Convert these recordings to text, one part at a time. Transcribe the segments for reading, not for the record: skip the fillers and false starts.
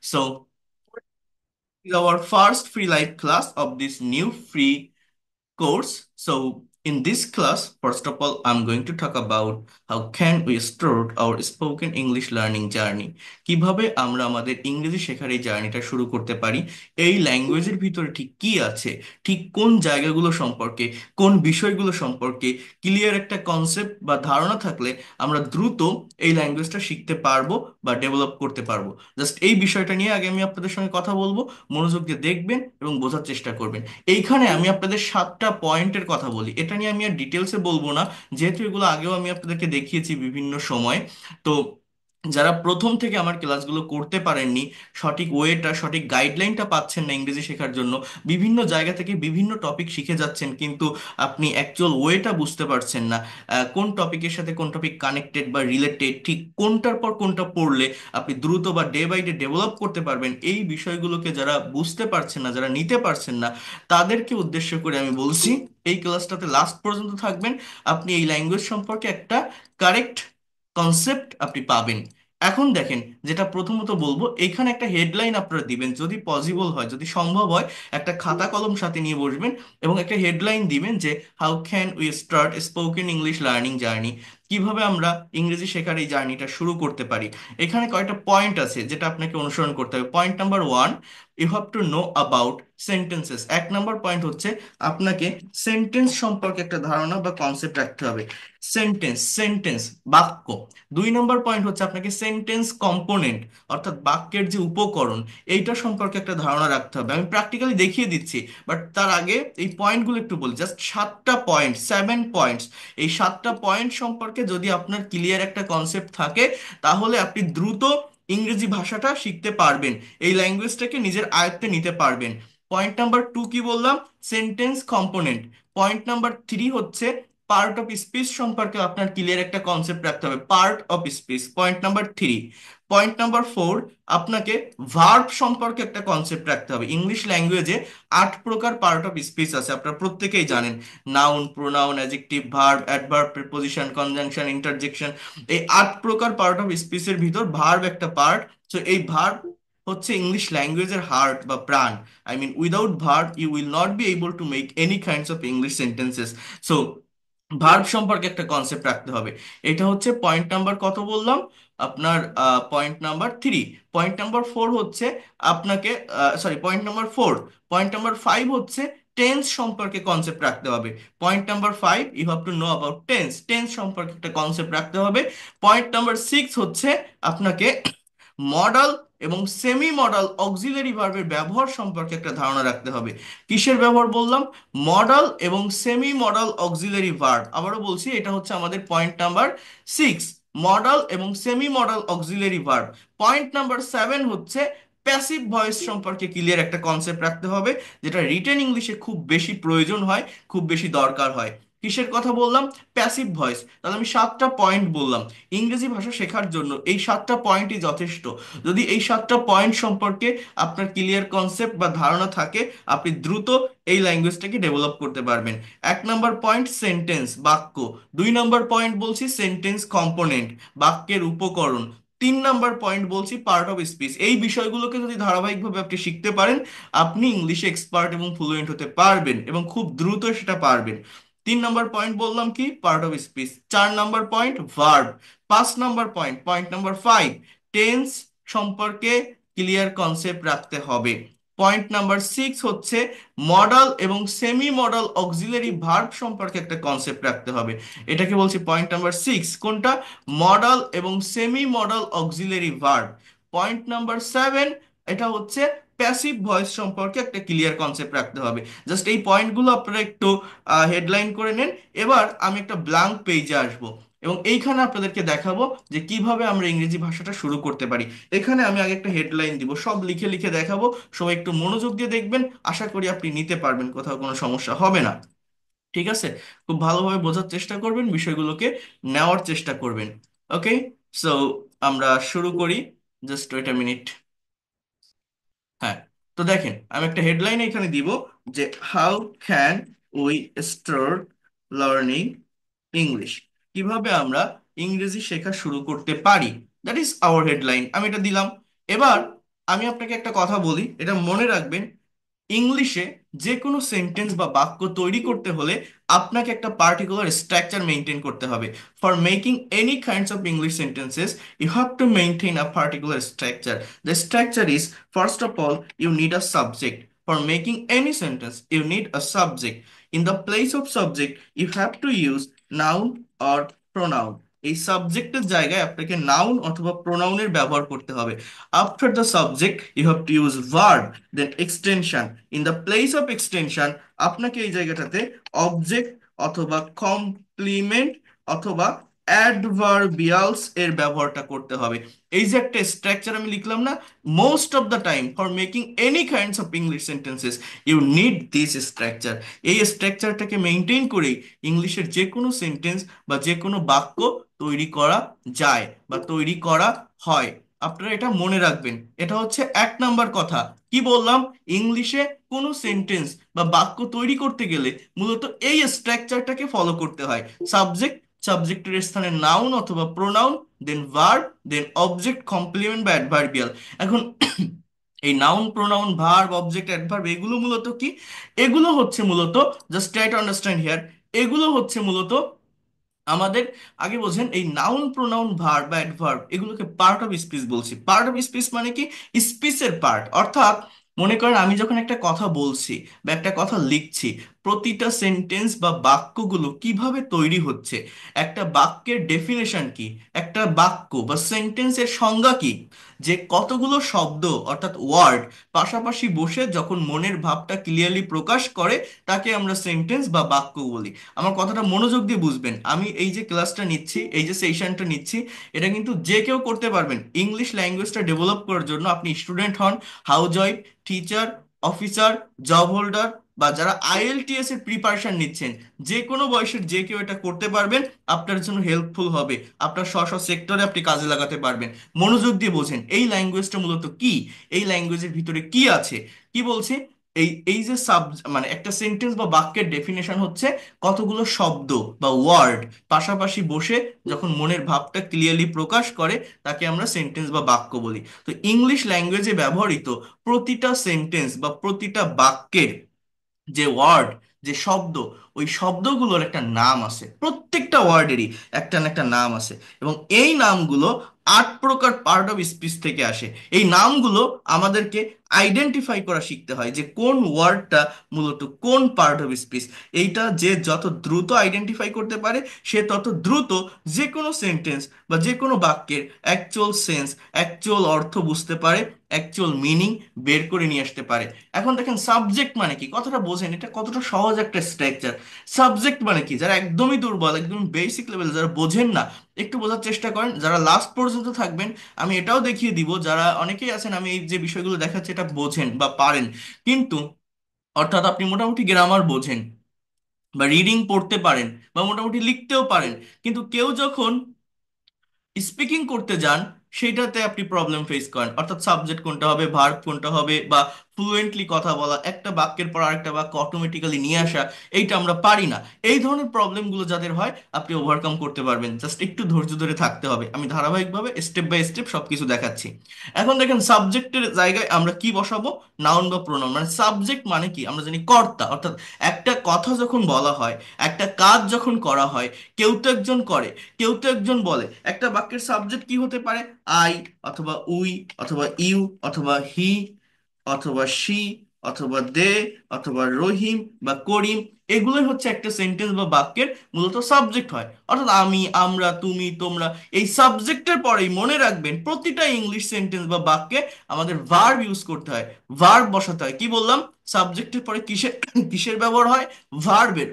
So, is our first free live class of this new free course. So in this class, first of all, I'm going to talk about how can we start our spoken English learning journey. কিভাবে আমরা আমাদের ইংরেজি শেখার এই জার্নিটা শুরু করতে পারি, এই ল্যাঙ্গুয়েজের ভিতরে ঠিক কি আছে, ঠিক কোন জায়গাগুলো সম্পর্কে, কোন বিষয়গুলো সম্পর্কে ক্লিয়ার একটা কনসেপ্ট বা ধারণা থাকলে আমরা দ্রুত এই ল্যাঙ্গুয়েজটা শিখতে পারবো বা ডেভেলপ করতে পারবো। জাস্ট এই বিষয়টা নিয়ে আগে আমি আপনাদের সঙ্গে কথা বলবো। মনোযোগ দিয়ে দেখবেন এবং বোঝার চেষ্টা করবেন। এইখানে আমি আপনাদের 7টা পয়েন্টের কথা বলি, এটা নিয়ে আমি আর ডিটেলসে বলবো না, যেহেতু এগুলো আগেও আমি আপনাদেরকে দেখিয়েছি বিভিন্ন সময়। তো যারা প্রথম থেকে আমার ক্লাসগুলো করতে পারেননি, সঠিক ওয়েটা সঠিক গাইডলাইনটা পাচ্ছেন না ইংরেজি শেখার জন্য, বিভিন্ন জায়গা থেকে বিভিন্ন টপিক শিখে যাচ্ছেন কিন্তু আপনি অ্যাকচুয়াল ওয়েটা বুঝতে পারছেন না, কোন টপিকের সাথে কোন টপিক কানেক্টেড বা রিলেটেড, ঠিক কোনটার পর কোনটা পড়লে আপনি দ্রুত বা ডে বাই ডে ডেভেলপ করতে পারবেন, এই বিষয়গুলোকে যারা বুঝতে পারছেন না, যারা নিতে পারছেন না, তাদেরকে উদ্দেশ্য করে আমি বলছি এই ক্লাসটাতে লাস্ট পর্যন্ত থাকবেন। আপনি এই ল্যাঙ্গুয়েজ সম্পর্কে একটা কারেক্ট কনসেপ্ট আপনি পাবেন। এখন দেখেন, যেটা প্রথমত বলবো, এখানে একটা হেডলাইন আপনারা দিবেন, যদি পসিবল হয়, যদি সম্ভব হয়, একটা খাতা কলম সাথে নিয়ে বসবেন এবং একটা হেডলাইন দিবেন যে how can we start spoken English learning journey. কিভাবে আমরা ইংরেজি শেখার এই জার্নিটা শুরু করতে পারি। এখানে কয়েকটা পয়েন্ট আছে যেটা আপনাকে অনুসরণ করতে হবে। Point number one, you have to know about sentences. 1 নম্বর পয়েন্ট হচ্ছে আপনাকে সেন্টেন্স সম্পর্কে একটা ধারণা বা কনসেপ্ট রাখতে হবে। সেন্টেন্স, সেন্টেন্স বাক্য। 2 নম্বর পয়েন্ট হচ্ছে আপনাকে সেন্টেন্স কম্পোনেন্ট, অর্থাৎ বাক্যের যে উপকরণ, এইটা সম্পর্কে একটা ধারণা রাখতে হবে। আমি প্র্যাকটিক্যালি দেখিয়ে দিচ্ছি, বাট তার আগে এই পয়েন্টগুলো একটু বলি। জাস্ট 7টা পয়েন্ট, 7 পয়েন্টস। এই 7টা পয়েন্ট সম্পর্কে যদি আপনার ক্লিয়ার একটা কনসেপ্ট থাকে, তাহলে আপনি দ্রুত ইংরেজি ভাষাটা শিখতে পারবেন, এই ল্যাঙ্গুয়েজটাকে নিজের আয়ত্তে নিতে পারবেন। পয়েন্ট নাম্বার টু কি বললাম? Sentence component. Point number three হচ্ছে পার্ট অফ স্পিচ সম্পর্কে আপনার ক্লিয়ার একটা কনসেপ্ট রাখতে হবে, part of speech, point number three. Point number four, আপনাকে ভার্ব সম্পর্কে একটা কনসেপ্ট রাখতে হবে। ইংলিশ ল্যাঙ্গুয়েজে 8 প্রকার পার্ট অফ স্পিচ আছে, আপনারা প্রত্যেকেই জানেন। Noun, pronoun, adjective, verb, adverb, preposition, conjunction, interjection. এই 8 প্রকার পার্ট অফ স্পিচের ভিতর ভার্ব একটা পার্ট। তো এই ভার্ব হচ্ছে ইংলিশ ল্যাঙ্গুয়েজের হার্ট বা প্রাণ। I mean without verb you will not be able to make any kinds of English sentences. So verb সম্পর্কে একটা কনসেপ্ট রাখতে হবে। এটা হচ্ছে পয়েন্ট নাম্বার কত বললাম আপনার? Point number three. Point number four হচ্ছে আপনাকে, sorry, point number four. Point number five হচ্ছে টেন্স সম্পর্কে কনসেপ্ট রাখতে হবে। Point number five, you have to know about tense, tense সম্পর্কে একটা কনসেপ্ট রাখতে হবে। পয়েন্ট নাম্বার সিক্স হচ্ছে আপনাকে মডাল এবং সেমি মডাল অক্সিলারি ভার্বের ব্যবহার সম্পর্কে একটা ধারণা রাখতে হবে। কিসের ব্যবহার বললাম? মডাল এবং সেমি মডাল অক্সিলারি ভার্ব। আবারও বলছি, এটা হচ্ছে আমাদের পয়েন্ট নাম্বার সিক্স, মডাল এবং semi modal auxiliary verb. Point number seven হচ্ছে প্যাসিভ ভয়েস সম্পর্কে ক্লিয়ার একটা কনসেপ্ট রাখতে হবে, যেটা রিটেন ইংলিশে খুব বেশি প্রয়োজন হয়, খুব বেশি দরকার হয়। কিসের কথা বললাম? Passive voice. তাহলে আমি 7টা পয়েন্ট বললাম। ইংরেজি ভাষা শেখার জন্য এই 7টা পয়েন্টই যথেষ্ট। যদি এই 7টা পয়েন্ট সম্পর্কে আপনার ক্লিয়ার কনসেপ্ট বা ধারণা থাকে, আপনি দ্রুত এই ল্যাঙ্গুয়েজটাকে ডেভেলপ করতে পারবেন। 1 নম্বর পয়েন্ট সেন্টেন্স, বাক্য। 2 নম্বর পয়েন্ট বলছি সেন্টেন্স কম্পোনেন্ট, বাক্যের উপকরণ। 3 নম্বর পয়েন্ট বলছি পার্ট অফ স্পিচ। এই বিষয়গুলোকে যদি ধারাবাহিকভাবে আপনি শিখতে পারেন, আপনি ইংলিশে এক্সপার্ট এবং ফ্লুয়েন্ট হতে পারবেন এবং খুব দ্রুত সেটা পারবেন। 3 নম্বর পয়েন্ট বললাম কি? Part of speech. 4 number point verb. 5 number point, point number five, tense সম্পর্কে ক্লিয়ার কনসেপ্ট রাখতে হবে। পয়েন্ট নাম্বার সিক্স হচ্ছে মডাল এবং সেমি মডাল অক্সিলারি ভার্ব সম্পর্কে একটা কনসেপ্ট রাখতে হবে। এটাকে বলছি পয়েন্ট নাম্বার সিক্স। কোনটা? মডাল এবং semi modal auxiliary verb. Point number seven, এটা হচ্ছে প্যাসিভ ভয়েস সম্পর্কে একটা ক্লিয়ার কনসেপ্ট রাখতে হবে। জাস্ট এই পয়েন্টগুলো আপনারা একটু হেডলাইন করে নেন। এবার আমি একটা ব্ল্যাঙ্ক পেজে আসবো এবং এইখানে আপনাদেরকে দেখাবো যে কিভাবে আমরা ইংরেজি ভাষাটা শুরু করতে পারি। এখানে আমি আগে একটা হেডলাইন দিব, সব লিখে লিখে দেখাবো। সবাই একটু মনোযোগ দিয়ে দেখবেন, আশা করি আপনি নিতে পারবেন, কোথাও কোনো সমস্যা হবে না। ঠিক আছে? খুব ভালোভাবে বোঝার চেষ্টা করবেন, বিষয়গুলোকে নেওয়ার চেষ্টা করবেন। ওকে, সো আমরা শুরু করি। Just wait a minute. হ্যাঁ, তো দেখেন, আমি একটা হেডলাইন এখানে দিব যে how can we start learning English. কিভাবে আমরা ইংরেজি শেখা শুরু করতে পারি, দ্যাট ইজ আওয়ার হেডলাইন। আমি এটা দিলাম। এবার আমি আপনাকে একটা কথা বলি, এটা মনে রাখবেন। ইংলিশে যে কোনো সেন্টেন্স বা বাক্য তৈরি করতে হলে আপনাকে একটা পার্টিকুলার স্ট্রাকচার মেনটেন করতে হবে। For making any kinds of English sentences you have to maintain a particular structure. The structure is, first of all, you need a subject. For making any sentence, you need a subject. In the place of subject, you have to use noun or pronoun. এই সাবজেক্টের জায়গায় আপনাকে noun অথবা প্রোনাউনের ব্যবহার করতে হবে। After the subject you have to use verb, then extension. In the place of extension আপনাকে এই জায়গাটাতে অবজেক্ট অথবা কমপ্লিমেন্ট অথবা অ্যাডভার্বিয়ালস এর ব্যবহারটা করতে হবে। এই যে একটা স্ট্রাকচার আমি লিখলাম না, most of the time for making any kinds of English sentences you need this structure. এই স্ট্রাকচারটাকে মেনটেন করেই ইংলিশের যে কোনো সেন্টেন্স বা যে কোনো বাক্য তৈরি করা যায় বা তৈরি করা হয়। আপনারা এটা মনে রাখবেন। এটা হচ্ছে 1 নাম্বার কথা। কি বললাম? ইংলিশে কোনো সেন্টেন্স বা বাক্য তৈরি করতে গেলে মূলত এই স্ট্রাকচারটাকে ফলো করতে হয়। সাবজেক্ট, সাবজেক্টের স্থানে নাউন অথবা pronoun, then verb, then object, complement বা অ্যাডভার্বিয়াল। এখন এই noun, pronoun, verb, object, adverb এগুলো মূলত কি? এগুলো হচ্ছে মূলত, just try to understand here, এগুলো হচ্ছে মূলত আমাদের, আগে বোঝেন, এই নাউন, প্রোনাউন, ভার্ব বা অ্যাডভার্ব এগুলোকে পার্ট অফ স্পিচ বলছি। পার্ট অফ স্পিচ মানে কি? স্পিচের পার্ট। অর্থাৎ মনে করেন আমি যখন একটা কথা বলছি বা একটা কথা লিখছি, প্রতিটা সেন্টেন্স বা বাক্যগুলো কিভাবে তৈরি হচ্ছে, একটা বাক্যের ডেফিনেশন কি, একটা বাক্য বা সেন্টেন্সের সংজ্ঞা কি, যে কতগুলো শব্দ অর্থাৎ ওয়ার্ড পাশাপাশি বসে যখন মনের ভাবটা ক্লিয়ারলি প্রকাশ করে তাকে আমরা সেন্টেন্স বা বাক্য বলি। আমার কথাটা মনোযোগ দিয়ে বুঝবেন। আমি এই যে ক্লাসটা নিচ্ছি, এই যে সেশনটা নিচ্ছি, এটা কিন্তু যে কেউ করতে পারবেন। ইংলিশ ল্যাঙ্গুয়েজটা ডেভেলপ করার জন্য আপনি স্টুডেন্ট হন, housewife, teacher, officer, job holder, বা যারা আইএলটিএস এর প্রিপারেশন নিচ্ছেন, যে কোনো বয়সের যে কেউ এটা করতে পারবেন। আপনার জন্য হেল্পফুল হবে। আপনার স্ব স্ব সেক্টরে আপনি কাজে লাগাতে পারবেন। মনোযোগ দিয়ে বোঝেন এই ল্যাঙ্গুয়েজটা মূলত কি, এই ল্যাঙ্গুয়েজের ভিতরে কি আছে। কি বলছি? এই এই যে মানে একটা সেন্টেন্স বা বাক্যের ডেফিনেশন হচ্ছে কতগুলো শব্দ বা ওয়ার্ড পাশাপাশি বসে যখন মনের ভাবটা ক্লিয়ারলি প্রকাশ করে তাকে আমরা সেন্টেন্স বা বাক্য বলি। তো ইংলিশ ল্যাঙ্গুয়েজে ব্যবহৃত প্রতিটা সেন্টেন্স বা প্রতিটা বাক্যের যে ওয়ার্ড, যে শব্দ, ওই শব্দগুলোর একটা নাম আছে। প্রত্যেকটা ওয়ার্ডেরই একটা না একটা নাম আছে। এবং এই নামগুলো 8 প্রকার পার্ট অফ স্পিচ থেকে আসে। এই নামগুলো আমাদেরকে আইডেন্টিফাই করা শিখতে হয় যে কোন ওয়ার্ডটা মূলত কোন পার্ট অফ স্পিচ। এইটা যে যত দ্রুত আইডেন্টিফাই করতে পারে সে তত দ্রুত যে কোনো সেন্টেন্স বা যে কোনো বাক্যের অ্যাকচুয়াল সেন্স, অ্যাকচুয়াল অর্থ বুঝতে পারে, অ্যাকচুয়াল মিনিং বের করে নিয়ে আসতে পারে। এখন দেখেন সাবজেক্ট মানে কি, কথাটা বোঝেন এটা কতটা সহজ একটা স্ট্রাকচার। সাবজেক্ট মানে কি, যারা একদমই দুর্বল, একদম বেসিক লেভেল, যারা বোঝেন না, একটু বোঝার চেষ্টা করেন। যারা লাস্ট পর্যন্ত থাকবেন আমি এটাও দেখিয়ে দিব, যারা অনেকেই আছেন আমি এই যে বিষয়গুলো দেখাচ্ছি এটা বোঝেন বা পারেন, কিন্তু অর্থাৎ আপনি মোটামুটি গ্রামার বোঝেন বা রিডিং পড়তে পারেন বা মোটামুটি লিখতেও পারেন, কিন্তু কেউ যখন স্পিকিং করতে যান সেটাতে আপনি প্রবলেম ফেস করেন। অর্থাৎ সাবজেক্ট কোনটা হবে, ভার্ব কোনটা হবে, বা ফ্লুয়েন্টলি কথা বলা, একটা বাক্যের পর আরেকটা বাক্য অটোমেটিক্যালি নিয়ে আসা, এইটা আমরা পারি না। এই ধরনের প্রবলেমগুলো যাদের হয় আপনি ওভারকাম করতে পারবেন, জাস্ট একটু ধৈর্য ধরে থাকতে হবে। আমি ধারাবাহিকভাবে স্টেপ বাই স্টেপ সবকিছু দেখাচ্ছি। এখন দেখেন সাবজেক্টের জায়গায় আমরা কি বসাবো? নাউন বা প্রোনাউন। মানে সাবজেক্ট মানে কি, আমরা জানি কর্তা। অর্থাৎ একটা কথা যখন বলা হয়, একটা কাজ যখন করা হয়, কেউ তো একজন করে, কেউ তো একজন বলে। একটা বাক্যের সাবজেক্ট কি হতে পারে? আই, অথবা উই, অথবা ইউ, অথবা হি, অথবা সি, অথবা দে, অথবা রহিম বা করিম। এগুলোই হচ্ছে একটা সেন্টেন্স বা বাক্যের মূলত সাবজেক্ট হয়। অর্থাৎ আমি, আমরা, তুমি, তোমরা। এই সাবজেক্টের পরেই মনে রাখবেন প্রতিটা ইংলিশ সেন্টেন্স বা বাক্যে আমাদের ভার্ব ইউজ করতে হয়, ভার্ব বসাতে হয়। কি বললাম? সাবজেক্টের পরে কিসের কিসের ব্যবহার হয়? ভার্বের।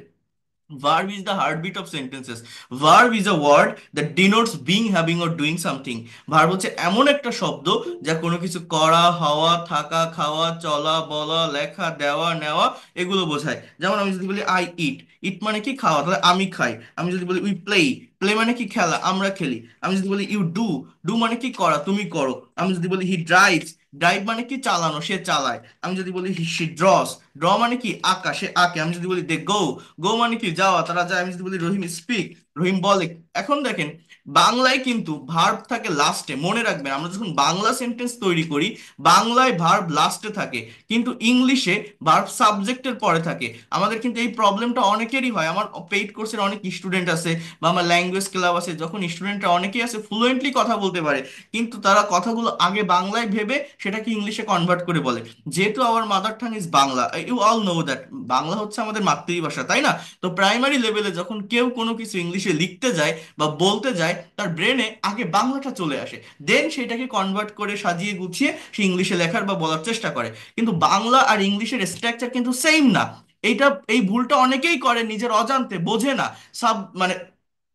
Verb is the heartbeat of sentences. Verb is a word that denotes being, having or doing something. Verb হচ্ছে এমন একটা শব্দ যা কোনো কিছু করা, হওয়া, থাকা, খাওয়া, চলা, বলা, লেখা, দেওয়া, নেওয়া এগুলো বোঝায়। যেমন আমি যদি বলি আই ইট, ইট মানে কি? খাওয়া, তাহলে আমি খাই। আমি যদি বলি উই প্লে, প্লে মানে কি? খেলা, আমরা খেলি। আমি যদি বলি ইউ ডু, ডু মানে কি? করা, তুমি করো। আমি যদি বলি হি ড্রাইভস, ড্রাইভ মানে কি? চালানো, সে চালায়। আমি যদি বলি শি ড্রস, ড্র মানে কি? আঁকা, সে আঁকে। আমি যদি বলি দে গো, গো মানে কি? যাওয়া, তারা যায়। আমি যদি বলি রহিম স্পিক, রহিম বলে। এখন দেখেন বাংলায় কিন্তু ভার্ব থাকে লাস্টে, মনে রাখবেন আমরা যখন বাংলা সেন্টেন্স তৈরি করি বাংলায় ভার্ব লাস্টে থাকে, কিন্তু ইংলিশে ভার্ব সাবজেক্টের পরে থাকে। আমাদের কিন্তু এই প্রবলেমটা অনেকেরই হয়, আমার পেইড কোর্সের অনেক স্টুডেন্ট আছে বা আমার ল্যাঙ্গুয়েজ ক্লাব আছে, যখন স্টুডেন্টরা অনেকেই আছে ফ্লুয়েন্টলি কথা বলতে পারে, কিন্তু তারা কথাগুলো আগে বাংলায় ভেবে সেটাকে ইংলিশে কনভার্ট করে বলে। যেহেতু our mother tongue is Bangla, you all know that Bangla হচ্ছে আমাদের মাতৃভাষা, তাই না? তো প্রাইমারি লেভেলে যখন কেউ কোনো কিছু ইংলিশে লিখতে যায় বা বলতে যায় তার ব্রেনে আগে বাংলাটা চলে আসে, দেন সেটাকে কনভার্ট করে সাজিয়ে গুছিয়ে সে ইংলিশে লেখার বা বলার চেষ্টা করে। কিন্তু বাংলা আর ইংলিশের স্ট্রাকচার কিন্তু সেম না। এইটা, এই ভুলটা অনেকেই করে নিজের অজান্তে, বোঝে না। সাব মানে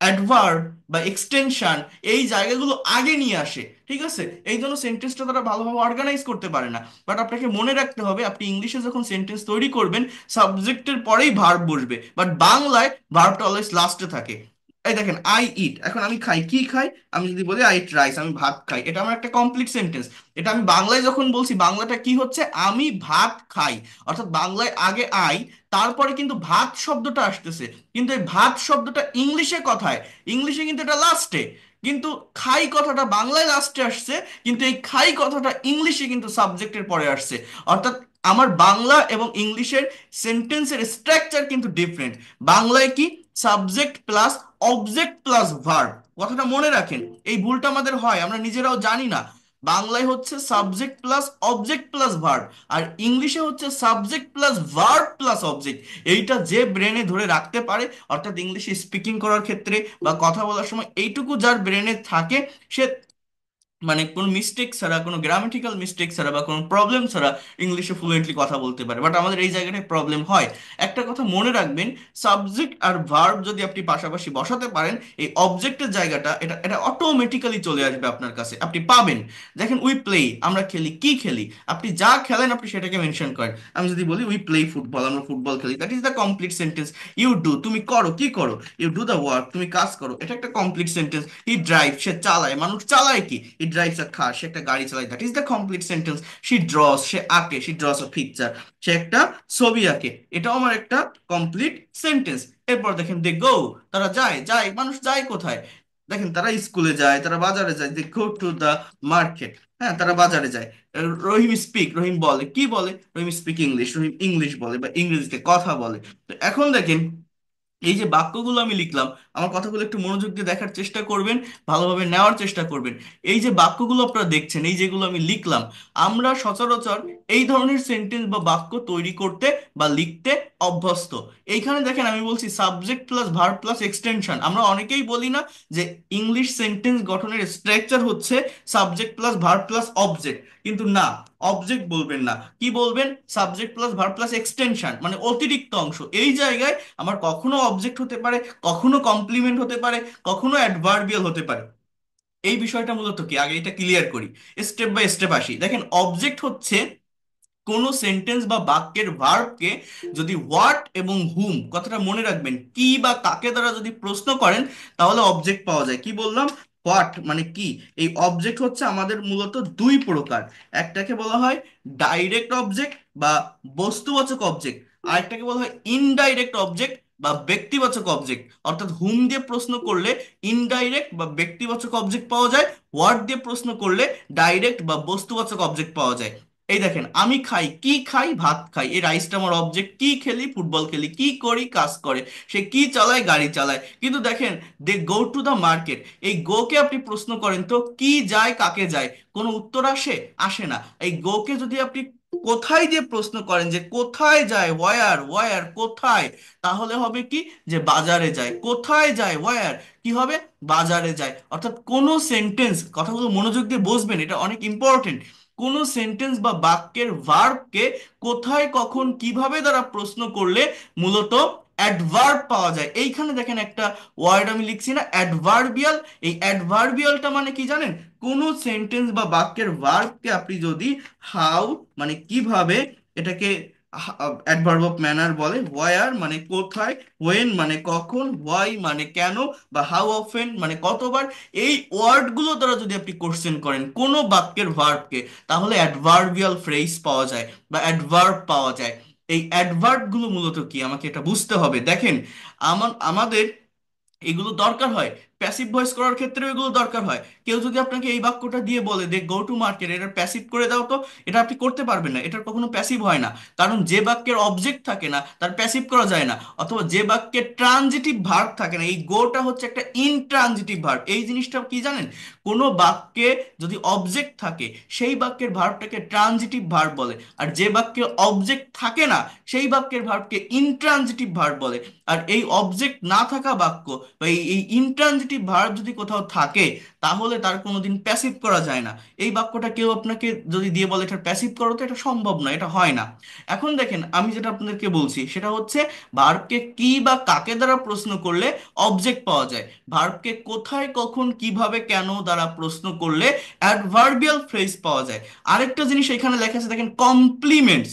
অ্যাডভার্ব বা এক্সটেনশন এই জায়গাগুলো আগে নিয়ে আসে, ঠিক আছে? এই জন্য সেন্টেন্সটা তারা ভালোভাবে অর্গানাইজ করতে পারে না। বাট আপনাকে মনে রাখতে হবে, আপনি ইংলিশে যখন সেন্টেন্স তৈরি করবেন সাবজেক্টের পরেই ভার্ব বসবে, বাট বাংলায় ভার্বটা অলওয়েজ লাস্টে থাকে। এই দেখেন, আই ইট, এখন আমি খাই, কি খাই? আমি যদি বলি আই ইট রাইস, আমি ভাত খাই, এটা আমার একটা কমপ্লিট সেন্টেন্স। এটা আমি বাংলায় যখন বলছি বাংলাটা কি হচ্ছে, আমি ভাত খাই। অর্থাৎ বাংলায় আগে আই, তারপরে কিন্তু ভাত শব্দটা আসতেছে, কিন্তু এই ভাত শব্দটা ইংলিশে কথায়, ইংলিশে কিন্তু এটা লাস্টে। কিন্তু খাই কথাটা বাংলায় লাস্টে আসছে, কিন্তু এই খাই কথাটা ইংলিশে কিন্তু সাবজেক্টের পরে আসছে। অর্থাৎ আমার বাংলা এবং ইংলিশের সেন্টেন্সের স্ট্রাকচার কিন্তু ডিফারেন্ট। বাংলায় কি, subject plus object plus verb. কথাটা মনে রাখেন, এই ভুলটা আমাদের হয়, আমরা নিজেরাও জানি না। বাংলায় হচ্ছে subject plus object plus verb, আর ইংলিশে হচ্ছে subject plus verb plus object. এইটা যে ব্রেনে ধরে রাখতে পারে, অর্থাৎ ইংলিশে স্পিকিং করার ক্ষেত্রে বা কথা বলার সময় এইটুকু যার ব্রেনে থাকে, সে কোনো মিস্টেক ছাড়া, কোনো গ্রামেটিক্যাল মিস্টেক ছাড়া বা কোনো প্রবলেম ছাড়া ইংলিশে ফ্লুয়েন্টলি কথা বলতে পারে। বাট আমাদের এই জায়গাটায় প্রবলেম হয়। একটা কথা মনে রাখবেন, সাবজেক্ট আর ভার্ব যদি আপনি পাশাপাশি বসাতে পারেন, এই অবজেক্টের জায়গাটা এটা এটা অটোমেটিক্যালি চলে আসবে আপনার কাছে, আপনি পাবেন। দেখেন, উই প্লে, আমরা খেলি, কি খেলি? আপনি যা খেলেন আপনি সেটাকে মেনশন করেন। আমি যদি বলি উই প্লে ফুটবল, আমরা ফুটবল খেলি, that is the complete sentence. You do, তুমি করো, কি করো? ইউ ডু দ্য ওয়ার্ক, তুমি কাজ করো, এটা একটা কমপ্লিট সেন্টেন্স। হি ড্রাইভ, সে চালায়, মানুষ চালায় কি? হি ড্রাইভস আ কার, সে একটা গাড়ি চালায়, that is the complete sentence. She draws, সে আঁকে, শি ড্রস আ পিকচার, সে একটা ছবি আঁকে, এটাও আমার একটা কমপ্লিট সেন্টেন্স। এরপর দেখেন, দে গো, তারা যায়, যায় মানুষ যায় কোথায়? দেখেন, তারা স্কুলে যায়, তারা বাজারে যায়, দে গো টু দ্য মার্কেট। হ্যাঁ, তারা বাজারে যায়। রহিম স্পিক, রহিম বলে, কি বলে? রহিম স্পিক ইংলিশ, রহিম ইংলিশ বলে বা ইংরেজিতে কথা বলে। তো এখন দেখেন, এই যে বাক্যগুলো আমি লিখলাম, আমার কথাগুলো একটু মনোযোগ দিয়ে দেখার চেষ্টা করবেন, ভালোভাবে নেওয়ার চেষ্টা করবেন। এই যে বাক্যগুলো আপনারা দেখছেন, এই যেগুলো আমি লিখলাম, আমরা সচরাচর এই ধরনের সেন্টেন্স বা বাক্য তৈরি করতে বা লিখতে অভ্যস্ত। এইখানে দেখেন, আমি বলছি subject plus verb plus extension. আমরা অনেকেই বলি না যে ইংলিশ সেন্টেন্স গঠনের স্ট্রাকচার হচ্ছে subject plus verb plus object, কিন্তু না, অবজেক্ট বলবেন না, কি বলবেন? Subject plus verb plus extension, মানে অতিরিক্ত অংশ। এই জায়গায় আমার কখনো অবজেক্ট হতে পারে, কখনো কমপ্লিমেন্ট হতে পারে, কখনো অ্যাডভার্বিয়াল হতে পারে। এই বিষয়টা মূলত কি, আগে এটা ক্লিয়ার করি, স্টেপ বাই স্টেপ আসি। দেখেন, অবজেক্ট হচ্ছে কোনো সেন্টেন্স বা বাক্যের ভার্বকে যদি হোয়াট এবং হুম, কথাটা মনে রাখবেন, কি বা কাকে দ্বারা যদি প্রশ্ন করেন তাহলে অবজেক্ট পাওয়া যায়। কি বললাম? হোয়াট মানে কি। এই অবজেক্ট হচ্ছে আমাদের মূলত দুই প্রকার। একটাকে বলা হয় ডাইরেক্ট অবজেক্ট বা বস্তুবাচক অবজেক্ট, আরেকটাকে বলা হয় ইনডাইরেক্ট অবজেক্ট বা ব্যক্তিবাচক অবজেক্ট। অর্থাৎ হুম দিয়ে প্রশ্ন করলে ইনডাইরেক্ট বা ব্যক্তিবাচক অবজেক্ট পাওয়া যায়, হোয়াট দিয়ে প্রশ্ন করলে ডাইরেক্ট বা বস্তুবাচক অবজেক্ট পাওয়া যায়। এই দেখেন, আমি খাই, কি খাই? ভাত খাই, এই রাইসটা আমার অবজেক্ট। কি খেলি? ফুটবল খেলি। কি করি? কাজ করে। সে কি চালায়? গাড়ি চালায়। কিন্তু দেখেন, দে গো টু দ্য মার্কেট, এই গো কে আপনি প্রশ্ন করেন তো কি যায়, কাকে যায়, কোনো উত্তর আসে? আসে না। এই গো কে যদি আপনি কোথায় দিয়ে প্রশ্ন করেন, যে কোথায় যায়, ওয়ার, ওয়ার কোথায়, তাহলে হবে কি, যে বাজারে যায়। কোথায় যায়? ওয়ার, কি হবে? বাজারে যায়। অর্থাৎ কোনো সেন্টেন্স, কথাগুলো মনোযোগ দিয়ে বুঝবেন, এটা অনেক ইম্পর্টেন্ট। কোনো সেন্টেন্স বা বাক্যের ভার্বকে কোথায়, কখন, কিভাবে দ্বারা প্রশ্ন করলে মূলত অ্যাডভার্ব পাওয়া যায়। এইখানে দেখেন একটা ওয়ার্ড আমি লিখছি না, অ্যাডভার্বিয়াল। এই অ্যাডভার্বিয়ালটা মানে কি জানেন? কোনো সেন্টেন্স বা বাক্যের ভার্বকে আপনি যদি হাউ মানে কিভাবে, এটাকে অ্যাডভার্ব অফ ম্যানার বলে। হোয়ার মানে কোথায়, ওয়েন মানে কখন, হোয়াই মানে কেন, বা হাউ অফেন মানে কতবার, এই ওয়ার্ডগুলো দ্বারা যদি আপনি কোশ্চেন করেন কোনো বাক্যের ভার্বকে, তাহলে অ্যাডভার্বিয়াল ফ্রেজ পাওয়া যায় বা অ্যাডভার্ব পাওয়া যায়। এই অ্যাডভার্ব গুলো মূলত কি, আমাকে এটা বুঝতে হবে। দেখেন, আমাদের এগুলো দরকার হয় প্যাসিভ ভয়েস করার ক্ষেত্রেও এগুলো দরকার হয়। কেউ যদি আপনাকে এই বাক্যটা দিয়ে বলে দে গো টু মার্কেট, এটা প্যাসিভ করে দাও তো, এটা আপনি করতে পারবেন না, এটা কখনো প্যাসিভ হয় না। কারণ যে বাক্যের অবজেক্ট থাকে না তার প্যাসিভ করা যায় না। অথবা যে বাক্যের ট্রানজিটিভ ভার্ব থাকে না, এই গোটা হচ্ছে একটা ইনট্রানজিটিভ ভার্ব। এই জিনিসটা কি জানেন? কোনো বাক্যে যদি অবজেক্ট থাকে সেই বাক্যের ভার্বটাকে ট্রানজিটিভ ভার্ব বলে, আর যে বাক্যে অবজেক্ট থাকে না সেই বাক্যের ভার্বকে ইনট্রানজিটিভ ভার্ব বলে। আর এই অবজেক্ট না থাকা বাক্য বা এই ইনট্রানজিটিভ ভার্ব যদি কোথাও থাকে তাহলে তার কোনোদিন প্যাসিভ করা যায় না। এই বাক্যটা কেউ আপনাকে যদি দিয়ে বলে এটা প্যাসিভ করো, তো এটা সম্ভব না, এটা হয় না। এখন দেখেন আমি যেটা আপনাদেরকে বলছি সেটা হচ্ছে ভার্বকে কি বা কাকে দ্বারা প্রশ্ন করলে অবজেক্ট পাওয়া যায়, ভার্বকে কোথায় কখন কিভাবে কেন দ্বারা প্রশ্ন করলে অ্যাডভার্বিয়াল ফ্রেজ পাওয়া যায়। আরেকটা জিনিস এখানে লেখা আছে দেখেন, কমপ্লিমেন্ট,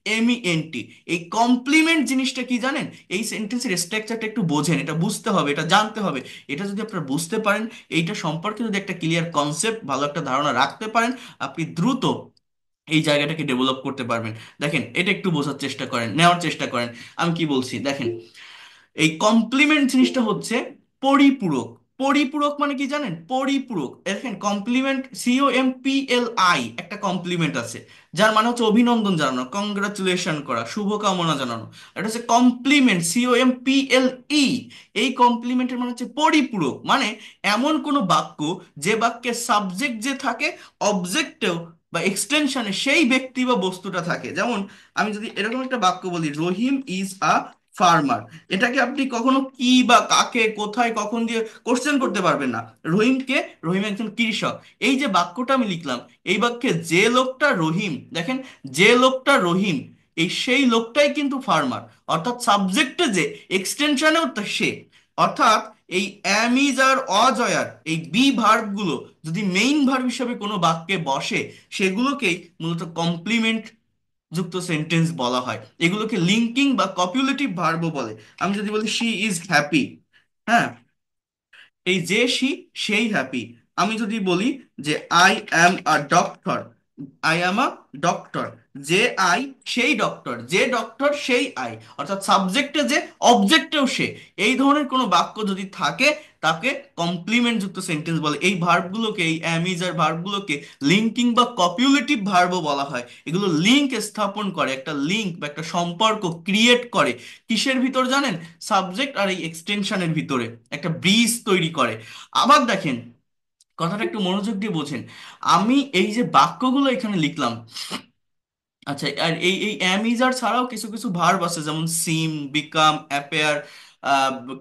COMPLEMENT। এই কমপ্লিমেন্ট জিনিসটা কি জানেন? এই সেন্টেন্সের স্ট্রাকচারটা একটু বোঝেন, এটা বুঝতে হবে, এটা জানতে হবে। এটা যদি আপনারা বুঝতে পারেন, এইটা সম্পর্কে যদি একটা ক্লিয়ার কনসেপ্ট, ভালো একটা ধারণা রাখতে পারেন, আপনি দ্রুত এই জায়গাটাকে ডেভেলপ করতে পারবেন। দেখেন এটা একটু বোঝার চেষ্টা করেন, নেওয়ার চেষ্টা করেন। আমি কি বলছি দেখেন, এই কমপ্লিমেন্ট জিনিসটা হচ্ছে পরিপূরক। পরিপূরক মানে কি জানেন? পরিপূরক, দেখেন কমপ্লিমেন্ট, COMPLI, একটা কমপ্লিমেন্ট আছে যার মানে হচ্ছে অভিনন্দন জানানো, কংগ্রাচুলেশন করা, শুভকামনা জানানো। এটা হচ্ছে কমপ্লিমেন্ট, COMPLE। এই কমপ্লিমেন্টের মানে হচ্ছে পরিপূরক, মানে এমন কোনো বাক্য যে বাক্যে সাবজেক্ট যে থাকে, অবজেক্টেও বা এক্সটেনশনে সেই ব্যক্তি বা বস্তুটা থাকে। যেমন আমি যদি এরকম একটা বাক্য বলি, রহিম ইজ আ ফার্মার, এটাকে আপনি কখনো কি বা কাকে কোথায় কখন দিয়ে কোশ্চেন করতে পারবেন না। রহিমকে, রহিম একজন কৃষক, এই যে বাক্যটা আমি লিখলাম, এই বাক্যে যে লোকটা রহিম, দেখেন যে লোকটা রহিম, এই সেই লোকটাই কিন্তু ফার্মার। অর্থাৎ সাবজেক্টে যে, এক্সটেনশনেও তো সে। অর্থাৎ এই অ্যাম ইজ আর অজয়ার এই বি ভার্বগুলো যদি মেইন ভার্ব হিসেবে কোনো বাক্যে বসে, সেগুলোকেই মূলত কমপ্লিমেন্ট যুক্ত সেন্টেন্স বলা হয়। এগুলোকে লিঙ্কিং বা কপিউলেটিভ ভার্বও বলে। আমি যদি বলি শি ইজ হ্যাপি, হ্যাঁ, এই যে সি, সেই হ্যাপি। আমি যদি বলি যে I am a doctor, I am a doctor, যে আই সেই ডক্টর, যে ডক্টর সেই আই। অর্থাৎ সাবজেক্টে যে, অবজেক্টেও সে। এই ধরনের কোনো বাক্য যদি থাকে তাকে কমপ্লিমেন্ট যুক্ত সেন্টেন্স বলে। এই ভার্বগুলোকে, এই অ্যামিজার ভার্বগুলোকে লিঙ্কিং বা কপিউলেটিভ ভার্বও বলা হয়। এগুলো লিঙ্ক স্থাপন করে, একটা লিঙ্ক বা একটা সম্পর্ক ক্রিয়েট করে। কিসের ভিতর জানেন? সাবজেক্ট আর এই এক্সটেনশনের ভিতরে একটা ব্রিজ তৈরি করে। আবার দেখেন, কথাটা একটু মনোযোগ দিয়ে বোঝেন। আমি এই যে বাক্যগুলো এখানে লিখলাম, আচ্ছা, আর এই অ্যামিজার ছাড়াও কিছু কিছু ভার্ব আছে, যেমন সিম, বিকাম, অ্যাপেয়ার।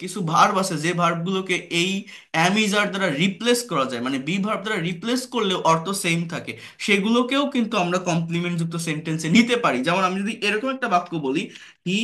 কিছু ভার্ব আছে যে ভার্বগুলোকে এই অ্যামিজার দ্বারা রিপ্লেস করা যায়, মানে বি ভার্ব দ্বারা রিপ্লেস করলেও অর্থ সেম থাকে। সেগুলোকেও কিন্তু আমরা কমপ্লিমেন্ট যুক্ত সেন্টেন্সে নিতে পারি। যেমন আমি যদি এরকম একটা বাক্য বলি, he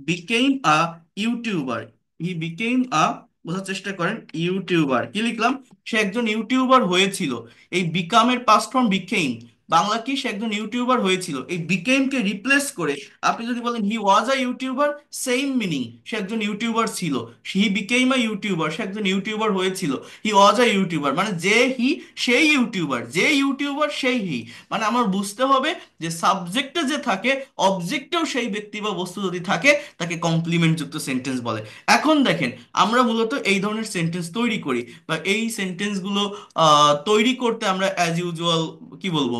became a YouTuber, he became a, বোঝার চেষ্টা করেন, ইউটিউবার, কি লিখলাম? সে একজন ইউটিউবার হয়েছিল। এই বিকামের পাস্ট ফর্ম বিকেম, বাংলা কি? সে একজন ইউটিউবার হয়েছিল। এই বিকেম কে রিপ্লেস করে আপনি যদি বলেন হি ওয়াজ আ ইউটিউবার, সেম মিনিং, সে একজন ইউটিউবার ছিল। হি বিকেম আ ইউটিউবার, সে একজন ইউটিউবার হয়েছিল। হি ওয়াজ আ ইউটিউবার মানে যে হি, সেই ইউটিউবার, যে ইউটিউবার সেই হি। মানে আমার বুঝতে হবে যে সাবজেক্টে যে থাকে, অবজেক্টেও সেই ব্যক্তি বা বস্তু যদি থাকে, তাকে কমপ্লিমেন্ট যুক্ত সেন্টেন্স বলে। এখন দেখেন, আমরা মূলত এই ধরনের সেন্টেন্স তৈরি করি, বা এই সেন্টেন্সগুলো তৈরি করতে আমরা অ্যাজ ইউজুয়াল, কি বলবো,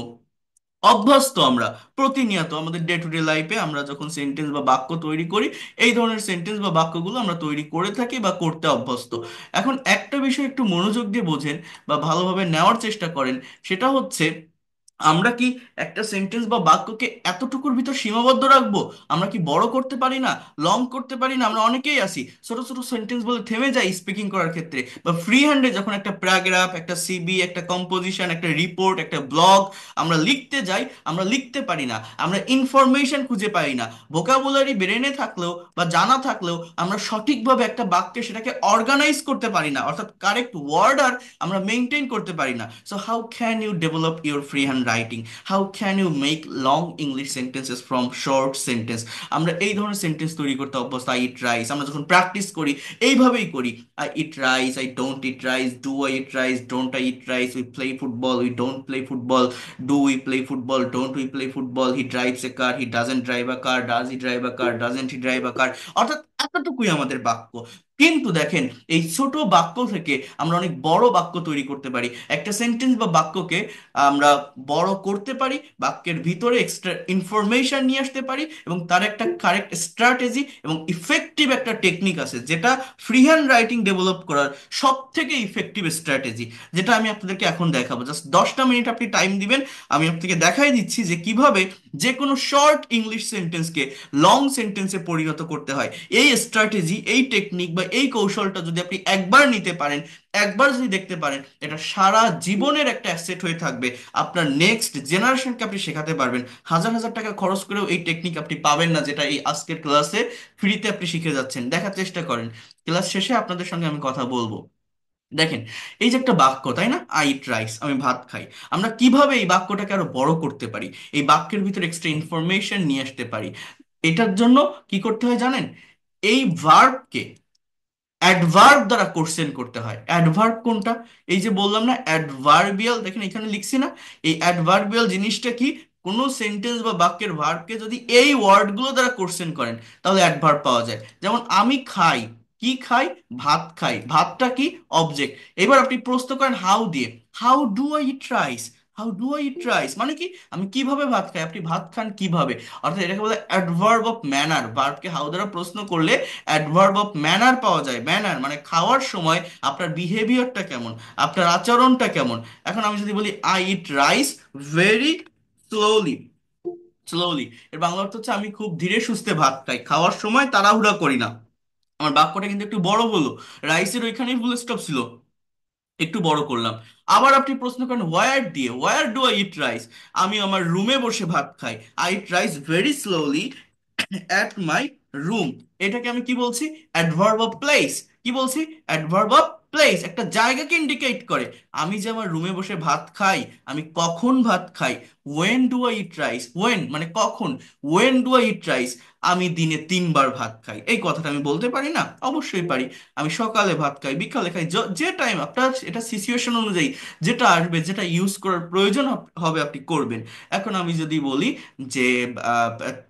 অভ্যস্ত। আমরা প্রতিনিয়ত আমাদের ডে টু ডে লাইফে আমরা যখন সেন্টেন্স বা বাক্য তৈরি করি, এই ধরনের সেন্টেন্স বা বাক্যগুলো আমরা তৈরি করে থাকি বা করতে অভ্যস্ত। এখন একটা বিষয় একটু মনোযোগ দিয়ে বোঝেন বা ভালোভাবে নেওয়ার চেষ্টা করেন, সেটা হচ্ছে আমরা কি একটা সেন্টেন্স বা বাক্যকে এতটুকুর ভিতর সীমাবদ্ধ রাখবো? আমরা কি বড় করতে পারি না, লং করতে পারি না? আমরা অনেকেই আছি ছোট ছোট সেন্টেন্স বলে থেমে যাই স্পিকিং করার ক্ষেত্রে, বা ফ্রি হ্যান্ডে যখন একটা প্যারাগ্রাফ, একটা সিবি, একটা কম্পোজিশন, একটা রিপোর্ট, একটা ব্লগ আমরা লিখতে যাই, আমরা লিখতে পারি না। আমরা ইনফরমেশন খুঁজে পাই না। ভোকাবুলারি ব্রেনে থাকলেও বা জানা থাকলেও আমরা সঠিকভাবে একটা বাক্যে সেটাকে অর্গানাইজ করতে পারি না, অর্থাৎ কারেক্ট ওয়ার্ড আর আমরা মেনটেন করতে পারি না। So how can you develop your free hand writing? How can you make long English sentences from short sentence? আমরা এই ধরনের সেন্টেন্স তৈরি করতে অভ্যস্ত। আই ইট রাইস, আমরা যখন প্র্যাকটিস করি এইভাবেই করি। I eat rice, I don't eat rice, do I eat rice, don't I eat rice, we play football, we don't play football, do we play football, don't we play football, he drives a car, he doesn't drive a car, does he drive a car, doesn't he drive a car. অর্থাৎ এতটুকুই আমাদের বাক্য। কিন্তু দেখেন, এই ছোট বাক্য থেকে আমরা অনেক বড় বাক্য তৈরি করতে পারি। একটা সেন্টেন্স বা বাক্যকে আমরা বড় করতে পারি, বাক্যের ভিতরে এক্সট্রা ইনফরমেশন নিয়ে আসতে পারি, এবং তার একটা কারেক্ট স্ট্র্যাটেজি এবং ইফেক্টিভ একটা টেকনিক আছে, যেটা ফ্রি হ্যান্ড রাইটিং ডেভেলপ করার সব থেকে ইফেক্টিভ স্ট্র্যাটেজি, যেটা আমি আপনাদেরকে এখন দেখাবো। জাস্ট 10টা মিনিট আপনি টাইম দিবেন, আমি আপনাকে দেখাই দিচ্ছি যে কিভাবে যে কোনো শর্ট ইংলিশ সেন্টেন্সকে লং সেন্টেন্সে পরিণত করতে হয়। এই স্ট্র্যাটেজি, এই টেকনিক বা এই কৌশলটা যদি আপনি একবার নিতে পারেন, একবার যদি দেখতে পারেন, এটা সারা জীবনের একটা অ্যাসেট হয়ে থাকবে। আপনার নেক্সট জেনারেশনকে আপনি শেখাতে পারবেন। হাজার হাজার টাকা খরচ করেও এই টেকনিক আপনি পাবেন না, যেটা এই আজকের ক্লাসে ফ্রিতে আপনি শিখে যাচ্ছেন। দেখার চেষ্টা করেন, ক্লাস শেষে আপনাদের সঙ্গে আমি কথা বলবো। দেখেন, এই যে একটা বাক্য, তাই না, আই ইট রাইস, আমি ভাত খাই। আমরা কিভাবে এই বাক্যটাকে আরো বড় করতে পারি, এই বাক্যের ভিতরে এক্সট্রা ইনফরমেশন নিয়ে আসতে পারি? এটার জন্য কি করতে হয় জানেন? এই ভার্বকে অ্যাডভার্ব দ্বারা কোশ্চেন করতে হয়। অ্যাডভার্ব কোনটা? এই যে বললাম না অ্যাডভার্বিয়াল, দেখেন এখানে লিখছি না? এই অ্যাডভার্বিয়াল জিনিসটা কি? কোনো সেন্টেন্স বা বাক্যের ভার্বকে যদি এই ওয়ার্ডগুলো দ্বারা কোশ্চেন করেন, তাহলে অ্যাডভার্ব পাওয়া যায়। যেমন আমি খাই, কি খাই? ভাত খাই। ভাতটা কি? অবজেক্ট। এবার আপনি প্রশ্ন করেন হাউ দিয়ে, how do I eat rice. How do I eat rice মানে কি? আমি কিভাবে ভাত খাই, আপনি ভাত খান কিভাবে। অর্থাৎ এটাকে বলে অ্যাডভার্ব অফ ম্যানার। ভার্বকে হাউ দ্বারা প্রশ্ন করলে অ্যাডভার্ব অফ ম্যানার পাওয়া যায়। ম্যানার মানে খাওয়ার সময় আপনার বিহেভিয়ারটা কেমন, আপনার আচরণটা কেমন। এখন আমি যদি বলি I eat rice very slowly, slowly এর বাংলা অর্থ হচ্ছে আমি খুব ধীরে সুস্থে ভাত খাই, খাওয়ার সময় তাড়াহুড়া করি না। আমার বাক্যটা কিন্তু একটু বড় হলো, রাইসের ওইখানেই ফুল স্টপ ছিল, একটু বড় করলাম। আবার আপনি প্রশ্ন করেন ওয়ার দিয়ে, war do I eat rice, আমি আমার রুমে বসে ভাত খাই। I eat rice very slowly at my room. এটাকে আমি কি বলছি? Adverb of place. কি বলছি? অ্যাডভার্ব অফ প্লেস, একটা জায়গাকে ইন্ডিকেট করে। আমি যে আমার রুমে বসে ভাত খাই, আমি কখন ভাত খাই? When do I eat rice, when মানে কখন, when do I eat rice, আমি দিনে 3বার ভাত খাই। এই কথাটা আমি বলতে পারি না? অবশ্যই পারি। আমি সকালে ভাত খাই, বিকালে খাই, যে টাইম আপনার, এটা সিচুয়েশন অনুযায়ী যেটা আসবে, যেটা ইউজ করার প্রয়োজন হবে আপনি করবেন। এখন আমি যদি বলি যে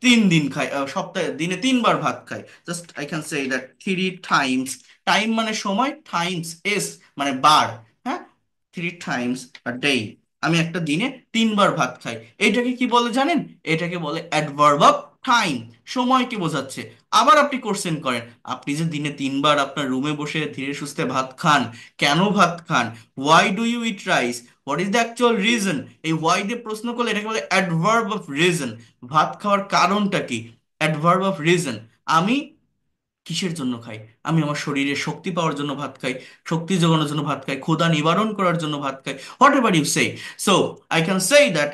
3 দিন খাই, সপ্তাহে দিনে 3বার ভাত খাই, just I can say that 3 Times. Time মানে সময়, টাইমস এস মানে বার, হ্যাঁ, 3 টাইমস আ ডে, আমি একটা দিনে 3বার ভাত খাই। এটাকে কি বলে জানেন? এটাকে বলে অ্যাডভার্ব অফ টাইম, সময়কে বোঝাচ্ছে। আবার আপনি কোশ্চেন করেন, আপনি যে দিনে 3বার আপনার রুমে বসে ধীরে সুস্থে ভাত খান, কেন ভাত খান? Why do you eat rice, what is the actual reason? এই ওয়াই দিয়ে প্রশ্ন করলে এটাকে বলে অ্যাডভার্ব অফ রিজন। ভাত খাওয়ার কারণটা কি? Adverb of reason. আমি কিসের জন্য খাই? আমি আমার শরীরে শক্তি পাওয়ার জন্য ভাত খাই, শক্তি যোগানোর জন্য ভাত খাই, ক্ষুধা নিবারণ করার জন্য ভাত খাই, whatever you say. So I can say that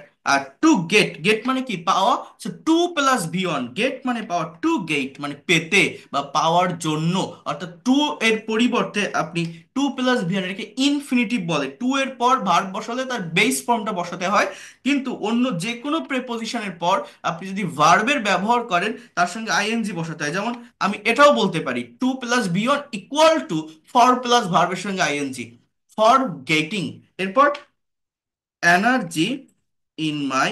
to get, get মানে কি? পাওয়া। So to plus beyond, get মানে পাওয়া, টু গেট মানে পেতে বা পাওয়ার জন্য। অর্থাৎ টু এর পরিবর্তে আপনি টু প্লাস বিয়ন্ড, এটাকে ইনফিনিটিভ বলে। টু এর পর ভার্ব বসালে তার বেস ফর্মটা বসাতে হয়, কিন্তু অন্য যে কোনো প্রেপোজিশনের পর আপনি যদি ভার্বের ব্যবহার করেন, তার সঙ্গে আইএনজি বসাতে হয়। যেমন আমি এটাও বলতে পারি to plus beyond equal to for plus ভার্বের সঙ্গে আইএনজি, ফর গেটিং। এরপর এনার্জি ইন মাই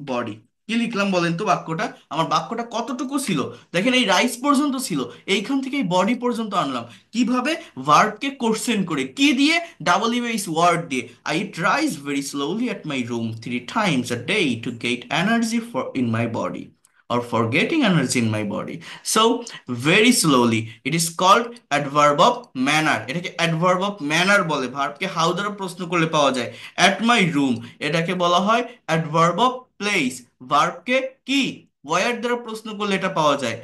বডি। কি লিখলাম বলেন তো বাক্যটা? আমার বাক্যটা কতটুকু ছিল? দেখেন, এই রাইস পর্যন্ত ছিল, এইখান থেকে এই বডি পর্যন্ত আনলাম কিভাবে? ভার্বকে কোশ্চেন করে, কি দিয়ে? ডাবল ইউএস ওয়ার্ড দিয়ে। I eat rice very slowly at my room 3 times a day to get energy for in my body or for getting energy in my body. So very slowly, it is called adverb of manner। এটাকে adverb of manner বলে। ভার্বকে how দ্বারা প্রশ্ন করলে পাওয়া যায় at my room. এটাকে বলা হয় অ্যাডভার্ব অফ প্লেস। ভার্বকে কি? ওয়ার দ্বারা প্রশ্ন করলে এটা পাওয়া যায়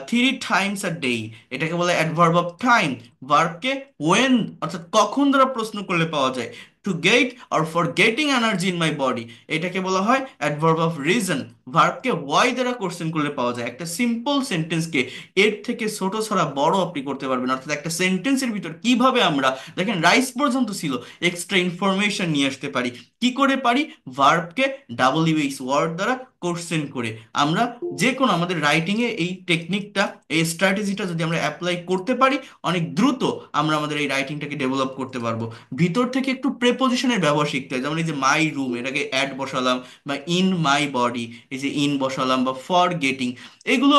3 times a day। এটাকে বলে অ্যাডভার্ব অফ টাইম। ভার্বকে ওয়েন অর্থাৎ কখন দ্বারা প্রশ্ন করলে পাওয়া যায় to get or for getting energy in my body. এটাকে বলা হয় অ্যাডভার্ব অফ রিজন। ভার্বকে ওয়াই দ্বারা কোশ্চেন করলে পাওয়া যায়। একটা সিম্পল সেন্টেন্সকে এর থেকে ছোট ছড়া বড় আপনি করতে পারবেন। অর্থাৎ একটা সেন্টেন্সের ভিতর কিভাবে আমরা, দেখেন রাইস পর্যন্ত ছিল, এক্সট্রা ইনফরমেশন নিয়ে আসতে পারি। কি করে পারি? ভার্বকে ডাব্লিউএইচ ওয়ার্ড দ্বারা কোশ্চেন করে। আমরা যে কোনো আমাদের রাইটিং এ এই টেকনিকটা, এই স্ট্র্যাটেজিটা যদি আমরা অ্যাপ্লাই করতে পারি, অনেক দ্রুত আমরা আমাদের এই রাইটিংটাকে ডেভেলপ করতে পারবো। ভিতর থেকে একটু প্রেপোজিশনের ব্যবহার শিখতে হয়। যেমন এই যে মাই রুম, এটাকে অ্যাড বসালাম, বা ইন মাই বডি, এই যে ইন বসালাম, বা ফর গেটিং, এগুলো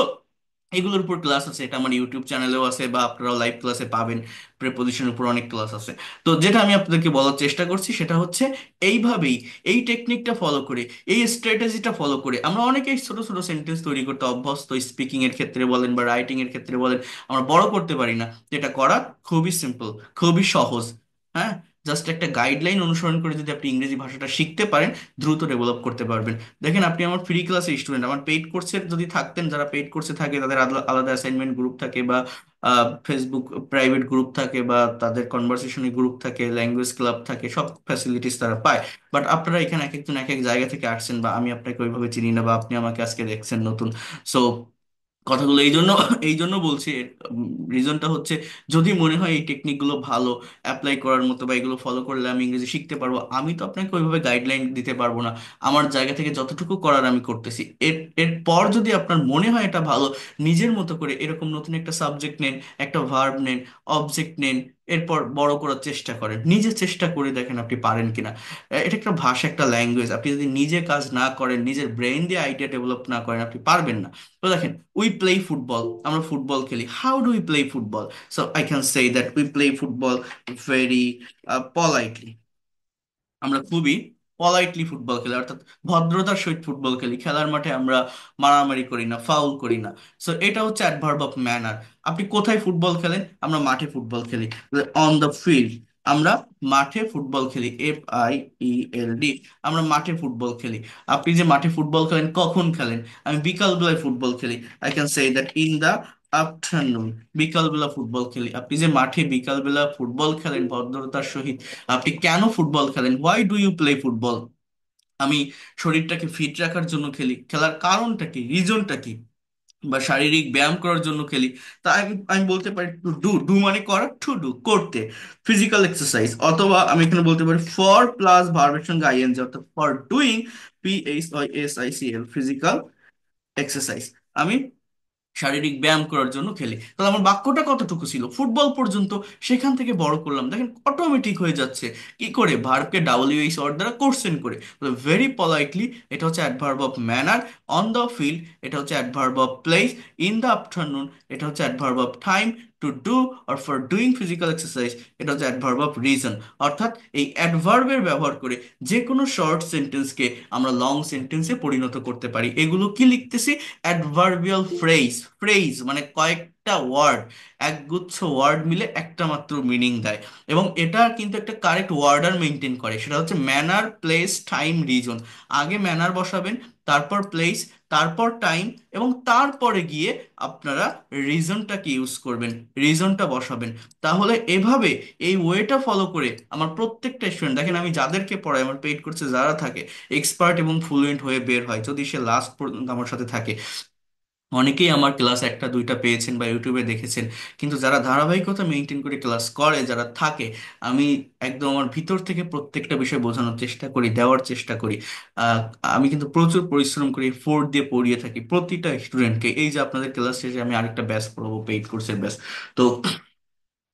এগুলোর উপর ক্লাস আছে, এটা আমার ইউটিউব চ্যানেলেও আছে বা আপনারাও লাইভ ক্লাসে পাবেন। প্রিপোজিশনের উপর অনেক ক্লাস আছে। তো যেটা আমি আপনাদেরকে বলার চেষ্টা করছি সেটা হচ্ছে এইভাবেই, এই টেকনিকটা ফলো করে, এই স্ট্র্যাটেজিটা ফলো করে আমরা অনেকেই ছোট ছোট সেন্টেন্স তৈরি করতে অভ্যস্ত, স্পিকিং এর ক্ষেত্রে বলেন বা রাইটিং এর ক্ষেত্রে বলেন, আমরা বড় করতে পারি না। যেটা করা খুবই সিম্পল, খুবই সহজ। হ্যাঁ, জাস্ট একটা গাইডলাইন অনুসরণ করে যদি আপনি ইংরেজি ভাষাটা শিখতে পারেন, দ্রুত ডেভেলপ করতে পারবেন। দেখেন, আপনি আমার ফ্রি ক্লাসের স্টুডেন্ট, আমার পেইড কোর্সের যদি থাকতেন, যারা পেইড কোর্সে থাকে তাদের আলাদা আলাদা অ্যাসাইনমেন্ট গ্রুপ থাকে বা ফেসবুক প্রাইভেট গ্রুপ থাকে বা তাদের কনভারসেশনের গ্রুপ থাকে, ল্যাঙ্গুয়েজ ক্লাব থাকে, সব ফ্যাসিলিটিস তারা পায়। বাট আপনারা এখানে এক একজন এক এক জায়গা থেকে আসছেন, বা আমি আপনাকে ওইভাবে চিনি না, বা আপনি আমাকে আজকে দেখছেন নতুন। সো কথাগুলো এই জন্য বলছি, রিজনটা হচ্ছে, যদি মনে হয় এই টেকনিকগুলো ভালো, অ্যাপ্লাই করার মতো, বা এগুলো ফলো করলে আমি ইংরেজি শিখতে পারবো, আমি তো আপনাকে ওইভাবে গাইডলাইন দিতে পারবো না। আমার জায়গা থেকে যতটুকু করার আমি করতেছি। এরপর যদি আপনার মনে হয় এটা ভালো, নিজের মতো করে এরকম নতুন একটা সাবজেক্ট নেন, একটা ভার্ব নেন, অবজেক্ট নেন, এরপর বড় করার চেষ্টা করেন, নিজে চেষ্টা করে দেখেন আপনি পারেন কিনা। এটা একটা ভাষা, একটা ল্যাঙ্গুয়েজ, আপনি যদি নিজে কাজ না করেন, নিজের ব্রেন দিয়ে আইডিয়া ডেভেলপ না করেন, আপনি পারবেন না। তো দেখেন, উই প্লে ফুটবল, আমরা ফুটবল খেলি। How do we play football? So I can say that we play football very politely. আমরা খুবই পলাইটলি ফুটবল খেলি, অর্থাৎ ভদ্রতার সহিত ফুটবল খেলি। খেলার মাঠে আমরা মারামারি করি না, ফাউল করি না। সো এটা হচ্ছে অ্যাডভার্ব অফ ম্যানার। আপনি কোথায় ফুটবল খেলেন? আমরা মাঠে ফুটবল খেলি, অন দ্য ফিল্ড। আমরা মাঠে ফুটবল খেলি, FIELD। আমরা মাঠে ফুটবল খেলি। আপনি যে মাঠে ফুটবল খেলেন, কখন খেলেন? আমি বিকাল বেলায় ফুটবল খেলি। I can say that in the afternoon. বিকালবেলা ফুটবল খেলি। আপনি যে মাঠে বিকালবেলা ফুটবল খেলেন ভদ্রতার সহিত, আপনি কেন ফুটবল খেলেন? Why do you play football? আমি শরীরটাকে ফিট রাখার জন্য খেলি। খেলার কারণটা কি, রিজনটা কি? বা শারীরিক ব্যায়াম করার জন্য খেলি। তা আমি আমি বলতে পারি টু ডু, ডু মানে করা, টু ডু করতে, ফিজিক্যাল এক্সারসাইজ। অথবা আমি এখানে বলতে পারি ফর প্লাস ভার্বের সঙ্গে আইএনজি, অর্থাৎ for doing, PHISICL, physical exercise. আমি শারীরিক ব্যায়াম করার জন্য খেলি। তাহলে আমার বাক্যটা কতটুকু ছিল? ফুটবল পর্যন্ত। সেখান থেকে বড় করলাম, দেখেন অটোমেটিক হয়ে যাচ্ছে। কি করে? ভার্বকে WH ওয়ার্ড দ্বারা কোর্সেন করে। ভেরি পলাইটলি, এটা হচ্ছে adverb of manner. On the field, এটা হচ্ছে adverb of place. In the afternoon, এটা হচ্ছে adverb of time. To do or for doing physical exercise, এটা হচ্ছে অ্যাডভার্ব অফ রিজন। অর্থাৎ এই অ্যাডভার্বের ব্যবহার করে যে কোনো শর্ট সেন্টেন্সকে আমরা লং সেন্টেন্সে পরিণত করতে পারি। এগুলো কি লিখতেছি? Adverbial phrase. ফ্রেজ মানে কয়েকটা ওয়ার্ড, একগুচ্ছ ওয়ার্ড মিলে একটা মাত্র মিনিং দেয়। এবং এটা কিন্তু একটা কারেক্ট ওয়ার্ডার মেনটেন করে, সেটা হচ্ছে ম্যানার, প্লেস, টাইম, রিজন। আগে ম্যানার বসাবেন, তারপর প্লেস, তারপর টাইম, এবং তারপরে গিয়ে আপনারা রিজনটাকে ইউজ করবেন, রিজনটা বসাবেন। তাহলে এভাবে, এই ওয়েটা ফলো করে আমার প্রত্যেকটা স্টুডেন্ট, দেখেন আমি যাদেরকে পড়াই, আমার পেইড কোর্সে যারা থাকে, এক্সপার্ট এবং ফ্লুয়েন্ট হয়ে বের হয়, যদি সে লাস্ট পর্যন্ত আমার সাথে থাকে। অনেকেই আমার ক্লাস একটা দুইটা পেয়েছেন বা ইউটিউবে দেখেছেন। কিন্তু যারা ধারাবাহিকতা মেনটেন করে ক্লাস করে, যারা থাকে, আমি একদম আমার ভিতর থেকে প্রত্যেকটা বিষয় বোঝানোর চেষ্টা করি, দেওয়ার চেষ্টা করি। আহ, আমি কিন্তু প্রচুর পরিশ্রম করি, ফোর্স দিয়ে পড়িয়ে থাকি প্রতিটা স্টুডেন্টকে। এই যে আপনাদের ক্লাস শেষে আমি আরেকটা ব্যাচ পড়াবো, পেইড কোর্সের ব্যাচ। তো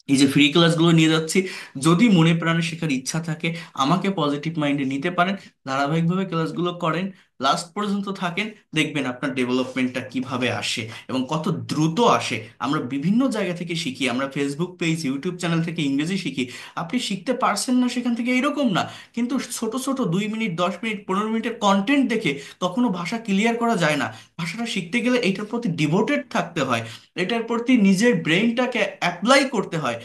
এই যে ফ্রি ক্লাসগুলো নিয়ে যাচ্ছি, যদি মনে প্রাণে শেখার ইচ্ছা থাকে, আমাকে পজিটিভ মাইন্ডে নিতে পারেন। ধারাবাহিকভাবে ক্লাসগুলো করেন, লাস্ট পর্যন্ত থাকেন, দেখবেন আপনার ডেভেলপমেন্টটা কিভাবে আসে এবং কত দ্রুত আসে। আমরা বিভিন্ন জায়গা থেকে শিখি, আমরা ফেসবুক পেজ, ইউটিউব চ্যানেল থেকে ইংরেজি শিখি। আপনি শিখতে পারছেন না সেখান থেকে, এরকম না। কিন্তু ছোট ছোট 2 মিনিট, 10 মিনিট, 15 মিনিটের কন্টেন্ট দেখে কখনো ভাষা ক্লিয়ার করা যায় না। ভাষাটা শিখতে গেলে এটার প্রতি ডিভোটেড থাকতে হয়, এটার প্রতি নিজের ব্রেনটাকে অ্যাপ্লাই করতে হয়।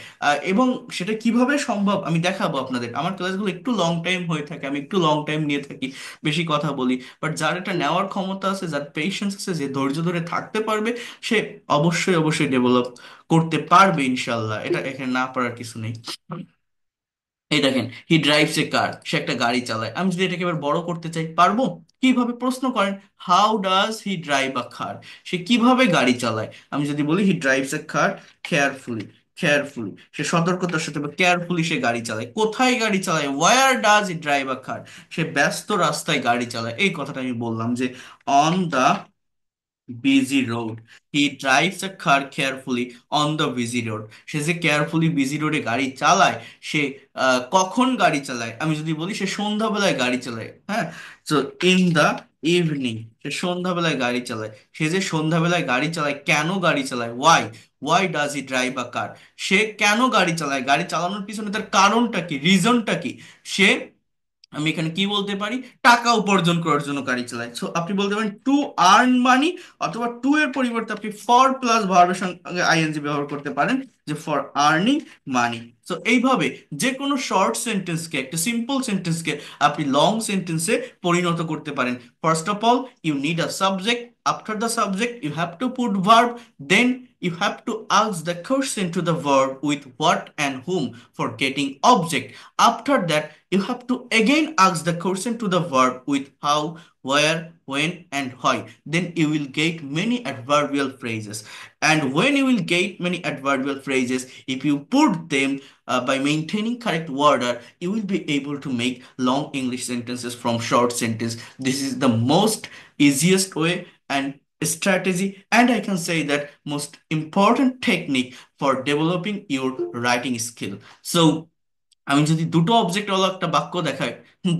এবং সেটা কিভাবে সম্ভব আমি দেখাবো আপনাদের। আমার ক্লাসগুলো একটু লং টাইম হয়ে থাকে, আমি একটু লং টাইম নিয়ে থাকি, বেশি কথা বলি। বাট যার এটা নেওয়ার ক্ষমতা আছে, যার পেশেন্স আছে, যে ধৈর্য ধরে থাকতে পারবে, সে অবশ্যই অবশ্যই ডেভেলপ করতে পারবে ইনশাল্লাহ। এটা এখানে না পারার কিছু নেই। এই দেখেন, হি ড্রাইভস এ কার, সে একটা গাড়ি চালায়। আমি যদি এটাকে এবার বড় করতে চাই, পারবো? কিভাবে? প্রশ্ন করেন, how does he drive a car? সে কিভাবে গাড়ি চালায়? আমি যদি বলি he drives a car carefully, carefully, সে সতর্কতার সাথে বা কেয়ারফুলি সে গাড়ি চালায়। কোথায় গাড়ি চালায়? Where does he drive a car? সে ব্যস্ত রাস্তায় গাড়ি চালায়। এই কথাটা আমি বললাম যে on the busy road, he drives a car carefully on the busy road. সে যে কেয়ারফুলি বিজি রোডে গাড়ি চালায়, সে কখন গাড়ি চালায়? আমি যদি বলি সে সন্ধ্যাবেলায় গাড়ি চালায়। হ্যাঁ, তো ইন দা ইভিনিং, সে সন্ধ্যাবেলায় গাড়ি চালায়। সে যে সন্ধ্যাবেলায় গাড়ি চালায়, কেন গাড়ি চালায়, why does he drive a car? সে কেন গাড়ি চালায়, গাড়ি চালানোর পিছনে তার কারণটা কি, রিজনটা কি? সে, আমি এখানে কি বলতে পারি, টাকা উপার্জন করার জন্য গাড়ি চালায়। সো আপনি বলতে পারেন টু আর্ন মানি, অথবা টু এর পরিবর্তে আপনি ফর প্লাস ভার্বের সঙ্গে আইএনজি ব্যবহার করতে পারেন, যে ফর আর্নিং মানি। সো এইভাবে যে কোনো শর্ট সেন্টেন্সকে, একটা সিম্পল সেন্টেন্সকে আপনি লং সেন্টেন্সে পরিণত করতে পারেন। First of all, you need a subject, after the subject you have to put verb, then you have to ask the question to the verb with what and whom for getting object. After that, you have to again ask the question to the verb with how, where, when, and why. Then you will get many adverbial phrases. And when you will get many adverbial phrases, if you put them by maintaining correct order, you will be able to make long English sentences from short sentence. This is the most easiest way and strategy, and I can say that most important technique for developing your writing skill. So আমি যদি দুটো object ওয়ালা একটা বাক্য দেখাই,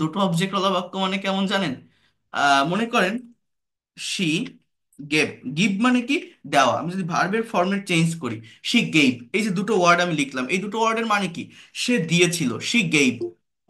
দুটো object ওয়ালা বাক্য মানে কেমন জানেন? মনে করেন শি গেভ, গিভ মানে কি, দেওয়া। আমি যদি ভার্বের ফর্মেট চেঞ্জ করি, শি গেভ, এই যে দুটো ওয়ার্ড আমি লিখলাম, এই দুটো ওয়ার্ডের মানে কি, সে দিয়েছিল, শি গেভ।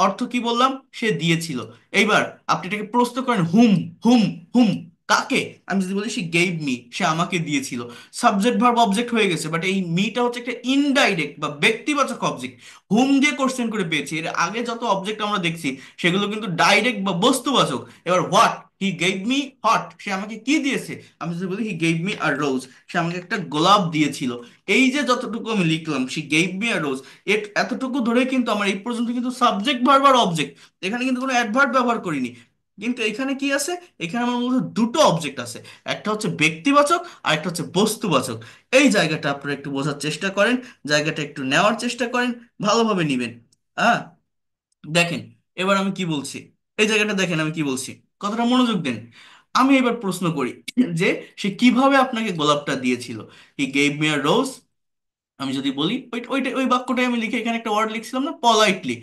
অর্থ কি বললাম, সে দিয়েছিল। এইবার আপনি এটাকে প্রশ্ন করেন, হুম, হুম, হুম, কাকে? আমি যদি বলি শি গেভ মি, সে আমাকে দিয়েছিল, সাবজেক্ট ভার্ব অবজেক্ট হয়ে গেছে। বাট এই মিটা হচ্ছে একটা ইনডাইরেক্ট বা ব্যক্তিবাচক অবজেক্ট, হুম দিয়ে কোশ্চেন করে পেয়েছি। এর আগে যত অবজেক্ট আমরা দেখছি সেগুলো কিন্তু ডাইরেক্ট বা বস্তুবাচক। এবার what, he gave me hot, সে আমাকে কি দিয়েছে? আমি যদি বলি হি গেভ মি আর রোজ, সে আমাকে একটা গোলাপ দিয়েছিল। এই যে যতটুকু আমি লিখলাম, সি গেভ মি আর রোজ, এতটুকু ধরে কিন্তু আমার এই পর্যন্ত কিন্তু সাবজেক্ট ভার্ব আর অবজেক্ট, এখানে কিন্তু কোনো অ্যাডভার্ব ব্যবহার করিনি। কিন্তু এখানে কি আছে, এখানে আমার মধ্যে দুটো অবজেক্ট আছে, একটা হচ্ছে ব্যক্তিবাচক আর একটা হচ্ছে বস্তুবাচক। এই জায়গাটা আপনারা একটু বোঝার চেষ্টা করেন, জায়গাটা একটু নেওয়ার চেষ্টা করেন, ভালোভাবে নিবেন। হ্যাঁ, দেখেন এবার আমি কি বলছি, এই জায়গাটা দেখেন আমি কি বলছি, কথাটা মনোযোগ দেন। আমি এবার প্রশ্ন করি যে সে কিভাবে আপনাকে গোলাপটা দিয়েছিল। হি গেভ মি আ রোজ, আমি যদি বলি ওই বাক্যটাই আমি লিখে এখানে একটা ওয়ার্ড লিখছিলাম না, পলাইটলি,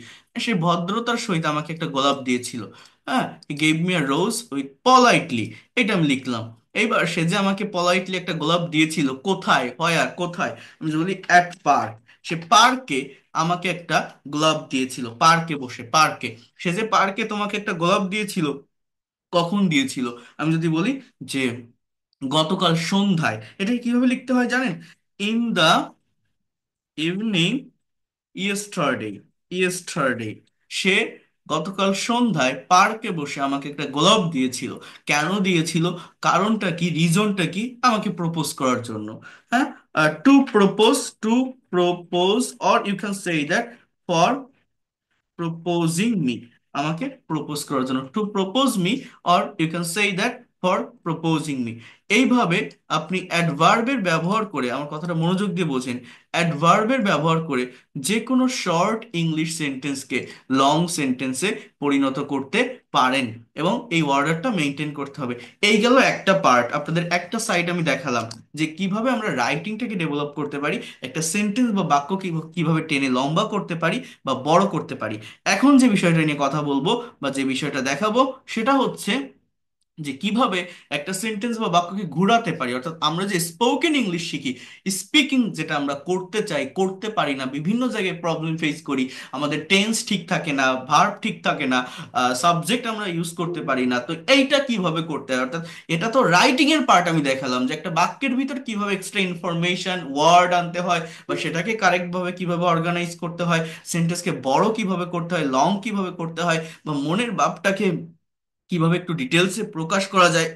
সে ভদ্রতার সহিত আমাকে একটা গোলাপ দিয়েছিল। হ্যাঁ, হি gave me a rose with politely, এটা আমি লিখলাম। এইবার সে যে আমাকে পলাইটলি একটা গোলাপ দিয়েছিল, কোথায়, হয় আর কোথায়, আমি যদি বলি অ্যাট পার্ক, সে পার্কে আমাকে একটা গোলাপ দিয়েছিল, পার্কে বসে, পার্কে। সে যে পার্কে তোমাকে একটা গোলাপ দিয়েছিল, কখন দিয়েছিল? আমি যদি বলি যে গতকাল সন্ধ্যায়, এটা কিভাবে লিখতে হয় জানেন? In the evening yesterday, yesterday, সে গতকাল সন্ধ্যায় পার্কে বসে আমাকে একটা গোলাপ দিয়েছিল। কেন দিয়েছিল, কারণটা কি, রিজনটা কি? আমাকে প্রপোজ করার জন্য। হ্যাঁ, to propose, to propose, or you can say that for proposing me, আমাকে প্রপোজ করার জন্য, to propose me, or you can say that for proposing me. এইভাবে আপনি অ্যাডভার্বের ব্যবহার করে, আমার কথাটা মনোযোগ দিয়ে বোঝেন, অ্যাডভার্বের ব্যবহার করে যে কোনো শর্ট ইংলিশ সেন্টেন্সকে লং সেন্টেন্সে পরিণত করতে পারেন, এবং এই অর্ডারটা মেনটেন করতে হবে। এই গেল একটা পার্ট, আপনাদের একটা সাইড আমি দেখালাম যে কিভাবে আমরা রাইটিংটাকে ডেভেলপ করতে পারি, একটা সেন্টেন্স বা বাক্য কিভাবে টেনে লম্বা করতে পারি বা বড় করতে পারি। এখন যে বিষয়টা নিয়ে কথা বলবো বা যে বিষয়টা দেখাবো, সেটা হচ্ছে যে কিভাবে একটা সেন্টেন্স বা বাক্যকে ঘোরাতে পারি। অর্থাৎ আমরা যে স্পোকেন ইংলিশ শিখি, স্পিকিং যেটা আমরা করতে চাই, করতে পারি না, বিভিন্ন জায়গায় প্রবলেম ফেস করি, আমাদের টেন্স ঠিক থাকে না, ভার্ব ঠিক থাকে না, সাবজেক্ট আমরা ইউজ করতে পারি না, তো এইটা কিভাবে করতে হয়? অর্থাৎ এটা তো রাইটিং এর পার্ট, আমি দেখালাম যে একটা বাক্যের ভিতর কিভাবে এক্সট্রা ইনফরমেশন ওয়ার্ড আনতে হয়, বা সেটাকে কারেক্ট ভাবে কিভাবে অর্গানাইজ করতে হয়, সেন্টেন্সকে বড় কিভাবে করতে হয়, লং কিভাবে করতে হয়, বা মনের ভাবটাকে কিভাবে একটু ডিটেলসে প্রকাশ করা যায়।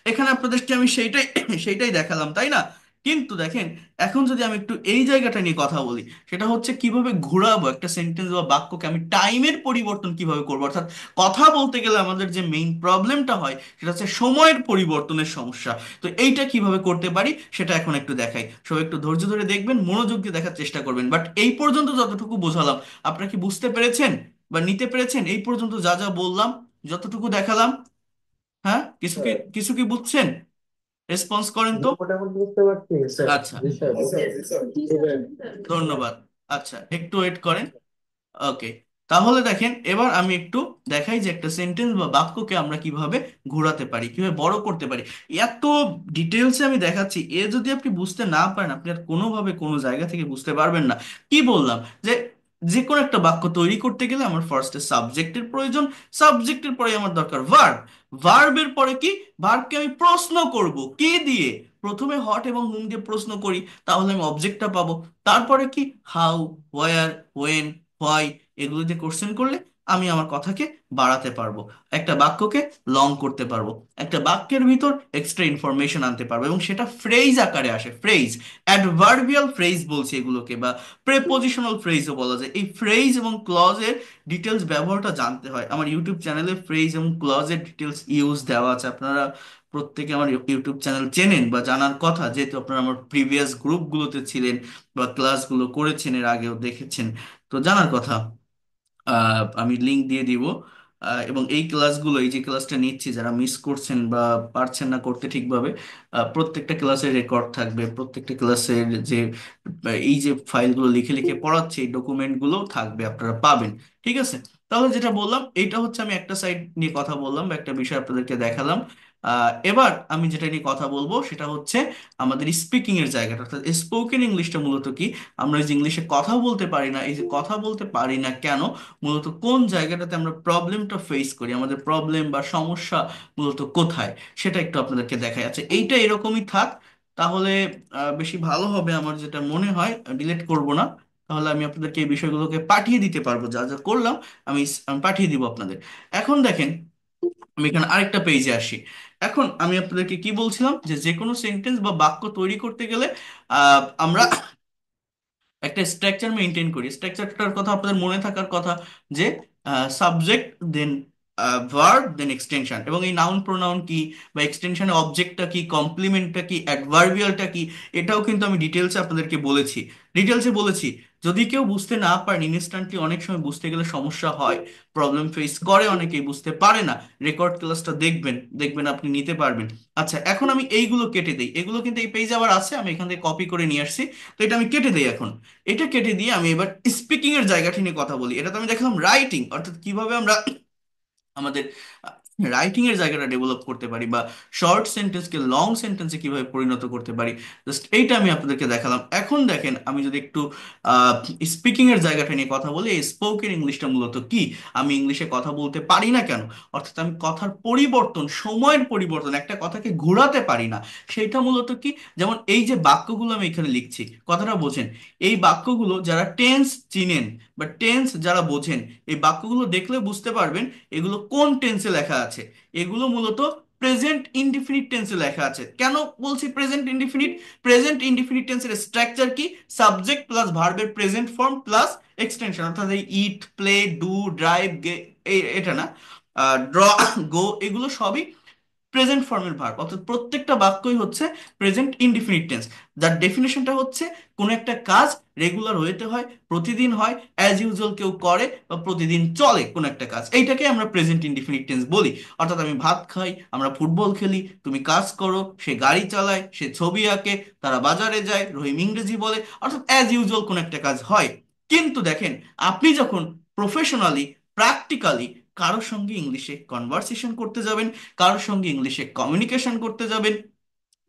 এখানে আপনাদেরকে আমি সেইটাই সেইটাই দেখালাম, তাই না? কিন্তু দেখেন, এখন যদি আমি একটু এই জায়গাটা নিয়ে কথা বলি, সেটা হচ্ছে কিভাবে ঘোরাবো একটা সেন্টেন্স বা বাক্যকে, আমি টাইমের পরিবর্তন কিভাবে করবো। অর্থাৎ কথা বলতে গেলে আমাদের যে মেইন প্রবলেমটা হয় সেটা হচ্ছে সময়ের পরিবর্তনের সমস্যা। তো এইটা কিভাবে করতে পারি সেটা এখন একটু দেখাই। সবাই একটু ধৈর্য ধরে দেখবেন, মনোযোগ দিয়ে দেখার চেষ্টা করবেন। বাট এই পর্যন্ত যতটুকু বোঝালাম, আপনারা কি বুঝতে পেরেছেন বা নিতে পেরেছেন? এই পর্যন্ত যা যা বললাম, যতটুকু দেখালাম, হ্যাঁ, কিছু কি বুঝছেন? রেসপন্স করেন জি, তো। মোটামুটি বুঝতে পারছি স্যার। আচ্ছা, জি স্যার। জি স্যার। ধন্যবাদ। আচ্ছা, একটু ওয়েট করেন। ওকে, তাহলে দেখেন এবার আমি একটু দেখাই যে একটা সেন্টেন্স বা বাক্যকে আমরা কিভাবে ঘোরাতে পারি, কিভাবে বড় করতে পারি। এত ডিটেলসে আমি দেখাচ্ছি, এ যদি আপনি বুঝতে না পারেন আপনি আর কোনোভাবে কোনো জায়গা থেকে বুঝতে পারবেন না। কি বললাম যে যে কোনো একটা বাক্য তৈরি করতে গেলে আমার ফার্স্টে সাবজেক্টের প্রয়োজন, সাবজেক্টের পরে আমার দরকার ভার্ব, ভার্বের পরে কি, ভার্বকে আমি প্রশ্ন করব কি দিয়ে, প্রথমে হট এবং হুম দিয়ে প্রশ্ন করি, তাহলে আমি অবজেক্টটা পাবো। তারপরে কি, হাউ, হোয়ার, ওয়েন, হোয়াই, এগুলো দিয়ে কোশ্চেন করলে আমি আমার কথাকে বাড়াতে পারবো, একটা বাক্যকে লং করতে পারবো, একটা বাক্যের ভিতর এক্সট্রা ইনফরমেশন আনতে পারবো, এবং সেটা ফ্রেজ আকারে আসে। ফ্রেজ, অ্যাডভার্বিয়াল ফ্রেজ বলছি এগুলোকে, বা প্রেপোজিশনাল ফ্রেজও বলা যায়। এই ফ্রেজ এবং ক্লজের ডিটেলস ব্যবহারটা জানতে হয়। আমার ইউটিউব চ্যানেলে ফ্রেজ এবং ক্লজের ডিটেলস ইউজ দেওয়া আছে, আপনারা প্রত্যেকে আমার ইউটিউব চ্যানেল চেনেন বা জানার কথা, যেহেতু আপনারা আমার প্রিভিয়াস গ্রুপগুলোতে ছিলেন বা ক্লাসগুলো করেছেন, এর আগেও দেখেছেন, তো জানার কথা। আমি লিংক দিয়ে দিব। এবং এই ক্লাসগুলো, এই যে ক্লাসটা নিচ্ছি, যারা মিস করছেন বা পারছেন না করতে ঠিকভাবে, প্রত্যেকটা ক্লাসের রেকর্ড থাকবে, প্রত্যেকটা ক্লাসের যে এই যে ফাইলগুলো লিখে লিখে পড়াচ্ছি, এই ডকুমেন্টগুলো থাকবে, আপনারা পাবেন। ঠিক আছে? তাহলে যেটা বললাম, এইটা হচ্ছে আমি একটা সাইড নিয়ে কথা বললাম বা একটা বিষয় আপনাদেরকে দেখালাম। এবার আমি যেটা নিয়ে কথা বলবো সেটা হচ্ছে আমাদের স্পিকিং এর জায়গাটা, অর্থাৎ স্পোকেন ইংলিশটা মূলত কি। আমরা এই যে ইংলিশে কথা বলতে পারি না, এই যে কথা বলতে পারি না কেন, মূলত কোন জায়গাটাতে আমরা প্রবলেমটা ফেস করি, আমাদের প্রবলেম বা সমস্যা মূলত কোথায়, সেটা একটু আপনাদেরকে দেখাই। আচ্ছা, এইটা এরকমই থাক, তাহলে বেশি ভালো হবে আমার যেটা মনে হয়। ডিলিট করব না, তাহলে আমি আপনাদেরকে এই বিষয়গুলোকে পাঠিয়ে দিতে পারবো, যা যা করলাম আমি আমি পাঠিয়ে দিব আপনাদের। এখন দেখেন, আমি এখানে আরেকটা পেজে আসি। এখন আমি আপনাদেরকে কি বলছিলাম, যে যে কোনো সেন্টেন্স বা বাক্য তৈরি করতে গেলে আমরা একটা স্ট্রাকচার মেনটেন করি। স্ট্রাকচারটার কথা আপনাদের মনে থাকার কথা, যে subject, then verb, then extension. এবং এই নাউন প্রোনাউন কি বা এক্সটেনশনে অবজেক্টটা কি, কমপ্লিমেন্টটা কি, অ্যাডভার্বিয়ালটা কি, এটাও কিন্তু আমি ডিটেলসে আপনাদেরকে বলেছি, ডিটেলসে বলেছি। যদি কেউ বুঝতে না পারেন ইনস্ট্যান্টলি, অনেক সময় বুঝতে গেলে সমস্যা হয়, প্রবলেম ফেস করে, অনেকেই বুঝতে পারে না। রেকর্ড ক্লাসটা দেখবেন, দেখবেন আপনি নিতে পারবেন। আচ্ছা, এখন আমি এইগুলো কেটে দিই, এগুলো কিন্তু এই পেজে আবার আছে, আমি এখান থেকে কপি করে নিয়ে আসছি, তো এটা আমি কেটে দিই এখন। এটা কেটে দিয়ে আমি এবার স্পিকিং এর জায়গাটি নিয়ে কথা বলি। এটা তো আমি দেখলাম রাইটিং, অর্থাৎ কিভাবে আমরা আমাদের রাইটিং এর জায়গাটা ডেভেলপ করতে পারি, বা শর্ট সেন্টেন্সকে লং সেন্টেন্সে কিভাবে পরিণত করতে পারি, জাস্ট এইটা আমি আপনাদেরকে দেখালাম। এখন দেখেন, আমি যদি একটু স্পিকিং এর জায়গাটা নিয়ে কথা বলি, এই স্পোকেন ইংলিশটা মূলত কি, আমি ইংলিশে কথা বলতে পারি না কেন, অর্থাৎ আমি কথার পরিবর্তন, সময়ের পরিবর্তন, একটা কথাকে ঘোরাতে পারি না, সেটা মূলত কি। যেমন এই যে বাক্যগুলো আমি এখানে লিখছি, কথাটা বোঝেন, এই বাক্যগুলো যারা টেন্স চিনেন বা টেন্স যারা বোঝেন, এই বাক্যগুলো দেখলে বুঝতে পারবেন এগুলো কোন টেন্সে লেখা আছে। এগুলো মূলত প্রেজেন্ট ইনডিফিনিট টেন্সে লেখা আছে। কেন বলছি প্রেজেন্ট ইনডিফিনিট? প্রেজেন্ট ইনডিফিনিট টেন্সের স্ট্রাকচার কি, সাবজেক্ট প্লাস ভার্বের প্রেজেন্ট ফর্ম প্লাস এক্সটেনশন, অর্থাৎ এই ইট, প্লে, ডু, ড্রাইভ, গে, এটা না, ড্র, গো, এগুলো সবই প্রেজেন্ট ফর্মের ভার্ব, অর্থাৎ প্রত্যেকটা বাক্যই হচ্ছে প্রেজেন্ট ইনডিফিনিট টেন্স, যার ডেফিনেশনটা হচ্ছে কোনো একটা কাজ রেগুলার হইতে হয়, প্রতিদিন হয়, অ্যাজ ইউজুয়াল কেউ করে, বা প্রতিদিন চলে কোনো একটা কাজ, এইটাকে আমরা প্রেজেন্ট ইনডিফিনিট টেন্স বলি। অর্থাৎ আমি ভাত খাই, আমরা ফুটবল খেলি, তুমি কাজ করো, সে গাড়ি চালায়, সে ছবি আঁকে, তারা বাজারে যায়, রহিম ইংরেজি বলে, অর্থাৎ অ্যাজ ইউজুয়াল কোনো একটা কাজ হয়। কিন্তু দেখেন, আপনি যখন প্রফেশনালি, প্র্যাকটিক্যালি কারোর সঙ্গে ইংলিশে কনভারসেশন করতে যাবেন, কারোর সঙ্গে ইংলিশে কমিউনিকেশন করতে যাবেন,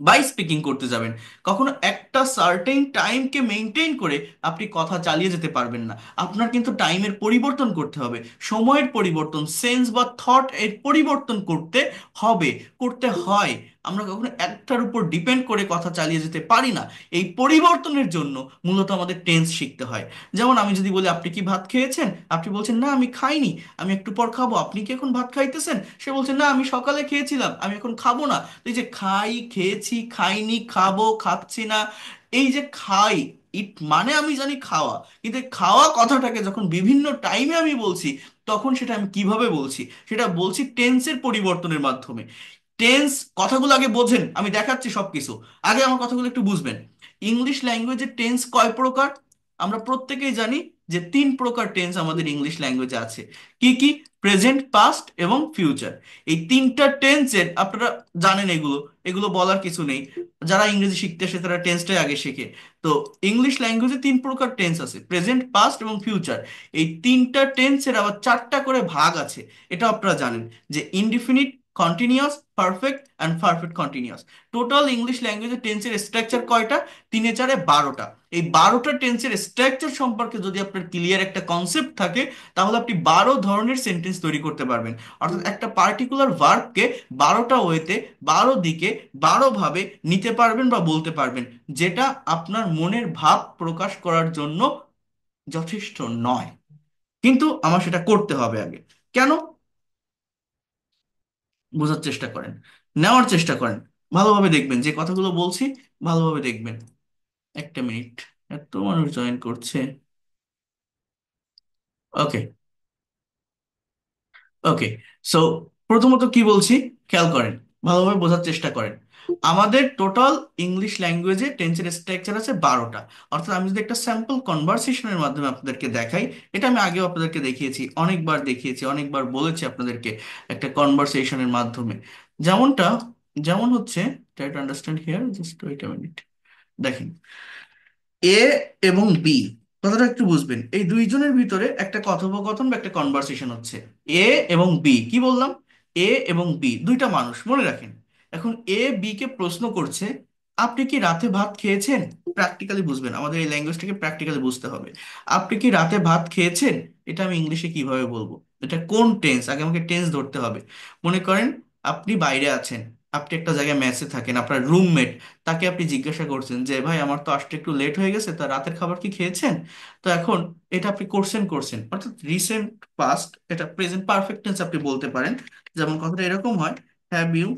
বাই স্পিকিং করতে যাবেন, কখনো একটা সার্টেন টাইমকে মেনটেন করে আপনি কথা চালিয়ে যেতে পারবেন না। আপনার কিন্তু টাইমের পরিবর্তন করতে হবে, সময়ের পরিবর্তন, সেন্স বা থট এর পরিবর্তন করতে হবে, করতে হয়। আমরা কখনো একটার উপর ডিপেন্ড করে কথা চালিয়ে যেতে পারি না। এই পরিবর্তনের জন্য মূলত আমাদের টেন্স শিখতে হয়। যেমন আমি যদি বলি আপনি কি ভাত খেয়েছেন, আপনি বলছেন না আমি খাইনি, আমি একটু পর খাবো, আপনি কি এখন ভাত খাইতেছেন, সে বলছে না আমি সকালে খেয়েছিলাম, আমি এখন খাবো না। তো এই যে খাই, খেয়েছি, খাইনি, খাবো, খাচ্ছি না, এই যে খাই, ইট মানে আমি জানি খাওয়া, কিন্তু এই খাওয়া কথাটাকে যখন বিভিন্ন টাইমে আমি বলছি, তখন সেটা আমি কিভাবে বলছি, সেটা বলছি টেন্সের পরিবর্তনের মাধ্যমে। টেন্স, কথাগুলো আগে বোঝেন, আমি দেখাচ্ছি সবকিছু, আগে আমার কথাগুলো একটু বুঝবেন। ইংলিশ ল্যাঙ্গুয়েজের টেন্স কয় প্রকার, আমরা প্রত্যেকেই জানি, যে তিন প্রকার টেন্স আমাদের ইংলিশ ল্যাঙ্গুয়েজে আছে। কি কি? প্রেজেন্ট, পাস্ট এবং ফিউচার। এই তিনটা টেন্সের আপনারা জানেন, এগুলো এগুলো বলার কিছু নেই। যারা ইংরেজি শিখতে আসে তারা টেন্সটাই আগে শেখে। তো ইংলিশ ল্যাঙ্গুয়েজে তিন প্রকার টেন্স আছে, প্রেজেন্ট, পাস্ট এবং ফিউচার। এই তিনটা টেন্সের আবার চারটা করে ভাগ আছে, এটা আপনারা জানেন, যে indefinite, continuous, perfect and perfect continuous. Total English ল্যাঙ্গুয়েজে টেন্সের স্ট্রাকচার কয়টা? তিনে চারে 12টা। এই 12টা টেন্সের স্ট্রাকচার সম্পর্কে যদি আপনার ক্লিয়ার একটা কনসেপ্ট থাকে, তাহলে আপনি 12 ধরনের সেন্টেন্স তৈরি করতে পারবেন। অর্থাৎ একটা পার্টিকুলার ভার্বকে 12টা ওয়েতে, 12 দিকে, 12 ভাবে নিতে পারবেন বা বলতে পারবেন, যেটা আপনার মনের ভাব প্রকাশ করার জন্য যথেষ্ট নয়। কিন্তু আমার সেটা করতে হবে আগে। কেন? বোঝার চেষ্টা করেন, নেওয়ার চেষ্টা করেন, ভালোভাবে দেখবেন যে কথাগুলো বলছি, ভালোভাবে দেখবেন। একটা মিনিট, এত মানুষ জয়েন করছে। ওকে, ওকে। সো প্রথমত কি বলছি, খেয়াল করেন, ভালোভাবে বোঝার চেষ্টা করেন। আমাদের টোটাল ইংলিশ ল্যাঙ্গুয়েজে টেন্সের স্ট্রাকচার আছে 12টা। অর্থাৎ আমি যদি একটা স্যাম্পল কনভারসেশনের মাধ্যমে আপনাদেরকে দেখাই, এটা আমি আগেও আপনাদেরকে দেখিয়েছি, অনেকবার দেখিয়েছি, অনেকবার বলেছি আপনাদেরকে একটা কনভারসেশনের মাধ্যমে। যেমনটা, যেমন হচ্ছে, try to understand here, just wait a minute. দেখেন, এ এবং বি, কথাটা একটু বুঝবেন। এই দুইজনের ভিতরে একটা কথোপকথন বা একটা কনভারসেশন হচ্ছে। এ এবং বি, কি বললাম? এ এবং বি দুইটা মানুষ, মনে রাখেন। এখন এ বি কে প্রশ্ন করছে, আপনি কি রাতে ভাত খেয়েছেন? প্র্যাকটিক্যালি বুঝবেন, আমাদের এই ল্যাঙ্গুয়েজটাকে প্র্যাকটিক্যালি বুঝতে হবে। আপনি কি রাতে ভাত খেয়েছেন? এটা আমি ইংলিশে কিভাবে বলবো? এটা কোন টেন্স? আগে আমাকে টেন্স ধরতে হবে। মনে করেন আপনি বাইরে আছেন, আপনি একটা জায়গায় মেসে থাকেন, আপনার রুমমেট, তাকে আপনি জিজ্ঞাসা করছেন যে ভাই আমার তো আসতে একটু লেট হয়ে গেছে, তা রাতের খাবার কি খেয়েছেন? তো এখন এটা আপনি করছেন করছেন, অর্থাৎ রিসেন্ট পাস্ট, এটা প্রেজেন্ট পারফেক্ট টেন্স আপনি বলতে পারেন। যেমন কথাটা এরকম হয়, have you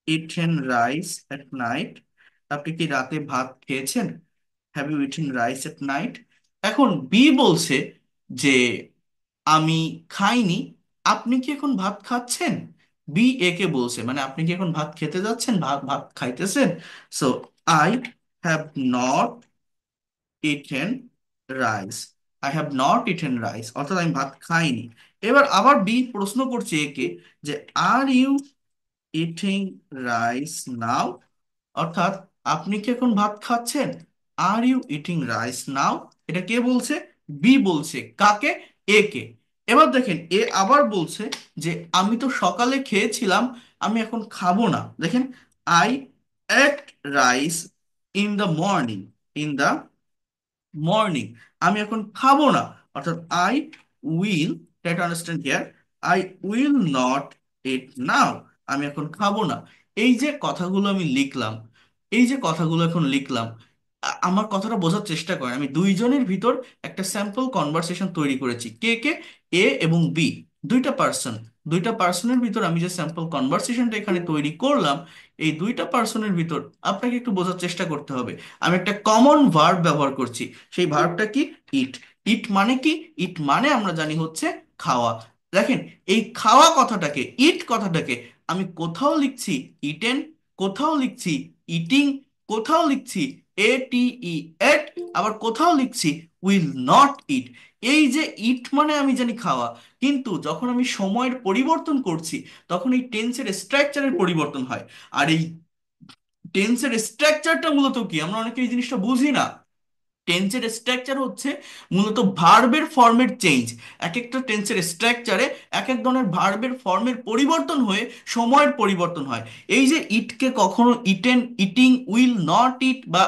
eaten rice at night? আপনি কি রাতে ভাত খেয়েছেন? Have you eaten rice at night? এখন বি বলছে যে আমি খাইনি, আপনি কি এখন ভাত খাচ্ছেন? বি এ কে বলছে, মানে আপনি কি এখন ভাত খেতে যাচ্ছেন, ভাত ভাত খাইতেছেন? So I have not eaten rice. I have not eaten rice, অর্থাৎ আমি ভাত খাইনি। এবার আবার বি প্রশ্ন করছে একে যে আর ইউ ইটিং রাইস নাও? অর্থাৎ আপনি কি এখন ভাত খাচ্ছেন? আর ইউ ইটিং রাইস নাও? এটা কে বলছে? বি বলছে। কাকে? এ কে। এবার দেখেন এ আবার বলছে যে আমি তো সকালে খেয়েছিলাম, আমি এখন খাবো না। দেখেন, I eat rice in the morning, in the morning, আমি এখন খাবো না। অর্থাৎ I will, try to understand here, I will not eat now, আমি এখন খাবো না। এই যে কথাগুলো আমি লিখলাম, এই যে কথাগুলো এখন লিখলাম, আমার কথাটা বোঝার চেষ্টা করেন। আমি দুইজনের ভিতর একটা স্যাম্পল কনভারসেশন তৈরি করেছি। কে কে? এ এবং বি, দুইটা পার্সন। দুইটা পার্সনের ভিতর আমি যে স্যাম্পল কনভারসেশনটা এখানে তৈরি করলাম, এই দুইটা পার্সনের ভিতর আপনাকে একটু বোঝার চেষ্টা করতে হবে। আমি একটা কমন ভার্ব ব্যবহার করছি। সেই ভার্বটা কি? ইট। ইট মানে কি? ইট মানে আমরা জানি হচ্ছে খাওয়া। দেখেন, এই খাওয়া কথাটাকে, ইট কথাটাকে আমি কোথাও লিখছি ইটেন, কোথাও লিখছি ইটিং, কোথাও লিখছি এ টি ই এট, আবার কোথাও লিখছি উইল নট ইট। এই যে ইট মানে আমি জানি খাওয়া, কিন্তু যখন আমি সময়ের পরিবর্তন করছি, তখন এই টেন্সের স্ট্রাকচারের পরিবর্তন হয়। আর এই টেন্সের স্ট্রাকচারটা মূলত কি, আমরা অনেকে এই জিনিসটা বুঝি না। টেন্সের স্ট্রাকচার হচ্ছে মূলত ভার্বের ফর্মের চেঞ্জ। এক একটা টেন্সের স্ট্রাকচারে এক এক ধরনের ভার্বের ফর্মের পরিবর্তন হয়ে সময়ের পরিবর্তন হয়। এই যে ইটকে কখনো ইটেন, ইটিং, উইল নট ইট বা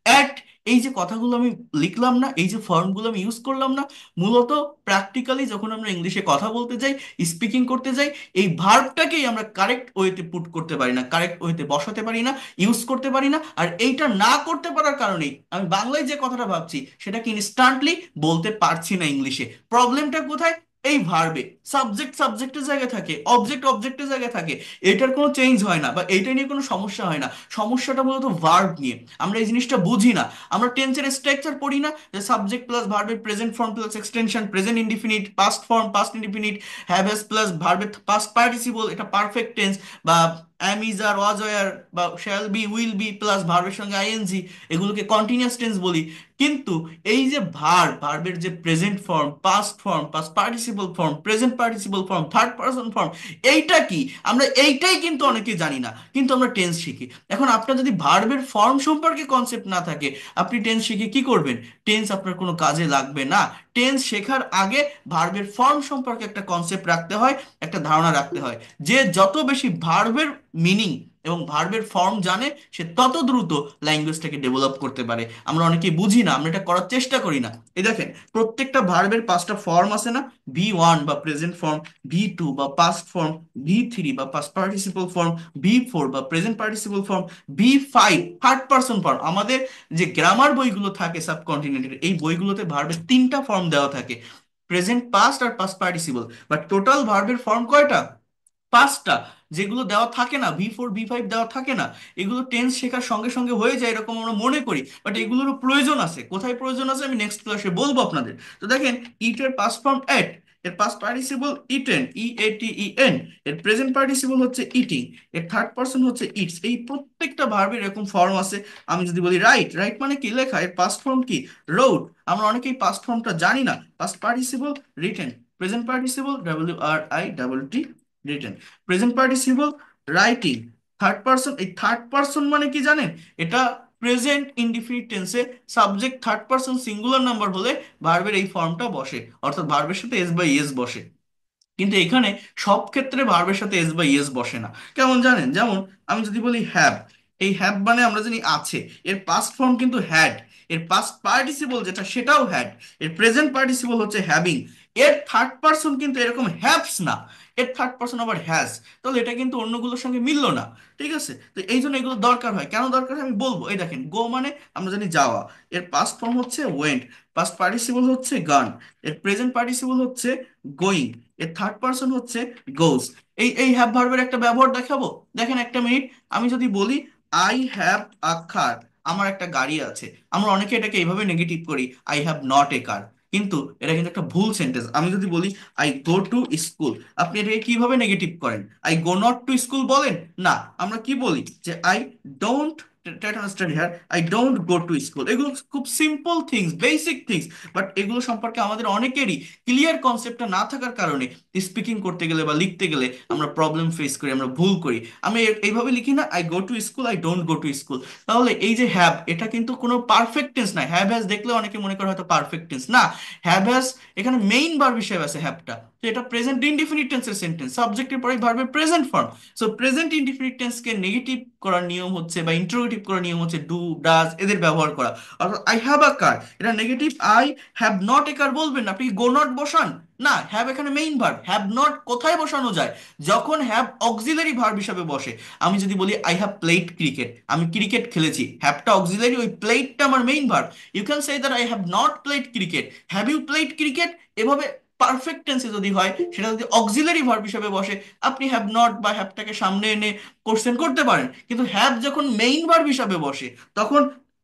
অ্যাট, এই যে কথাগুলো আমি লিখলাম না, এই যে ফর্মগুলো আমি ইউজ করলাম না, মূলত প্র্যাকটিক্যালি যখন আমরা ইংলিশে কথা বলতে যাই, স্পিকিং করতে যাই, এই ভার্বটাকেই আমরা কারেক্ট ওয়েতে পুট করতে পারি না, কারেক্ট ওয়েতে বসাতে পারি না, ইউজ করতে পারি না। আর এইটা না করতে পারার কারণেই আমি বাংলায় যে কথাটা ভাবছি সেটাকে ইনস্ট্যান্টলি বলতে পারছি না ইংলিশে। প্রবলেমটা কোথায়? এই ভার্বে। সাবজেক্ট সাবজেক্টের জায়গায় থাকে, অবজেক্ট অবজেক্টের জায়গায় থাকে, এটার কোনো চেঞ্জ হয় না বা এইটা নিয়ে কোনো সমস্যা হয় না। সমস্যাটা মূলত ভার্ব নিয়ে, আমরা এই জিনিসটা বুঝি না। আমরা টেন্সের স্ট্রাকচার পড়ি না, যে সাবজেক্ট প্লাস ভার্বের present form plus extension, present indefinite, past form, past indefinite, have has plus ভার্বের পাস্ট পার্টিসিপল, এটা পারফেক্ট টেন্স, বা am is are was were বা shall be will be plus ভার্বের সঙ্গে আইএনজি, এগুলোকে কন্টিনিউয়াস টেন্স বলি। কিন্তু এই যে ভার্বের যে present form, past form, past participle form, present participle form, third person form, এইটা কি, আমরা এইটাই কিন্তু অনেকে জানি না, কিন্তু আমরা টেন্স শিখি। এখন আপনার যদি ভার্বের ফর্ম সম্পর্কে কনসেপ্ট না থাকে, আপনি টেন্স শিখে কি করবেন? টেন্স আপনার কোনো কাজে লাগবে না। টেন্স শেখার আগে ভার্বের ফর্ম সম্পর্কে একটা কনসেপ্ট রাখতে হয়, একটা ধারণা রাখতে হয়। যে যত বেশি ভার্বের মিনিং এবং ভার্বের ফর্ম জানে, সে তত দ্রুত ল্যাঙ্গুয়েজটাকে ডেভেলপ করতে পারে। আমরা অনেকেই বুঝি না, আমরা এটা করার চেষ্টা করি না। এই দেখেন, প্রত্যেকটা ভার্বের পাঁচটা ফর্ম আছে না? V1 বা প্রেজেন্ট ফর্ম, V2 বা পাস্ট ফর্ম, V3 বা পাস্ট পার্টিসিপল ফর্ম, V4 বা present participle form, V5 third person form. আমাদের যে গ্রামার বইগুলো থাকে সাবকন্টিনেন্টের, এই বইগুলোতে ভার্বের তিনটা ফর্ম দেওয়া থাকে, প্রেজেন্ট, পাস্ট আর পাস্ট পার্টিসিপল। বাট টোটাল ভার্বের ফর্ম কয়টা? পাঁচটা। যেগুলো দেওয়া থাকে না, V4 V5 দেওয়া থাকে না, এগুলো টেন্স শেখার সঙ্গে সঙ্গে হয়ে যায় এরকম আমরা মনে করি, বাট এগুলোরও প্রয়োজন আছে। কোথায় প্রয়োজন আছে আমি নেক্সট ক্লাসে বলবো আপনাদের। তো দেখেন, ইট এর পাস্ট ফর্ম এট, এর পাস্ট পার্টিসিপল ইটেন, EATEN, এর প্রেজেন্ট পার্টিসিপল হচ্ছে ইটিং, এর থার্ড পারসন হচ্ছে ইটস। এই প্রত্যেকটা ভার্বের এরকম ফর্ম আছে। আমি যদি বলি রাইট, রাইট মানে কি? লেখা। এর পাস্ট ফর্ম কি? রোড। আমরা অনেকেই পাস্ট ফর্মটা জানি না। Past participle written, present participle WRITT, written, present participle writing, third person. এই থার্ড পারসন মানে কি জানেন? এটা প্রেজেন্ট ইনডিফিনিট টেন্সে subject third person singular number হলে ভার্বের এই ফর্মটা বসে, অর্থাৎ ভার্বের সাথে এস বাই এস বসে। কিন্তু এখানে সব ক্ষেত্রে ভার্বের সাথে এস বাই এস বসে না। কেমন জানেন? যেমন আমি যদি বলি হ্যাভ, এই হ্যাভ মানে আমরা জানি আছে, এর পাস্ট ফর্ম কিন্তু হ্যাড, এর পাস্ট পার্টিসিপল যেটা সেটাও হ্যাড, এর প্রেজেন্ট পার্টিসিপল হচ্ছে হ্যাভিং, এর থার্ড পারসন কিন্তু এরকম হ্যাভস না, এর থার্ড পারসন আবার হ্যাজ। তাহলে এটা কিন্তু অন্যগুলোর সঙ্গে মিললো না। ঠিক আছে? তো এই জন্য এগুলো দরকার হয়। কেন দরকার হয় আমি বলবো। এই দেখেন, গো মানে আমরা জানি যাওয়া, এর পাস্ট ফর্ম হচ্ছে ওয়েন্ট, পাস্ট পার্টিসিপল হচ্ছে গান, এর প্রেজেন্ট পার্টিসিপল হচ্ছে গোয়িং, এর থার্ড পারসন হচ্ছে গোস। এই হ্যাভ ভার্বের একটা ব্যবহার দেখাবো। দেখেন একটা মিনিট, আমি যদি বলি আই হ্যাভ আ কার, আমার একটা গাড়ি আছে, আমরা অনেকে এটাকে এইভাবে নেগেটিভ করি, আই হ্যাভ নট এ কার। কিন্তু এটা কিন্তু একটা ভুল সেন্টেন্স। আমি যদি বলি আই গো টু স্কুল, আপনি এটাকে কিভাবে নেগেটিভ করেন? I go not to school বলেন না, আমরা কি বলি যে I don't, try to understand here, I don't go to school. এগুলো খুব simple things, basic things, but এগুলো সম্পর্কে আমাদের অনেকেরই ক্লিয়ার কনসেপ্টটা না থাকার কারণে স্পিকিং করতে গেলে বা লিখতে গেলে আমরা প্রবলেম ফেস করি, আমরা ভুল করি। আমি এইভাবে লিখি না, I go to school, I don't go to school. তাহলে এই যে হ্যাভ, এটা কিন্তু কোনো পারফেক্ট টেন্স না। হ্যাভ হ্যাজ দেখলে অনেকে মনে করে হয়তো পারফেক্ট টেন্স না। হ্যাভ হ্যাজ এখানে মেইন ভার্ব হিসেবে আছে হ্যাভটা, তো এটা প্রেজেন্ট ইনডিফিনিট টেন্সের সেন্টেন্স, সাবজেক্টের পরে ভার্বের present form. So present indefinite টেন্সকে নেগেটিভ করার নিয়ম হচ্ছে বা ইন্টারোগেটিভ করার নিয়ম হচ্ছে ডু, ডাজ এদের ব্যবহার করা। অর্থাৎ আই হ্যাভ আ কার, এটা negative, I have not a car বলবেন না, আপনি গো নট বসান না। হ্যাভ এখানে মেইন ভার্ব, হ্যাভ নট কোথায় বসানো যায়? যখন হ্যাভ অক্সিলারি ভার্ব হিসাবে বসে। আমি যদি বলি আই হ্যাভ প্লেড ক্রিকেট, আমি ক্রিকেট খেলেছি, হ্যাভটা অক্সিলারি, ওই প্লেডটা আমার main verb. You can say that I have not played cricket, have you played cricket. এভাবে পারফেক্ট টেন্সে যদি হয়, সেটা যদি অক্সিলারি ভার্ব হিসেবে বসে, আপনি হ্যাভ নট বা হ্যাভটাকে সামনে এনে কোশ্চেন করতে পারেন। কিন্তু হ্যাভ যখন মেইন ভার্ব হিসাবে বসে, তখন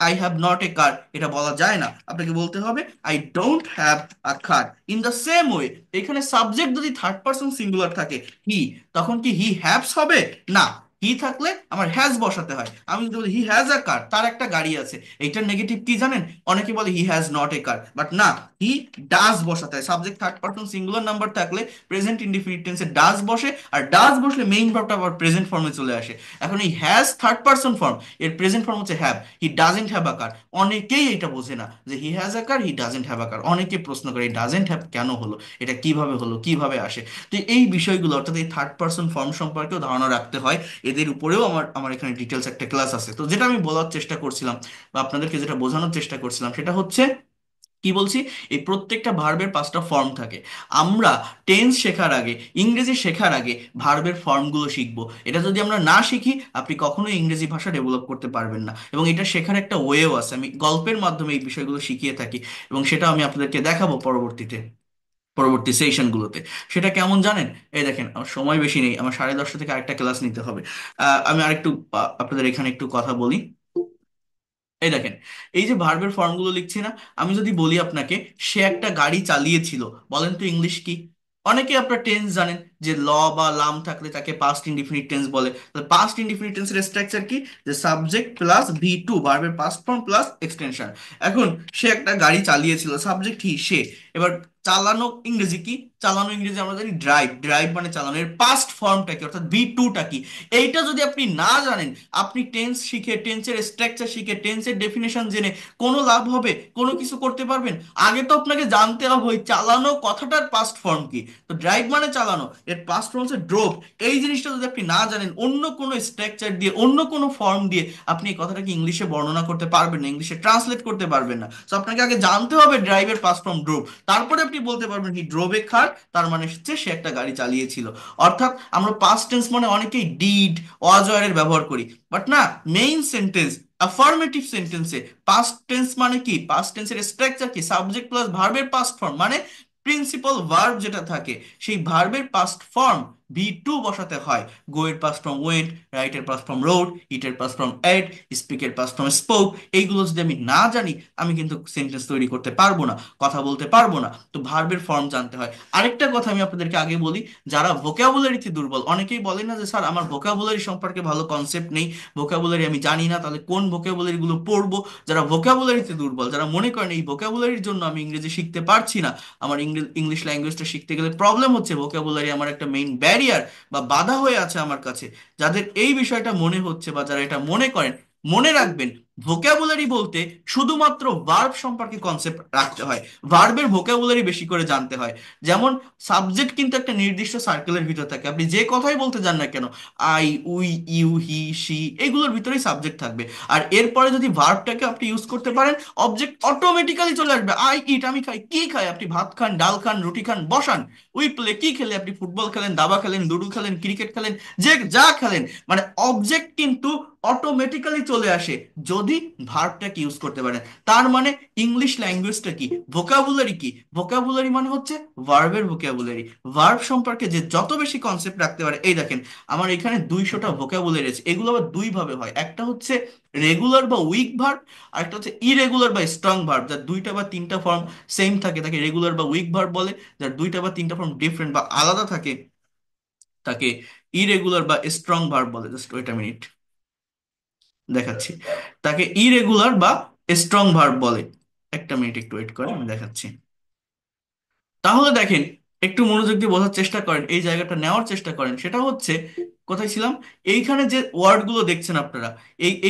আই হ্যাভ নট এ কার এটা বলা যায় না, আপনাকে বলতে হবে I don't have a car. In the same way, এখানে সাবজেক্ট যদি থার্ড পারসন সিঙ্গুলার থাকে, হি, তখন কি হি হ্যাভস হবে? না, হি থাকলে আমার হ্যাজ বসাতে হয়। আমি যদি বলি হি হ্যাজ আ কার, তার একটা গাড়ি আছে, এইটার নেগেটিভ কি জানেন? অনেকে বলে he has not a car, but না, হি ডাজ বসাতে হয়। Subject third person singular number থাকলে প্রেজেন্ট ইনডিফিনিট টেন্সে ডাজ বসে, আর ডাজ বসলে মেইন ভার্বটা আবার প্রেজেন্ট ফর্মে চলে আসে। এখন এই হ্যাজ থার্ড পারসন ফর্ম, এর প্রেজেন্ট ফর্ম হচ্ছে have. He doesn't have a car, অনেকেই এটা বোঝে না যে he has a car, he doesn't have a car. অনেকে প্রশ্ন করে এই ডাজেন্ট হ্যাভ কেন হলো, এটা কিভাবে হলো, কিভাবে আসে। তো এই বিষয়গুলো, অর্থাৎ এই থার্ড পারসন ফর্ম সম্পর্কেও ধারণা রাখতে হয়। এদের উপরেও আমার আমার এখানে ডিটেলস একটা ক্লাস আছে। তো যেটা আমি বলার চেষ্টা করছিলাম বা আপনাদেরকে যেটা বোঝানোর চেষ্টা করছিলাম, সেটা হচ্ছে কি বলছি, এই প্রত্যেকটা ভার্বের পাঁচটা ফর্ম থাকে। আমরা টেন্স শেখার আগে, ইংরেজি শেখার আগে ভার্বের ফর্মগুলো শিখবো। এটা যদি আমরা না শিখি, আপনি কখনোই ইংরেজি ভাষা ডেভেলপ করতে পারবেন না। এবং এটা শেখার একটা ওয়েও আছে, আমি গল্পের মাধ্যমে এই বিষয়গুলো শিখিয়ে থাকি, এবং সেটা আমি আপনাদেরকে দেখাবো পরবর্তীতে, পরবর্তী সেশনগুলোতে। সেটা কেমন জানেন? এই দেখেন, আমার সময় বেশি নেই, আমার 10:30 থেকে আরেকটা ক্লাস নিতে হবে। আমি আরেকটু আপনাদের এখানে একটু কথা বলি। এই দেখেন, এই যে ভার্বের ফর্মগুলো লিখছি না, আমি যদি বলি আপনাকে সে একটা গাড়ি চালিয়েছিল, বলেন তো ইংলিশ কি? অনেকে আপনার টেন্স জানেন, যে ল বা লাম থাকলে তাকে পাস্ট ইনডিফিনিট টেন্স বলে। তাহলে পাস্ট ইনডিফিনিট টেন্সের স্ট্রাকচার কি? যে সাবজেক্ট প্লাস ভি টু, ভার্বের পাস্ট ফর্ম প্লাস এক্সটেনশন। এখন সে একটা গাড়ি চালিয়েছিল, সাবজেক্ট হি, সে। এবার চালানো ইংরেজি কি? চালানো ইংরেজি আমরা জানি ড্রাইভ। ড্রাইভ মানে চালানো, এর পাস্ট ফর্মটা কি অর্থাৎ ভি টুটা কি? এইটা যদি আপনি না জানেন, আপনি টেন্স শিখে, টেন্সের স্ট্রাকচার শিখে, টেন্সের ডেফিনেশন জেনে কোনো লাভ হবে? কোনো কিছু করতে পারবেন? আগে তো আপনাকে জানতে হবে ওই চালানো কথাটার পাস্ট ফর্ম কি। তো ড্রাইভ মানে চালানো, এর পাস্ট ফর্ম হচ্ছে ড্রোভ। এই জিনিসটা যদি আপনি না জানেন, অন্য কোনো স্ট্রাকচার দিয়ে, অন্য কোনো ফর্ম দিয়ে আপনি এই কথাটাকে ইংলিশে বর্ণনা করতে পারবেন না, ইংলিশে ট্রান্সলেট করতে পারবেন না। তো আপনাকে আগে জানতে হবে ড্রাইভের পাস্ট ফর্ম ড্রোভ, তারপরে আপনি বলতে পারবেন কি ড্রোভ এ কার, তার মানে হচ্ছে সে একটা গাড়ি চালিয়েছিল। অর্থাৎ আমরা পাস্ট টেন্স মানে অনেকেই ডিড, ওয়াজ এর ব্যবহার করি, বাট না, মেইন সেন্টেন্স, অ্যাফার্মেটিভ সেন্টেন্সে পাস্ট টেন্স মানে কি, পাস্ট টেন্সের স্ট্রাকচার কি, সাবজেক্ট প্লাস ভার্বের পাস্ট ফর্ম মানে প্রিন্সিপাল ভার্ব যেটা থাকে সেই ভার্বের পাস্ট ফর্ম ভি টু বসাতে হয়। গো এর পাস্ট ফর্ম ওয়েন্ট, রাইট এর পাস্ট ফর্ম রোড, ইট এর পাস্ট ফর্ম এড, স্পিক এর পাস্ট ফর্ম স্পোক। এইগুলো যদি আমি না জানি, আমি কিন্তু সেন্টেন্স তৈরি করতে পারবো না, কথা বলতে পারবো না। তো ভার্বের ফর্ম জানতে হয়। আরেকটা কথা আমি আপনাদেরকে আগে বলি, যারা ভোকাবুলারিতে দুর্বল, অনেকেই বলেন না যে স্যার আমার ভোকাবুলারি সম্পর্কে ভালো কনসেপ্ট নেই, ভোকাবুলারি আমি জানি না, তাহলে কোন ভোকাবুলারি গুলো পড়বো? যারা ভোকাবুলারিতে দুর্বল, যারা মনে করেন এই ভোকাবুলারির জন্য আমি ইংরেজি শিখতে পারছি না, আমার ইংলিশ ল্যাঙ্গুয়েজটা শিখতে গেলে প্রবলেম হচ্ছে, ভোকাবুলারি আমার একটা মেইন ব্যারিয়ার বা বাধা হয়ে আছে আমার কাছে, যাদের এই বিষয়টা মনে হচ্ছে বা যারা এটা মনে করেন, মনে রাখবেন ভোকাবুলারি বলতে শুধুমাত্র ভার্ব সম্পর্কে কনসেপ্ট রাখতে হয়, ভার্বের ভোকাবুলারি বেশি করে জানতে হয়। যেমন সাবজেক্ট কিন্তু একটা নির্দিষ্ট সার্কেলের ভিতর থাকে, আপনি যে কথাই বলতে যান না কেন, I, we, you, he, she, এগুলোর ভিতরেই সাবজেক্ট থাকবে। আর এরপরে যদি ভার্বটাকে আপনি ইউজ করতে পারেন, অবজেক্ট অটোমেটিক্যালি চলে আসবে। আই ইট, আমি খাই, কি খাই, আপনি ভাত খান, ডাল খান, রুটি খান, বসান। উই প্লে, কি খেলে, আপনি ফুটবল খেলেন, দাবা খেলেন, লুডো খেলেন, ক্রিকেট খেলেন, যে যা খেলেন, মানে অবজেক্ট কিন্তু অটোমেটিক্যালি চলে আসে যদি ভার্বটাকে ইউজ করতে পারেন। তার মানে ইংলিশ ল্যাঙ্গুয়েজটা কি, ভোকাবুলারি কি? ভোকাবুলারি মানে হচ্ছে ভার্বের ভোকাবুলারি। ভার্ব সম্পর্কে যে যত বেশি কনসেপ্ট রাখতে পারে, এই দেখেন আমার এখানে 200টা ভোকাবুলারি আছে, এগুলো আবার দুই ভাবে হয়, একটা হচ্ছে রেগুলার বা উইক ভার্ব, আর একটা হচ্ছে ইরেগুলার বা স্ট্রং ভার্ব, যার দুইটা বা তিনটা ফর্ম সেম থাকে তাকে রেগুলার বা উইক ভার্ব বলে, যার দুইটা বা তিনটা ফর্ম ডিফারেন্ট বা আলাদা থাকে তাকে ইরেগুলার বা স্ট্রং ভার্ব বলে। জাস্ট ওয়েট আ মিনিট, দেখাচ্ছি, তাকে ইরেগুলার বা স্ট্রং ভার্ব বলে। একটা মিনিট একটু ওয়েট করে আমি দেখাচ্ছি। তাহলে দেখেন, একটু মনোযোগ দিয়ে বোঝার চেষ্টা করেন, এই জায়গাটা নেওয়ার চেষ্টা করেন। সেটা হচ্ছে, কোথায় ছিলাম, এইখানে যে ওয়ার্ড গুলো দেখছেন আপনারা,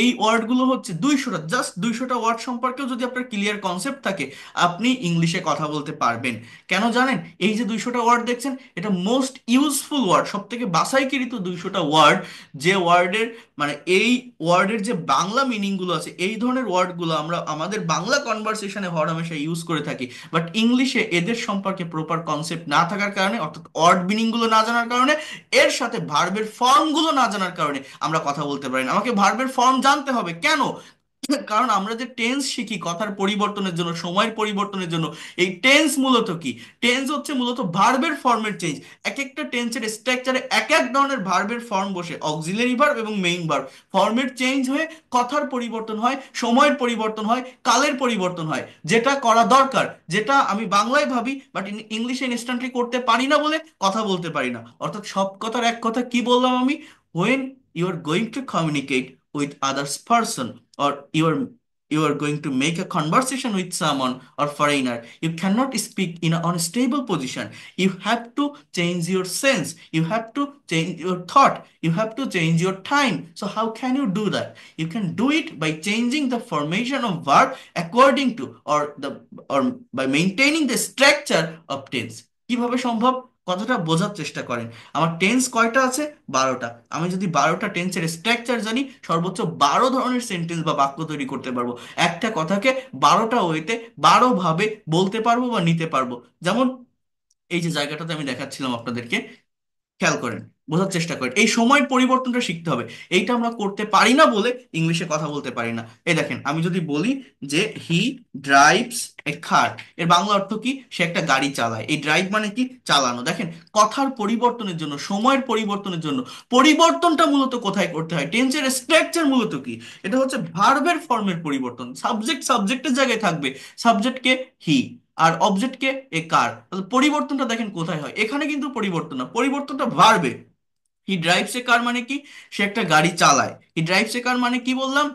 এই ওয়ার্ড গুলো হচ্ছে 200টা, জাস্ট 200টা ওয়ার্ড সম্পর্কেও যদি আপনার ক্লিয়ার কনসেপ্ট থাকে, আপনি ইংলিশে কথা বলতে পারবেন। কেন জানেন? এই যে 200টা ওয়ার্ড দেখছেন, এটা মোস্ট ইউজফুল ওয়ার্ড, সব থেকে বাছাইকৃত 200টা ওয়ার্ড, যে ওয়ার্ডের মানে এই ওয়ার্ডের যে বাংলা মিনিং গুলো আছে, এই ধরনের ওয়ার্ড গুলো আমরা আমাদের বাংলা কনভারসেশনে হরহামেশা ইউজ করে থাকি। বাট ইংলিশে এদের সম্পর্কে প্রপার কনসেপ্ট না থাকার কারণে, অর্থাৎ ওয়ার্ড মিনিং গুলো না জানার কারণে, এর সাথে ভার্বের ফর্ম গুলো না জানার কারণে আমরা কথা বলতে পারি না। আমাকে ভার্বের ফর্ম জানতে হবে কেন? কারণ আমরা যে টেন্স শিখি কথার পরিবর্তনের জন্য, সময়ের পরিবর্তনের জন্য, এই টেন্স মূলত কি? টেন্স হচ্ছে মূলত ভার্বের ফর্মের চেঞ্জ। এক একটা টেন্সের স্ট্রাকচারে এক এক ধরনের ভার্বের ফর্ম বসে, অক্সিলারি ভার্ব এবং মেইন ভার্ব, ফর্মের চেঞ্জ হয়ে কথার পরিবর্তন হয়, সময়ের পরিবর্তন হয়, কালের পরিবর্তন হয়, যেটা করা দরকার, যেটা আমি বাংলায় ভাবি বাট ইংলিশে ইনস্ট্যান্টলি করতে পারি না বলে কথা বলতে পারি না। অর্থাৎ সব কথার এক কথা কি বললাম আমি? when you are going to communicate with others person, or you are going to make a conversation with someone or foreigner, you cannot speak in an unstable position. You have to change your sense, you have to change your thought, you have to change your time. So how can you do that? You can do it by changing the formation of verb according to, or by maintaining the structure of tense. কিভাবে সম্ভব? কথাটা বোঝার চেষ্টা করেন। আমার tense কয়টা আছে? 12টা। আমি যদি 12টা টেন্সের স্ট্রাকচার জানি, সর্বোচ্চ 12 ধরনের সেন্টেন্স বা বাক্য তৈরি করতে পারবো। একটা কথাকে 12টা ওয়েতে 12 ভাবে বলতে পারবো বা নিতে পারবো। যেমন এই যে জায়গাটাতে আমি দেখাচ্ছিলাম আপনাদেরকে, খেয়াল করেন, বোঝার চেষ্টা করেন, এই সময়ের পরিবর্তনটা শিখতে হবে। এইটা আমরা করতে পারি না বলে ইংলিশে কথা বলতে পারি না। এই দেখেন, আমি যদি বলি যে হি ড্রাইভস এ কার, এর বাংলা অর্থ কি? সে একটা গাড়ি চালায়। এই ড্রাইভ মানে কি? চালানো। দেখেন, কথার পরিবর্তনের জন্য, সময়ের পরিবর্তনের জন্য পরিবর্তনটা মূলত কোথায় করতে হয়? টেন্সের স্ট্রাকচার মূলত কি? এটা হচ্ছে ভার্বের ফর্মের পরিবর্তন। সাবজেক্টের জায়গায় থাকবে, সাবজেক্টকে হি, আর অবজেক্টকে এ কার, তাহলে পরিবর্তনটা দেখেন কোথায় হয়, এখানে কিন্তু পরিবর্তন না, পরিবর্তনটা ভার্বে। হি ড্রাইভস এ কার মানে কি, সে একটা গাড়ি চালায়। হি ড্রাইভস এ কার মানে কি বললাম,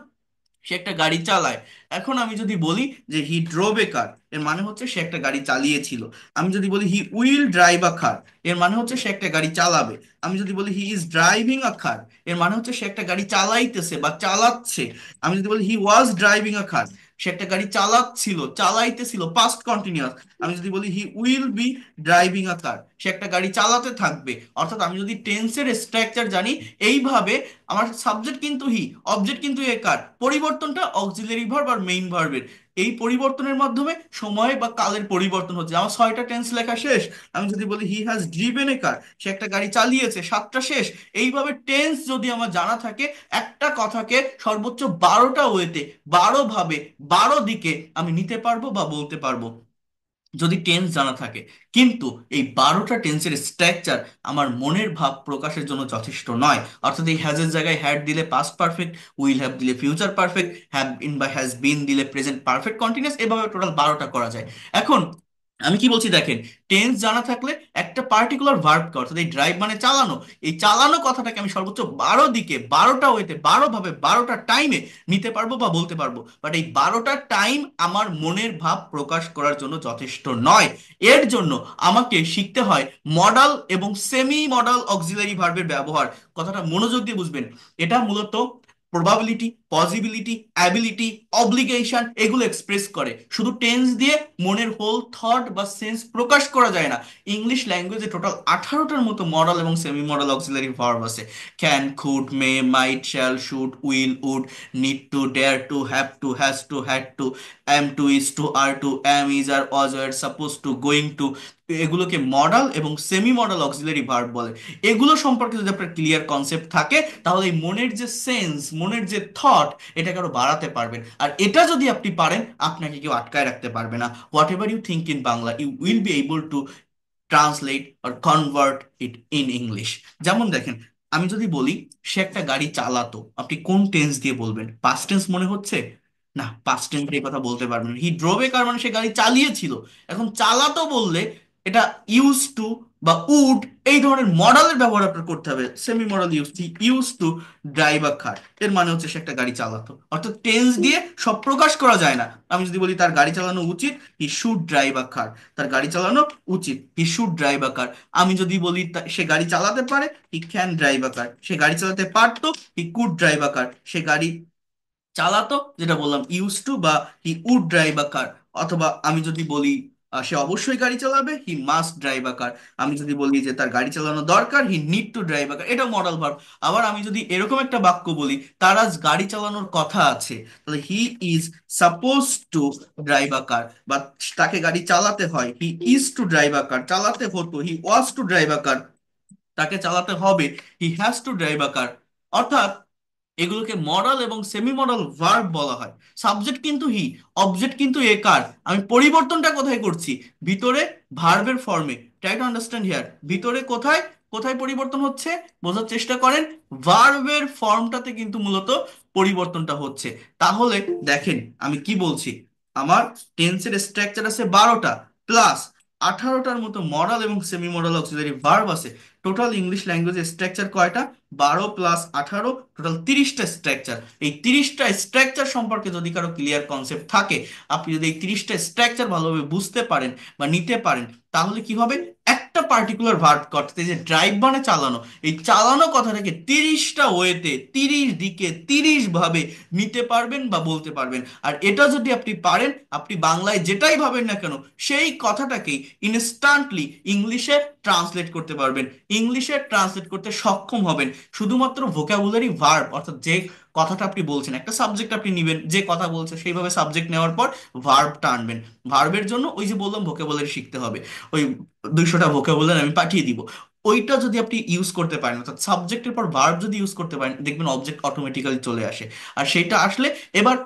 সে একটা গাড়ি চালায়। এখন আমি যদি বলি যে হি ড্রোভ এ কার, এর মানে হচ্ছে সে একটা গাড়ি চালিয়েছিল। আমি যদি বলি he will drive a car, এর মানে হচ্ছে সে একটা গাড়ি চালাবে। আমি যদি বলি he is driving a car, এর মানে হচ্ছে সে একটা গাড়ি চালাইতেছে বা চালাচ্ছে। আমি যদি বলি হি ওয়াজ ড্রাইভিং আ কার, সে একটা গাড়ি চালাচ্ছিল, চালাইতেছিল, পাস্ট কন্টিনিউয়াস। আমি যদি বলি he will be driving a car, সে একটা গাড়ি চালাতে থাকবে। অর্থাৎ আমি যদি টেন্সের স্ট্রাকচার জানি এইভাবে, আমার সাবজেক্ট কিন্তু হি, অবজেক্ট কিন্তু এ কার, পরিবর্তনটা অক্সিলারি ভার্ব আর মেইন ভার্বের। এই পরিবর্তনের মাধ্যমে সময় বা কালের পরিবর্তন হচ্ছে। আমার 6টা টেন্স লেখা শেষ। আমি যদি বলি হি হ্যাজ ড্রিভেন এ কার, সে একটা গাড়ি চালিয়েছে, 7টা শেষ। এইভাবে টেন্স যদি আমার জানা থাকে, একটা কথাকে সর্বোচ্চ 12টা ওয়েতে, 12 ভাবে, 12 দিকে আমি নিতে পারবো বা বলতে পারবো, যদি টেন্স জানা থাকে। কিন্তু এই 12টা টেন্সের স্ট্রাকচার আমার মনের ভাব প্রকাশের জন্য যথেষ্ট নয়। অর্থাৎ এই হ্যাজের জায়গায় হ্যাড দিলে পাস্ট পারফেক্ট, উইল হ্যাভ দিলে ফিউচার পারফেক্ট, হ্যাভ বিন বা হ্যাজ বিন দিলে প্রেজেন্ট পারফেক্ট কন্টিনিউয়াস, এভাবে টোটাল 12টা করা যায়। এখন আমি কি বলছি দেখেন, টেন্স জানা থাকলে একটা পার্টিকুলার ভার্বকে, অর্থাৎ এই ড্রাইভ মানে চালানো, এই চালানো কথাটাকে আমি সর্বোচ্চ 12 দিকে, 12টা ওয়েতে, 12 ভাবে, 12টা টাইমে নিতে পারবো বা বলতে পারবো। বাট এই 12টা টাইম আমার মনের ভাব প্রকাশ করার জন্য যথেষ্ট নয়। এর জন্য আমাকে শিখতে হয় মডাল এবং সেমি মডাল অক্সিলারি ভার্বের ব্যবহার। কথাটা মনোযোগ দিয়ে বুঝবেন। এটা মূলত প্রবাবিলিটি, পসিবিলিটি, অ্যাবিলিটি, অব্লিগেশন এগুলো এক্সপ্রেস করে। শুধু টেন্স দিয়ে মনের হোল থট বা সেন্স প্রকাশ করা যায় না। ইংলিশ ল্যাঙ্গুয়েজে টোটাল 18টার মতো মডাল এবং সেমি মডাল অক্সিলারি ভার্ব আছে। Can, could, may, might, shall, should, will, would, need to, dare to, have to, has to, had to, am to, is to, are to, am, is, are, was, were, supposed to, going to, এগুলোকে modal এবং semi modal auxiliary verb বলে। এগুলো সম্পর্কে যদি আপনার clear concept থাকে, তাহলে এই মনের যে সেন্স, মনের যে থট, এটাকে আরো বাড়াতে পারবেন। আর এটা যদি আপনি পারেন, আপনাকে কেউ আটকায় রাখতে পারবে না। Whatever you think in Bangla, you will be able to translate or convert it in English. যেমন দেখেন, আমি যদি বলি সে একটা গাড়ি চালাতো, আপনি কোন টেন্স দিয়ে বলবেন? পাস্ট টেন্স মনে হচ্ছে? না, পাস্ট টেন্স এই কথা বলতে পারবেন না। হি ড্রোভ এ কার মানে সে গাড়ি চালিয়েছিল। এখন চালাতো বললে এটা ইউজ টু বা উড, এই ধরনের মডালের ব্যবহার আপনার করতে হবে। Semi modal use, use to drive a car, এর মানে হচ্ছে সে একটা গাড়ি চালাতো। অর্থাৎ টেন্স দিয়ে সব প্রকাশ করা যায় না। আমি যদি বলি তার গাড়ি চালানো উচিত, হি শুড ড্রাইভ আ কার, তার গাড়ি চালানো উচিত, হি শুড ড্রাইভ আ কার। আমি যদি বলি সে গাড়ি চালাতে পারে, he can drive a car, সে গাড়ি চালাতে পারতো, he could drive a car, সে গাড়ি চালাতো, যেটা বললাম ইউজ টু বা হি উড ড্রাইভ আ কার। অথবা আমি যদি বলি সে অবশ্যই গাড়ি চালাবে, হি মাস্ট ড্রাইভ আ কার। আমি যদি বলি যে তার গাড়ি চালানো দরকার, he need to drive a car, এটা মডাল ভার্ব। আবার আমি যদি এরকম একটা বাক্য বলি, তার আজ গাড়ি চালানোর কথা আছে, তাহলে he is suppose to drive a car, বা তাকে গাড়ি চালাতে হয়, he is to drive a car, চালাতে হতো, হি ওয়াজ টু ড্রাইভ আ কার, তাকে চালাতে হবে, he has to drive a car. অর্থাৎ এগুলোকে মডাল এবং সেমি মডাল ভার্ব বলা হয়। সাবজেক্ট কিন্তু হি, অবজেক্ট কিন্তু এ কার। আমি পরিবর্তনটা কোথায় করছি? ভিতরে, ভার্বের ফর্মে। ট্রাই টু আন্ডারস্ট্যান্ড হিয়ার, ভিতরে কোথায়, কোথায় পরিবর্তন হচ্ছে, বোঝার চেষ্টা করেন। ভার্বের ফর্মটাতে কিন্তু মূলত পরিবর্তনটা হচ্ছে। তাহলে দেখেন আমি কি বলছি, আমার টেন্সের স্ট্রাকচার আছে 12টা, প্লাস 18টার মতো মডাল এবং সেমি মডাল অক্সিলারি ভার্ব আছে। টোটাল ইংলিশ ল্যাঙ্গুয়েজের স্ট্রাকচার কয়টা? 12 + 18, টোটাল 30টা স্ট্রাকচার। এই 30টা স্ট্রাকচার সম্পর্কে যদি কারো ক্লিয়ার কনসেপ্ট থাকে, আপনি যদি এই 30টা স্ট্রাকচার ভালোভাবে বুঝতে পারেন বা নিতে পারেন, তাহলে কি হবে, একটা পার্টিকুলার ভার্ব করতে, যে ড্রাইভ মানে চালানো, এই চালানো কথাটাকে 30টা ওয়েতে, 30 দিকে, 30 ভাবে নিতে পারবেন বা বলতে পারবেন। আর এটা যদি আপনি পারেন, আপনি বাংলায় যেটাই ভাবেন না কেন, সেই কথাটাকেই ইনস্ট্যান্টলি ইংলিশে ট্রান্সলেট করতে পারবেন, ইংলিশে ট্রান্সলেট করতে সক্ষম হবেন। শুধুমাত্র ভোকাবুলারি ভার্ব, অর্থাৎ যে কথাটা আপনি বলছেন, একটা সাবজেক্ট আপনি নিবেন, যে কথা বলছে সেইভাবে সাবজেক্ট নেওয়ার পর ভার্বটা আনবেন। ভার্বের জন্য ওই যে বললাম ভোকাবুলারি শিখতে হবে, ওই 200টা ভোকাবুলারি আমি পাঠিয়ে দিব। ওইটা যদি আপনি ইউজ করতে পারেন, অর্থাৎ সাবজেক্টের পর ভার্ব যদি ইউজ করতে পারেন, দেখবেন অবজেক্ট অটোমেটিক্যালি চলে আসে। আর সেইটা আসলে এবার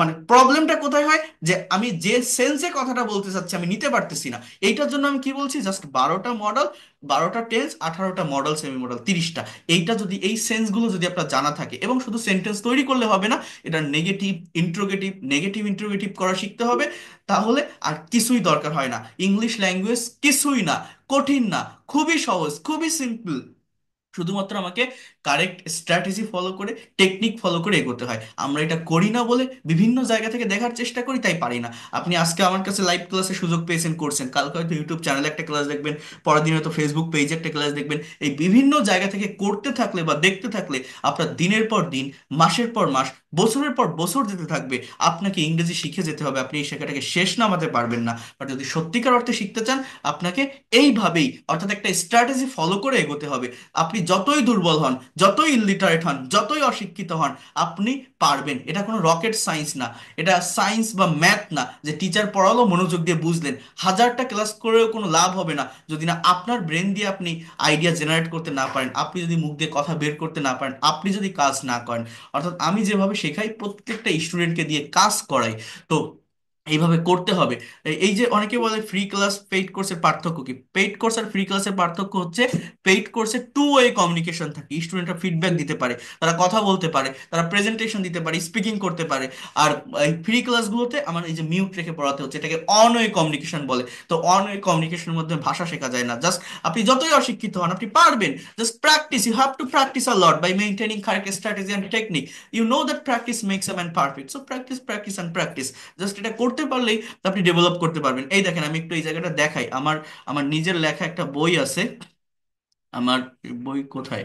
মানে প্রবলেমটা কোথায় হয়, যে আমি যে সেন্সে কথাটা বলতে চাচ্ছি আমি নিতে পারতেছি না। এইটার জন্য আমি কি বলছি, জাস্ট 12টা মডেল, 12টা টেন্স, 18টা মডেল, সেমি মডেল, 30টা। এইটা যদি, এই সেন্সগুলো যদি আপনার জানা থাকে, এবং শুধু সেন্টেন্স তৈরি করলে হবে না, এটা নেগেটিভ ইন্ট্রোগেটিভ, নেগেটিভ ইন্ট্রোগেটিভ করা শিখতে হবে। তাহলে আর কিছুই দরকার হয় না। ইংলিশ ল্যাঙ্গুয়েজ কিছুই না, কঠিন না, খুবই সহজ, খুবই সিম্পল। শুধুমাত্র আমাকে কারেক্ট স্ট্র্যাটেজি ফলো করে, টেকনিক ফলো করে এগোতে হয়। আমরা এটা করি না বলে বিভিন্ন জায়গা থেকে দেখার চেষ্টা করি, তাই পারি না। আপনি আজকে আমার কাছে লাইভ ক্লাসে সুযোগ পেয়েছেন, করছেন, কালকে হয়তো ইউটিউব চ্যানেলে একটা ক্লাস দেখবেন, পরের দিন হয়তো ফেসবুক পেজে একটা ক্লাস দেখবেন। এই বিভিন্ন জায়গা থেকে করতে থাকলে বা দেখতে থাকলে আপনার দিনের পর দিন, মাসের পর মাস, বছরের পর বছর যেতে থাকবে। আপনাকে ইংরেজি শিখে যেতে হবে, আপনি এই শেখাটাকে শেষ নামাতে পারবেন না। বাট যদি সত্যিকার অর্থে শিখতে চান, আপনাকে এইভাবেই, অর্থাৎ একটা স্ট্র্যাটেজি ফলো করে এগোতে হবে। আপনি যতই দুর্বল হন, যতই ইলিটারেট হন, যতই অশিক্ষিত হন, আপনি পারবেন। এটা কোনো রকেট সায়েন্স না, এটা সায়েন্স বা ম্যাথ না যে টিচার পড়ালো মনোযোগ দিয়ে বুঝলেন। হাজারটা ক্লাস করেও কোনো লাভ হবে না যদি না আপনার ব্রেন দিয়ে আপনি আইডিয়া জেনারেট করতে না পারেন, আপনি যদি মুখ দিয়ে কথা বের করতে না পারেন, আপনি যদি কাজ না করেন। অর্থাৎ আমি যেভাবে শেখাই, প্রত্যেকটা স্টুডেন্টকে দিয়ে কাজ করাই। তো এইভাবে করতে হবে। এই যে অনেকে বলে ফ্রি ক্লাস পেইড কোর্সের পার্থক্য কি, পেইড কোর্স আর ফ্রি ক্লাসের পার্থক্য হচ্ছে, পেইড কোর্সে টু ওয়ে কমিউনিকেশন থাকে, স্টুডেন্টরা ফিডব্যাক দিতে পারে, তারা কথা বলতে পারে, তারা প্রেজেন্টেশন দিতে পারে, স্পিকিং করতে পারে। আর এই ফ্রি ক্লাসগুলোতে আমার এই যে মিউট রেখে পড়াতে হচ্ছে, এটাকে অন ওয়ে কমিউনিকেশন বলে। তো অন ওয়ে কমিউনিকেশনের মধ্যে ভাষা শেখা যায় না। জাস্ট আপনি যতই অশিক্ষিত হন, আপনি পারবেন। Just practice, you have to practice a lot by maintaining correct strategy and technique. You know that practice makes a man perfect, so practice, practice and practice. Just এটা করতে পারলেই আপনি ডেভেলপ করতে পারবেন। এই দেখেন, আমি একটু এই জায়গাটা দেখাই। আমার আমার নিজের লেখা একটা বই আছে। আমার বই কোথায়,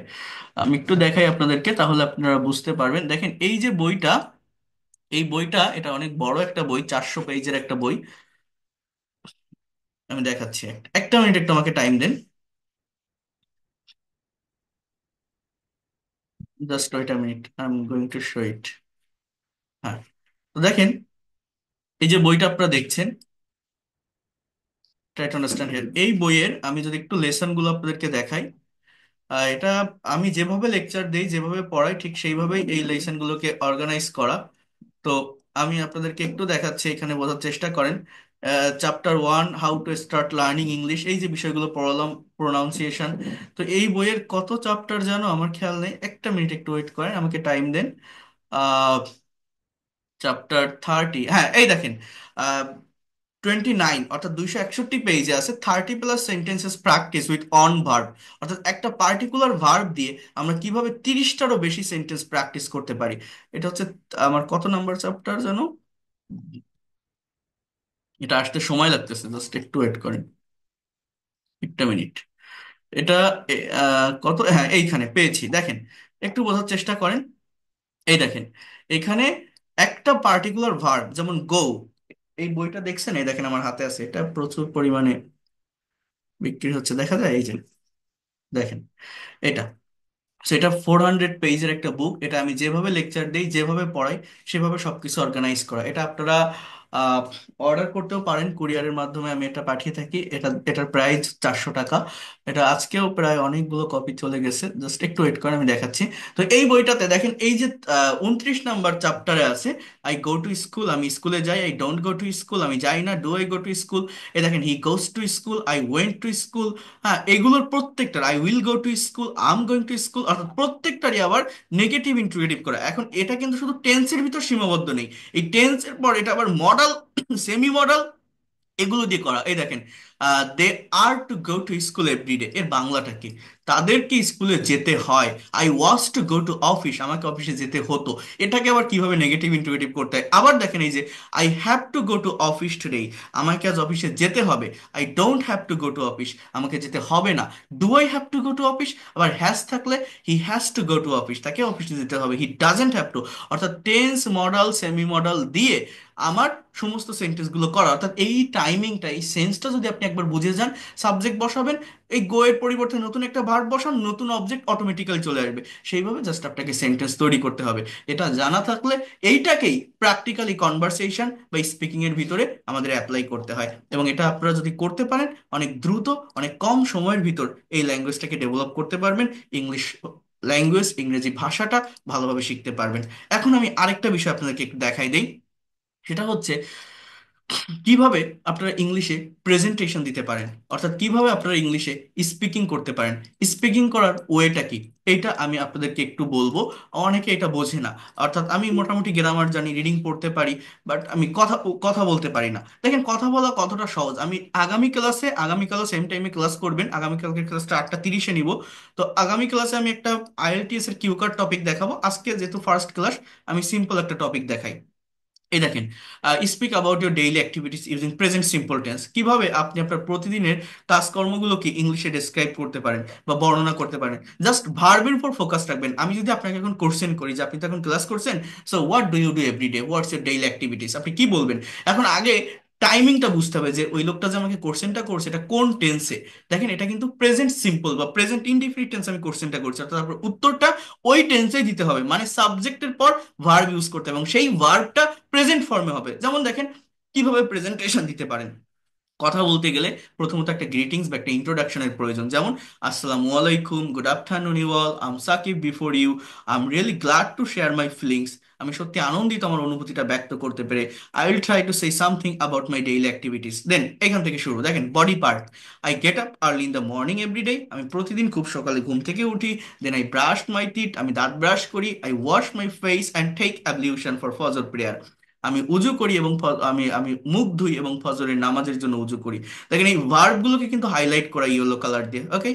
আমি একটু দেখাই আপনাদেরকে, তাহলে আপনারা বুঝতে পারবেন। দেখেন এই যে বইটা, এই বইটা, এটা অনেক বড় একটা বই, 400 পেজের একটা বই। আমি দেখাচ্ছি, একটা একটা মিনিট, একটু আমাকে টাইম দেন। Just wait a minute, I am going to show it. হ্যাঁ, তো দেখেন, এই যে বইটা আপনারা দেখছেন, ট্রাই টু আন্ডারস্ট্যান্ড হিয়ার, এই বইয়ের আমি যদি একটু লেসন গুলো আপনাদেরকে দেখাই, এটা আমি যেভাবে লেকচার দেই, যেভাবে পড়াই, ঠিক সেইভাবেই এই লেসন গুলোকে অর্গানাইজ করা। তো আমি আপনাদেরকে একটু দেখাচ্ছি, এখানে বোঝার চেষ্টা করেন। Chapter 1, how to start learning English, এই যে বিষয়গুলো পড়ালাম, প্রোনাউন্সিয়েশন। তো এই বইয়ের কত চ্যাপ্টার জানো, আমার খেয়াল নেই, একটা মিনিট একটু ওয়েট করেন, আমাকে টাইম দেন। চ্যাপ্টার 30, হ্যাঁ এই দেখেন, 29, অর্থাৎ 261 পেজে আছে 30+ sentences practice with on verb. অর্থাৎ একটা পার্টিকুলার ভার্ব দিয়ে আমরা কিভাবে 30টারও বেশি সেন্টেন্স প্র্যাকটিস করতে পারি। এটা হচ্ছে আমার কত নাম্বার চ্যাপ্টার জানো, এটা আসতে সময় লাগতেছে, জাস্ট একটু ওয়েট করেন, একটা মিনিট। এটা কত, হ্যাঁ এইখানে পেয়েছি, দেখেন, একটু বোঝার চেষ্টা করেন। এই দেখেন, এখানে একটা পার্টিকুলার ভার্ব, যেমন গো, এই বইটা দেখছেন, এই দেখেন আমার হাতে আছে, এটা প্রচুর পরিমাণে বিক্রি হচ্ছে, দেখা যায়, এই যে দেখেন এটা। সেটা 400 পেজের একটা বুক। এটা আমি যেভাবে লেকচার দিই, যেভাবে পড়াই, সেভাবে সবকিছু অর্গানাইজ করা। এটা আপনারা অর্ডার করতেও পারেন, কুরিয়ারের মাধ্যমে আমি এটা পাঠিয়ে থাকি। এটার প্রাইস 400 টাকা। এটা আজকেও প্রায় অনেকগুলো কপি চলে গেছে, জাস্ট একটু ওয়েট করে আমি দেখাচ্ছি। তো এই বইটাতে দেখেন, এই যে 29 নাম্বার চ্যাপ্টারে আছে, আই গো টু স্কুল, আমি স্কুলে যাই, I don't go to school, আমি যাই না, do I go to school. এই দেখেন, he goes to school, I went to school. হ্যাঁ, এগুলোর প্রত্যেকটার, I will go to school, I am going to school, অর্থাৎ প্রত্যেকটারই আবার নেগেটিভ ইন্টিগ্রেটিভ করা। এখন এটা কিন্তু শুধু টেন্সের ভিতর সীমাবদ্ধ নেই, এই টেন্সের পর এটা আবার মডেল, সেমি মডেল, এগুলো দিয়ে করা। এই দেখেন, they are to go to school everyday, এর বাংলাটা কি, তাদেরকে স্কুলে যেতে হয়। I was to go to office, আমাকে অফিসে যেতে হতো। এটাকে আবার কিভাবে নেগেটিভ ইন্টিগ্রেটিভ করতে হয়, আবার দেখেন, এই যে I have to go to office today, আমাকে আজ অফিসে যেতে হবে। I don't have to go to office, আমাকে যেতে হবে না। Do I have to go to office, আবার হ্যাজ থাকলে হি has two go to office, তাকে অফিসে যেতে হবে। হি ডাজেন্ট হ্যাভ টু। অর্থাৎ টেন্স, মডেল, সেমি মডেল দিয়ে আমার সমস্ত সেন্টেন্সগুলো করা। অর্থাৎ এই টাইমিংটা, এই সেন্সটা যদি আপনি একবার বুঝে যান, সাবজেক্ট বসাবেন, এই গো এর পরিবর্তে নতুন একটা ভার্ব বসান, নতুন অবজেক্ট অটোমেটিক্যালি চলে আসবে। সেইভাবে জাস্ট আপনাকে সেন্টেন্স তৈরি করতে হবে। এটা জানা থাকলে এইটাকেই প্র্যাকটিক্যালি কনভারসেশন বা স্পিকিং এর ভিতরে আমাদের অ্যাপ্লাই করতে হয়। এবং এটা আপনারা যদি করতে পারেন, অনেক দ্রুত, অনেক কম সময়ের ভিতর এই ল্যাঙ্গুয়েজটাকে ডেভেলপ করতে পারবেন। ইংলিশ ল্যাঙ্গুয়েজ, ইংরেজি ভাষাটা ভালোভাবে শিখতে পারবেন। এখন আমি আরেকটা বিষয় আপনাদেরকে একটু দেখাই দেই, সেটা হচ্ছে কিভাবে আপনারা ইংলিশে প্রেজেন্টেশন দিতে পারেন, অর্থাৎ কিভাবে আপনারা ইংলিশে স্পিকিং করতে পারেন। স্পিকিং করার ওয়েটা কি, এটা আমি আপনাদেরকে একটু বলবো। অনেকে এটা বোঝে না। অর্থাৎ আমি মোটামুটি গ্রামার জানি, রিডিং পড়তে পারি, বাট আমি কথা কথা বলতে পারি না। দেখেন কথা বলা কতটা সহজ। আমি আগামীকালও সেম টাইমে ক্লাস করবেন, আগামীকালকে ক্লাসটা 8:30-এ নিব। তো আগামী ক্লাসে আমি একটা আইএলটিএস এর কিউকার টপিক দেখাবো। আজকে যেহেতু ফার্স্ট ক্লাস, আমি সিম্পল একটা টপিক দেখাই। এই দেখেন, speak about your daily activities using present simple tense. কিভাবে আপনি আপনার প্রতিদিনের কাজকর্মগুলোকে ইংলিশে ডেসক্রাইব করতে পারেন বা বর্ণনা করতে পারেন। জাস্ট ভার্বের উপর ফোকাস রাখবেন। আমি যদি আপনাকে এখন কোশ্চেন করি যে আপনি তো এখন ক্লাস করছেন, so what do you do every day, what's your daily activities, আপনি কি বলবেন? এখন আগে টাইমিংটা বুঝতে হবে যে ওই লোকটা যে আমাকে কোশ্চেনটা করছে এটা কোন টেন্সে। দেখেন এটা কিন্তু প্রেজেন্ট সিম্পল বা প্রেজেন্ট ইনডিফিনিট টেন্স আমি কোশ্চেনটা করছি, অর্থাৎ তারপর উত্তরটা ওই টেন্সেই দিতে হবে, মানে সাবজেক্টের পর ভার্ব ইউজ করতে হবে এবং সেই ভার্বটা প্রেজেন্ট ফর্মে হবে। যেমন দেখেন কিভাবে প্রেজেন্টেশন দিতে পারেন। কথা বলতে গেলে প্রথমত একটা গ্রিটিংস বা একটা ইন্ট্রোডাকশনের প্রয়োজন, যেমন আসসালামু আলাইকুম, good afternoon you all, I'm Sakib before you, I am really glad to share my feelings. আমি সত্যি আনন্দিত আমার অনুভূতিটা ব্যক্ত করতে পেরে। I will try to say something about my daily activities. Then এখান থেকে শুরু, দেখেন body part. I get up early in the morning every day, আমি প্রতিদিন খুব সকালে ঘুম থেকে উঠি। Then I brush my teeth, আমি দাঁত ব্রাশ করি। I wash my face and take ablution for ফজর প্রেয়ার, আমি উজু করি এবং আমি আমি মুখ ধুই এবং ফজরের নামাজের জন্য উজু করি। দেখেন এই ভার্বগুলোকে কিন্তু হাইলাইট করা ইয়েলো কালার দিয়ে, okay.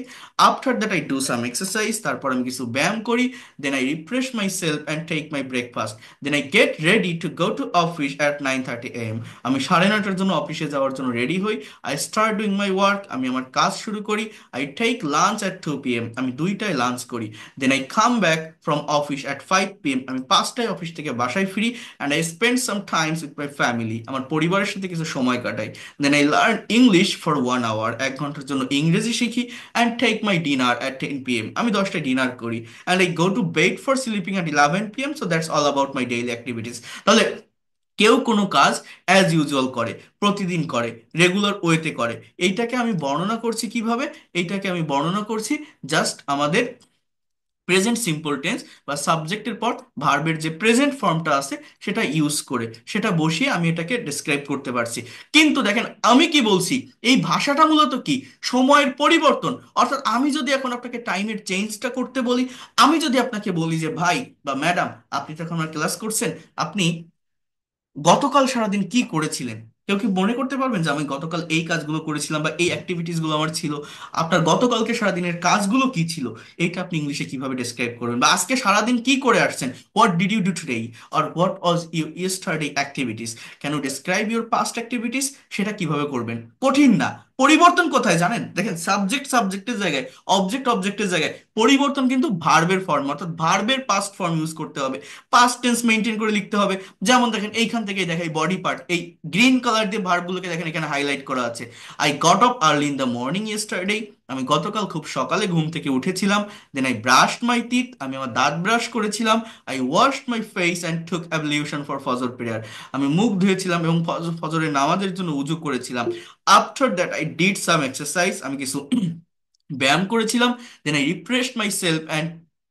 After that I do some exercise, তারপর আমি কিছু ব্যায়াম করি। Then I refresh my self and take my breakfast. Then I get ready to go to office at 9:30 AM, আমি 9:30টার জন্য অফিসে যাওয়ার জন্য রেডি হই। I start doing my work, আমি আমার কাজ শুরু করি। I take lunch at 2 PM, আমি 2টায় লাঞ্চ করি। Then I come back from office at 5 PM, আমি 5টায় অফিস থেকে বাসায় ফিরি। And I spend some times with my family, আমার পরিবারের সাথে কিছু সময় কাটাই। Then I learn English for 1 hour, 1 ঘন্টার জন্য ইংরেজি শিখি। And take my dinner at 10 PM, আমি 10টায় ডিনার করি। And I go to bed for sleeping at 11 PM। So that's all about my daily activities. তাহলে কেউ কোনো কাজ অ্যাজ ইউজুয়াল করে, প্রতিদিন করে, রেগুলার ওয়েতে করে। এইটাকে আমি বর্ণনা করছি কিভাবে? এইটাকে আমি বর্ণনা করছি জাস্ট আমাদের প্রেজেন্ট সিম্পল টেন্স বা সাবজেক্টের পর ভার্বের যে প্রেজেন্ট ফর্মটা আছে সেটা ইউজ করে, সেটা বসিয়ে আমি এটাকে ডেসক্রাইব করতে পারছি। কিন্তু দেখেন আমি কি বলছি, এই ভাষাটা মূলত কি সময়ের পরিবর্তন। অর্থাৎ আমি যদি এখন আপনাকে টাইমের চেঞ্জটা করতে বলি, আমি যদি আপনাকে বলি যে ভাই বা ম্যাডাম, আপনি তো এখন আমার ক্লাস করছেন, আপনি গতকাল সারাদিন কি করেছিলেন? কেউ কি মনে করতে পারবেন যে আমি গতকাল এই কাজগুলো করেছিলাম বা এই অ্যাক্টিভিটিস গুলো আমার ছিল? আপনার গতকালকে সারাদিনের কাজগুলো কি ছিল, এটা আপনি ইংলিশে কিভাবে ডেসক্রাইব করবেন? বা আজকে সারাদিন কি করে আসছেন, what did you do today, or what was your yesterday activities, can you describe your past activities? সেটা কিভাবে করবেন? কঠিন না। পরিবর্তন কোথায় জানেন? দেখেন সাবজেক্ট সাবজেক্টের জায়গায়, অবজেক্ট অবজেক্টের জায়গায়, পরিবর্তন কিন্তু ভার্বের ফর্ম, অর্থাৎ ভার্বের পাস্ট ফর্ম ইউজ করতে হবে, পাস্ট টেন্স মেনটেন করে লিখতে হবে। যেমন দেখেন এইখান থেকে দেখাই বডি পার্ট, এই গ্রিন কালার দিয়ে ভার্বগুলোকে দেখেন এখানে হাইলাইট করা আছে। I got up early in the morning yesterday, আমি গতকাল খুব সকালে ঘুম থেকে উঠেছিলাম। Then I brushed my teeth, আমি আমার দাঁত ব্রাশ করেছিলাম। I washed my face and took ablution for ফজর প্রেয়ার, আমি মুখ ধুয়েছিলাম এবং ফজরের নামাজের জন্য উজু করেছিলাম। After that I did some exercise, আমি কিছু ব্যায়াম করেছিলাম। Then I refreshed my self and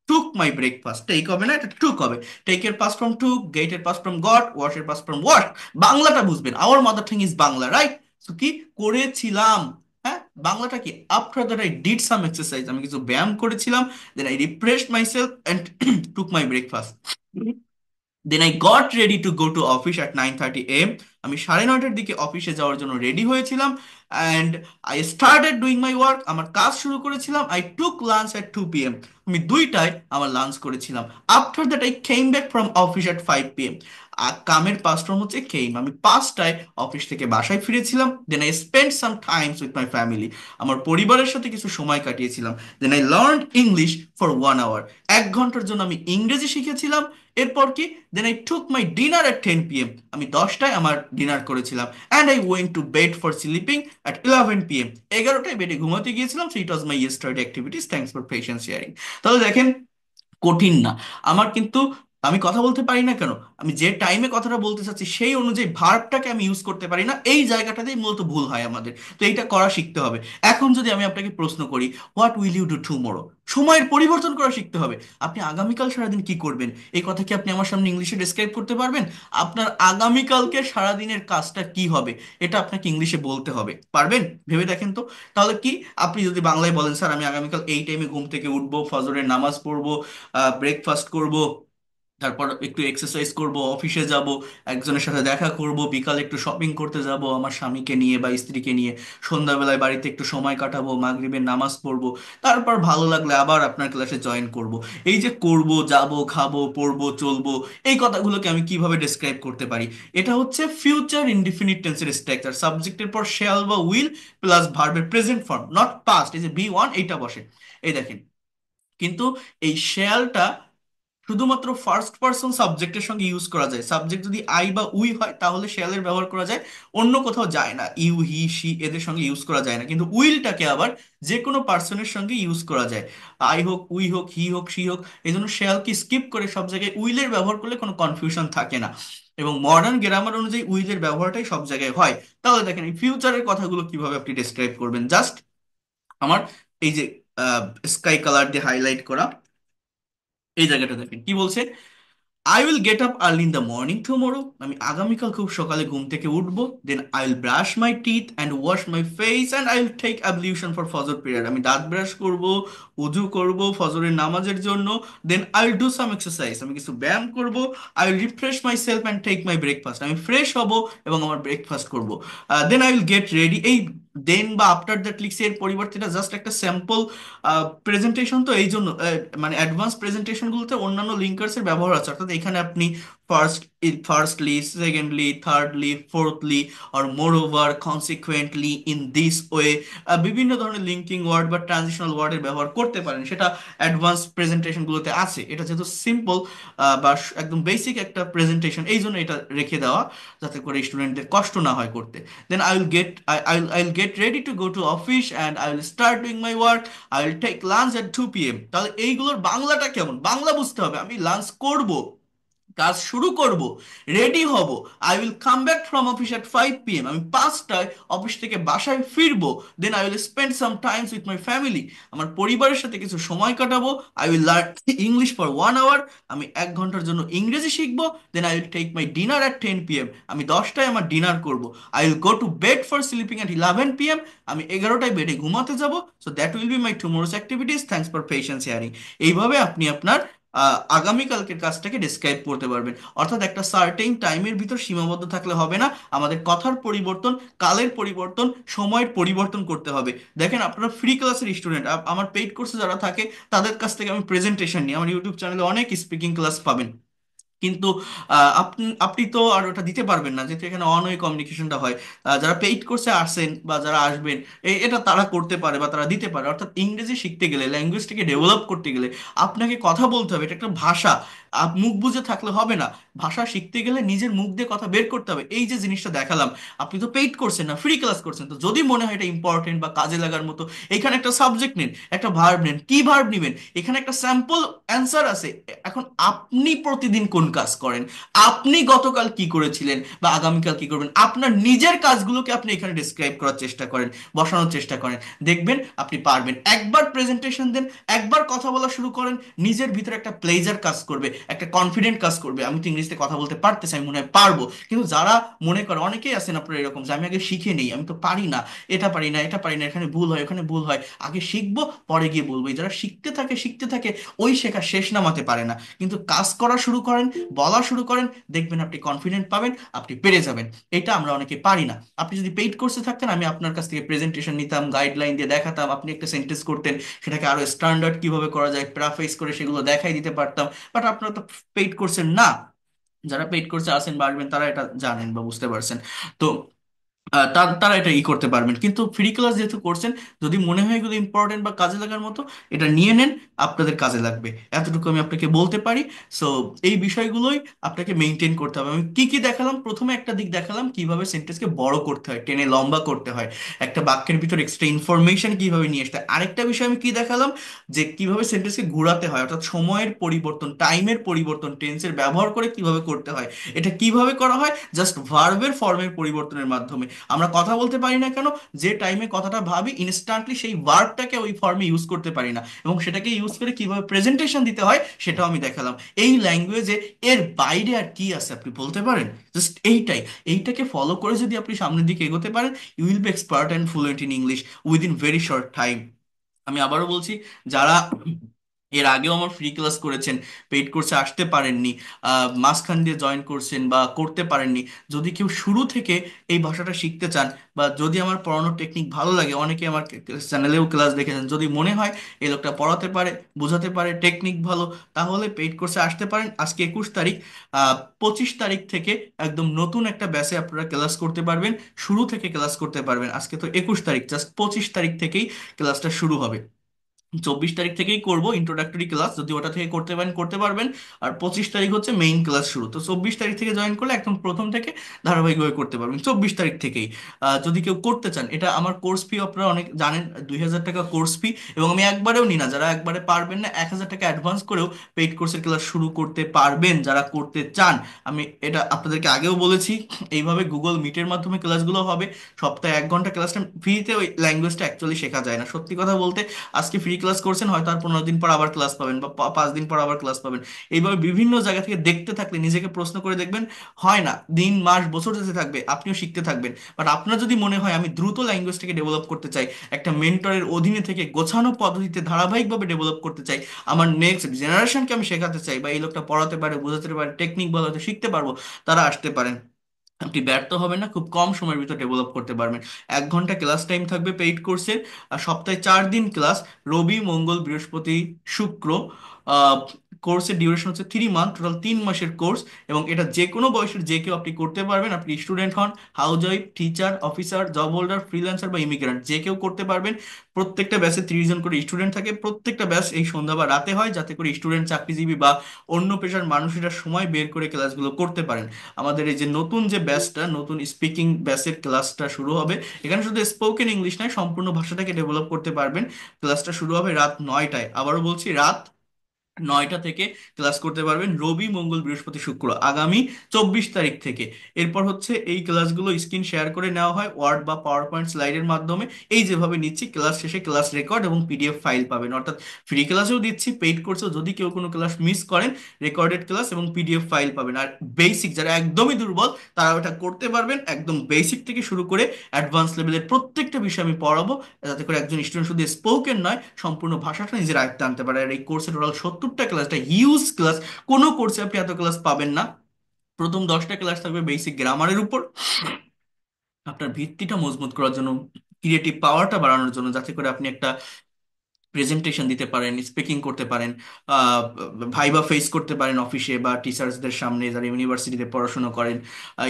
took my breakfast. Take হবে না, এটা টুক হবে। টেক এর পাস ফ্রম টুক, গেট এর পাস ফ্রম গট, ওয়াশ এর পাস ফ্রম ওয়াশ। বাংলাটা বুঝবেন, our mother tongue is Bangla, right? তো কি করেছিলাম, হ্যাঁ, বাংলাটা কি? After that I did some exercise, আমি কিছু ব্যায়াম করেছিলাম। Then I refreshed my self and took my breakfast. Then I got ready to go to office at 9:30 AM, আমি 9:30টার দিকে অফিসে যাওয়ার জন্য রেডি হয়েছিলাম। And I started doing my work, আমার কাজ শুরু করেছিলাম। I took lunch at 2 PM, আমি 2টায় আমার লাঞ্চ করেছিলাম। After that I came back from office at 5 PM, আর কামের পাস্ট ফর্ম হচ্ছে কেম, আমি 5টায় অফিস থেকে বাসায় ফিরেছিলাম। Then I spend some times with my family, আমার পরিবারের সাথে কিছু সময় কাটিয়েছিলাম। Then I learn English for 1 hour, 1 ঘন্টার জন্য আমি ইংরেজি শিখেছিলাম। এরপর কি? Then I took my dinner at 10 PM, আমি 10টায় আমার ডিনার করেছিলাম। And I went to bed for sleeping at 11 PM, 11টায় বেডে ঘুমাতে গিয়েছিলাম। So it was my yesterday activities, thanks for patience sharing. তাহলে দেখেন কঠিন না। আমার কিন্তু আমি কথা বলতে পারি না কেন? আমি যে টাইমে কথাটা বলতে চাচ্ছি সেই অনুযায়ী ভার্বটাকে আমি ইউজ করতে পারি না, এই জায়গাটাতেই মূলত ভুল হয় আমাদের। তো এইটা করা শিখতে হবে। এখন যদি আমি আপনাকে প্রশ্ন করি, what will you do tomorrow, সময়ের পরিবর্তন করা শিখতে হবে। আপনি আগামীকাল সারাদিন কি করবেন, এই কথা কি আপনি আমার সামনে ইংলিশে ডিসক্রাইব করতে পারবেন? আপনার আগামীকালকে সারাদিনের কাজটা কি হবে, এটা আপনাকে ইংলিশে বলতে হবে। পারবেন? ভেবে দেখেন তো। তাহলে কি, আপনি যদি বাংলায় বলেন, স্যার আমি আগামীকাল এই টাইমে ঘুম থেকে উঠবো, ফজরের নামাজ পড়বো, ব্রেকফাস্ট করব, তারপর একটু এক্সারসাইজ করব, অফিসে যাব, একজনের সাথে দেখা করব, বিকালে একটু শপিং করতে যাব আমার স্বামীকে নিয়ে বা স্ত্রীকে নিয়ে, সন্ধ্যাবেলায় বাড়িতে একটু সময় কাটাবো, মাগরিবের নামাজ পড়বো, তারপর ভালো লাগলে আবার আপনার ক্লাসে জয়েন করব। এই যে করব, যাব, খাবো, পড়বো, চলবো, এই কথাগুলোকে আমি কিভাবে ডেসক্রাইব করতে পারি? এটা হচ্ছে ফিউচার ইনডিফিনিট টেন্সের স্ট্রাকচার, সাবজেক্টের পর শ্যাল বা উইল প্লাস ভার্বের প্রেজেন্ট ফর্ম, নট পাস্ট। এই যে বি 1 এইটা বসে, এই দেখেন। কিন্তু এই শ্যালটা শুধুমাত্র ফার্স্ট পার্সন সাবজেক্টের সঙ্গে ইউজ করা যায়। সাবজেক্ট যদি আই বা উই হয় তাহলে শ্যালের ব্যবহার করা যায়, অন্য কোথাও যায় না। ইউ, হি, শি এদের সঙ্গে ইউজ করা যায় না। কিন্তু উইলটাকে আবার যে কোনো পার্সনের সঙ্গে ইউজ করা যায়। আই হোক, উই হোক, হি হোক, শি হোক, এই জন্য শ্যালকে স্কিপ করে সব জায়গায় উইলের ব্যবহার করলে কোনো কনফিউশন থাকে না। এবং মডার্ন গ্রামার অনুযায়ী উইলের ব্যবহারটাই সব জায়গায় হয়। তাহলে দেখেন এই ফিউচারের কথাগুলো কিভাবে আপনি ডেসক্রাইব করবেন। জাস্ট আমার এই যে স্কাই কালার দিয়ে হাইলাইট করা এই জায়গাটা দেখেন কি বলছে। I will get up early in the morning tomorrow, আমি আগামীকাল খুব সকালে ঘুম থেকে উঠবো। Then I will brush my teeth and wash my face and I will take ablution for Fajr period, আমি দাঁত ব্রাশ করব, উজু করব ফজরের নামাজের জন্য। Then I will do some exercise, আমি কিছু ব্যায়াম করব। I will refresh my self and take my breakfast, আমি ফ্রেশ হব এবং আমার ব্রেকফাস্ট করব। Then I will get ready, এই দেন বা আফটার দ্যাট লিখছে, এর পরিবর্তে এটা জাস্ট একটা স্যাম্পল প্রেজেন্টেশন। তো এই জন্য মানে অ্যাডভান্স প্রেজেন্টেশনগুলোতে অন্যান্য লিঙ্কার্সের ব্যবহার আছে, অর্থাৎ এখানে আপনি first, firstly, secondly, thirdly, fourthly, আর moreover, consequently, in this way, বিভিন্ন ধরনের লিঙ্কিং ওয়ার্ড বা ট্রানজিশনাল ওয়ার্ডের ব্যবহার করতে পারেন। সেটা অ্যাডভান্স প্রেজেন্টেশনগুলোতে আছে। এটা যেহেতু সিম্পল বা একদম বেসিক একটা প্রেজেন্টেশন, এই জন্য এটা রেখে দেওয়া, যাতে করে স্টুডেন্টদের কষ্ট না হয় করতে। Then I will get ready to go to office and I will start doing my work. I will take lunch at 2 p.m. তাহলে এইগুলোর বাংলাটা কেমন? বাংলা বুঝতে হবে। আমি লাঞ্চ করব, কাজ শুরু করব, রেডি হব। I will come back from office at 5 p.m. আমি 5টায় অফিস থেকে বাসায় ফিরবো। Then I will spend some times with my family, আমার পরিবারের সাথে কিছু সময় কাটাবো। I will learn English for 1 hour, আমি 1 ঘন্টার জন্য ইংরেজি শিখবো। Then I will take my dinner at 10 p.m. আমি 10টায় আমার ডিনার করব। I will go to bed for sleeping at 11 p.m. আমি 11টায় বেডে ঘুমাতে যাব। So that will be my tomorrow's activities, thanks for patience hearing. এইভাবে আপনি আপনার আগামীকালকের কাজটাকে ডিসক্রাইব করতে পারবেন। অর্থাৎ একটা সার্টেন টাইমের ভিতর সীমাবদ্ধ থাকলে হবে না, আমাদের কথার পরিবর্তন, কালের পরিবর্তন, সময়ের পরিবর্তন করতে হবে। দেখেন আপনারা ফ্রি ক্লাসের স্টুডেন্ট, আমার পেইড কোর্সে যারা থাকে তাদের কাছ থেকে আমি প্রেজেন্টেশন নিই, আমার ইউটিউব চ্যানেলে অনেক স্পিকিং ক্লাস পাবেন। কিন্তু আপনি আপনি তো আর ওটা দিতে পারবেন না, যেহেতু এখানে অন ওয়ে কমিউনিকেশনটা হয়। যারা পেইড কোর্সে আসেন বা যারা আসবেন, এটা তারা করতে পারে বা তারা দিতে পারে। অর্থাৎ ইংরেজি শিখতে গেলে, ল্যাঙ্গুয়েজটাকে ডেভেলপ করতে গেলে আপনাকে কথা বলতে হবে, এটা একটা ভাষা। মুখ বুজে থাকলে হবে না। ভাষা শিখতে গেলে নিজের মুখ দিয়ে কথা বের করতে হবে। এই যে জিনিসটা দেখালাম, আপনি তো পেইড করছেন না, ফ্রি ক্লাস করছেন। তো যদি মনে হয় এটা ইম্পর্টেন্ট বা কাজে লাগার মতো, এখানে একটা সাবজেক্ট নেন, একটা ভার্ব নেন। কি ভার্ব নেবেন? এখানে একটা স্যাম্পল অ্যান্সার আছে। এখন আপনি প্রতিদিন কোন কাজ করেন, আপনি গতকাল কি করেছিলেন বা আগামীকাল কি করবেন, আপনার নিজের কাজগুলোকে আপনি এখানে ডিসক্রাইব করার চেষ্টা করেন, বসানোর চেষ্টা করেন। দেখবেন আপনি পারবেন। একবার প্রেজেন্টেশন দেন, একবার কথা বলা শুরু করেন, নিজের ভিতরে একটা প্লেজার কাজ করবে, একটা কনফিডেন্ট কাজ করবে। আমি তো ইংলিশে কথা বলতে পারতেছি, আমি মনে হয় পারবো। কিন্তু যারা মনে করে, অনেকেই আছেন আপনার এরকম, যে আমি আগে শিখে নেই, আমি তো পারি না, এটা পারি না, এটা পারি না, এখানে ভুল হয়, ওখানে ভুল হয়, আগে শিখবো পরে গিয়ে বলবো। এই যারা শিখতে থাকে ওই শেখা শেষ নামাতে পারে না। কিন্তু কাজ করা শুরু করেন, বলা শুরু করেন, দেখবেন আপনি কনফিডেন্ট পাবেন, আপনি পেরে যাবেন। এটা আমরা অনেকে পারি না। আপনি যদি পেইড কোর্সে থাকতেন, আমি আপনার কাছ থেকে প্রেজেন্টেশন নিতাম, গাইডলাইন দিয়ে দেখাতাম, আপনি একটা সেন্টেন্স করতেন, সেটাকে আরো স্ট্যান্ডার্ড কিভাবে করা যায় প্যারাফ্রেজ করে সেগুলো দেখাই দিতে পারতাম। বাট আপনারা তো পেইড কোর্সের না। যারা পেইড কোর্সে আসেন বা আসবেন তারা এটা জানেন বা বুঝতে পারছেন। তো তারা এটা করতে পারবেন। কিন্তু ফ্রি ক্লাস যেহেতু করছেন, যদি মনে হয় এগুলো ইম্পর্টেন্ট বা কাজে লাগার মতো, এটা নিয়ে নেন, আপনাদের কাজে লাগবে, এতটুকু আমি আপনাকে বলতে পারি। সো এই বিষয়গুলোই আপনাকে মেনটেন করতে হবে। আমি কি কি দেখালাম, প্রথমে একটা দিক দেখালাম কিভাবে সেন্টেন্সকে বড় করতে হয়, টেনে লম্বা করতে হয়, একটা বাক্যের ভিতর এক্সট্রা ইনফরমেশন কিভাবে নিয়ে আসতে হয়। আরেকটা বিষয় আমি কি দেখালাম, যে কিভাবে সেন্টেন্সকে ঘোরাতে হয়, অর্থাৎ সময়ের পরিবর্তন, টাইমের পরিবর্তন, টেন্সের ব্যবহার করে কিভাবে করতে হয়। এটা কিভাবে করা হয়, জাস্ট ভার্বের ফর্মের পরিবর্তনের মাধ্যমে। আমরা কথা বলতে পারি না কেন, যে টাইমে কথাটা ভাবি ইনস্ট্যান্টলি সেই ভার্বটাকে ওই ফর্মে ইউজ করতে পারি না, এবং সেটাকে ইউজ করে কিভাবে প্রেজেন্টেশন দিতে হয় সেটাও আমি দেখালাম। এই ল্যাঙ্গুয়েজে এর বাইরে আর কি আছে আপনি বলতে পারেন? জাস্ট এইটাই। এইটাকে ফলো করে যদি আপনি সামনের দিকে এগোতে পারেন, you will be expert and fluent in English within very short time. আমি আবারও বলছি, যারা এর আগেও আমার ফ্রি ক্লাস করেছেন, পেইড কোর্সে আসতে পারেননি, মাঝখান দিয়ে জয়েন করছেন বা করতে পারেননি, যদি কেউ শুরু থেকে এই ভাষাটা শিখতে চান, বা যদি আমার পড়ানোর টেকনিক ভালো লাগে, অনেকে আমার চ্যানেলেও ক্লাস দেখেছেন, যদি মনে হয় এই লোকটা পড়াতে পারে, বোঝাতে পারে, টেকনিক ভালো, তাহলে পেইড কোর্সে আসতে পারেন। আজকে 21 তারিখ, 25 তারিখ থেকে একদম নতুন একটা ব্যাচে আপনারা ক্লাস করতে পারবেন, শুরু থেকে ক্লাস করতে পারবেন। আজকে তো 21 তারিখ, জাস্ট 25 তারিখ থেকেই ক্লাসটা শুরু হবে। 24 তারিখ থেকেই করব ইন্ট্রোডাক্টরি ক্লাস, যদি ওটা থেকে করতে পারেন করতে পারবেন। আর 25 তারিখ হচ্ছে মেইন ক্লাস শুরু, তো 24 তারিখ থেকে জয়েন করলে একদম প্রথম থেকে ধারাবাহিকভাবে করতে পারবেন 24 তারিখ থেকেই। যদি কেউ করতে চান, এটা আমার কোর্স ফি আপনারা অনেক জানেন, 2,000 টাকা কোর্স ফি। এবং আমি একবারেও নিই না, যারা একবারে পারবেন না 1,000 টাকা অ্যাডভান্স করেও পেইড কোর্সের ক্লাস শুরু করতে পারবেন যারা করতে চান। আমি এটা আপনাদেরকে আগেও বলেছি, এইভাবে গুগল মিটের মাধ্যমে ক্লাসগুলো হবে। সপ্তাহে 1 ঘন্টা ক্লাসটা ফ্রিতে, ওই ল্যাঙ্গুয়েজটা অ্যাকচুয়ালি শেখা যায় না, সত্যি কথা বলতে। আজকে ফ্রি ক্লাস করছেন, হয়তো আর 15 দিন পর আবার ক্লাস পাবেন, বা 5 দিন পর আবার ক্লাস পাবেন। এইভাবে বিভিন্ন জায়গা থেকে দেখতে থাকলে, নিজেকে প্রশ্ন করে দেখবেন, হয় না দিন মাস বছর যেতে থাকবে, আপনিও শিখতে থাকবেন। বাট আপনার যদি মনে হয় আমি দ্রুত ল্যাঙ্গুয়েজটাকে ডেভেলপ করতে চাই, একটা মেন্টরের অধীনে থেকে গোছানো পদ্ধতিতে ধারাবাহিকভাবে ডেভেলপ করতে চাই, আমার নেক্সট জেনারেশনকে আমি শেখাতে চাই, বা এই লোকটা পড়াতে পারে, বোঝাতে পারে, টেকনিক ভালো হয়তো শিখতে পারবো, তারা আসতে পারেন। আপনি ব্যর্থ হবেন না, খুব কম সময়ের ভিতর ডেভেলপ করতে পারবেন। 1 ঘন্টা ক্লাস টাইম থাকবে পেইড কোর্সের। আর সপ্তাহে 4 দিন ক্লাস, রবি মঙ্গল বৃহস্পতি শুক্র। কোর্সের ডিউরেশন হচ্ছে 3 মান্থ, টোটাল 3 মাসের কোর্স। এবং এটা যে কোনো বয়সের যে কেউ আপনি করতে পারবেন, আপনি স্টুডেন্ট হন, house wife, teacher, officer, job holder, freelancer বা ইমিগ্রেন্ট, যে কেউ করতে পারবেন। প্রত্যেকটা ব্যাচে 30 জন করে স্টুডেন্ট থাকে, প্রত্যেকটা ব্যাচ এই সন্ধ্যা বা রাতে হয়, যাতে করে স্টুডেন্ট, চাকরিজীবী বা অন্য পেশার মানুষেরা সময় বের করে ক্লাসগুলো করতে পারেন। আমাদের এই যে নতুন যে ব্যাচটা, নতুন স্পিকিং ব্যাচের ক্লাসটা শুরু হবে। এখানে শুধু স্পোকেন ইংলিশ নয়, সম্পূর্ণ ভাষাটাকে ডেভেলপ করতে পারবেন। ক্লাসটা শুরু হবে রাত 9টায়, আবারও বলছি রাত 9টা থেকে ক্লাস করতে পারবেন, রবি মঙ্গল বৃহস্পতি শুক্র, আগামী 24 তারিখ থেকে। এরপর হচ্ছে এই ক্লাসগুলো স্ক্রিন শেয়ার করে নেওয়া হয় ওয়ার্ড বা পাওয়ার পয়েন্ট স্লাইডের মাধ্যমে। এই যেভাবে নিচ্ছি, ক্লাস শেষে ক্লাস রেকর্ড এবং পিডিএফ ফাইল পাবেন। অর্থাৎ ফ্রি ক্লাসেও দিচ্ছি, পেইড কোর্সেও যদি কেউ কোনো ক্লাস মিস করেন, রেকর্ডেড ক্লাস এবং পিডিএফ ফাইল পাবেন। আর বেসিক যারা একদমই দুর্বল, তারা ওটা করতে পারবেন। একদম বেসিক থেকে শুরু করে অ্যাডভান্স লেভেলের প্রত্যেকটা বিষয় আমি পড়াবো, যাতে করে একজন স্টুডেন্ট শুধু স্পোকেন নয়, সম্পূর্ণ ভাষাটা নিজের আয়ত্তে আনতে পারে। আর এই কোর্সে টোটাল 70টা ক্লাসটা হিউজ ক্লাস, কোনো কোর্সে আপনি এত ক্লাস পাবেন না। প্রথম 10টা ক্লাস থাকবে বেসিক গ্রামারের উপর, আপনার ভিত্তিটা মজবুত করার জন্য, ক্রিয়েটিভ পাওয়ারটা বাড়ানোর জন্য, যাতে করে আপনি একটা প্রেজেন্টেশন দিতে পারেন, স্পিকিং করতে পারেন, ভাইবা ফেস করতে পারেন অফিসে বা টিচার্সদের সামনে যারা ইউনিভার্সিটিতে পড়াশোনা করেন।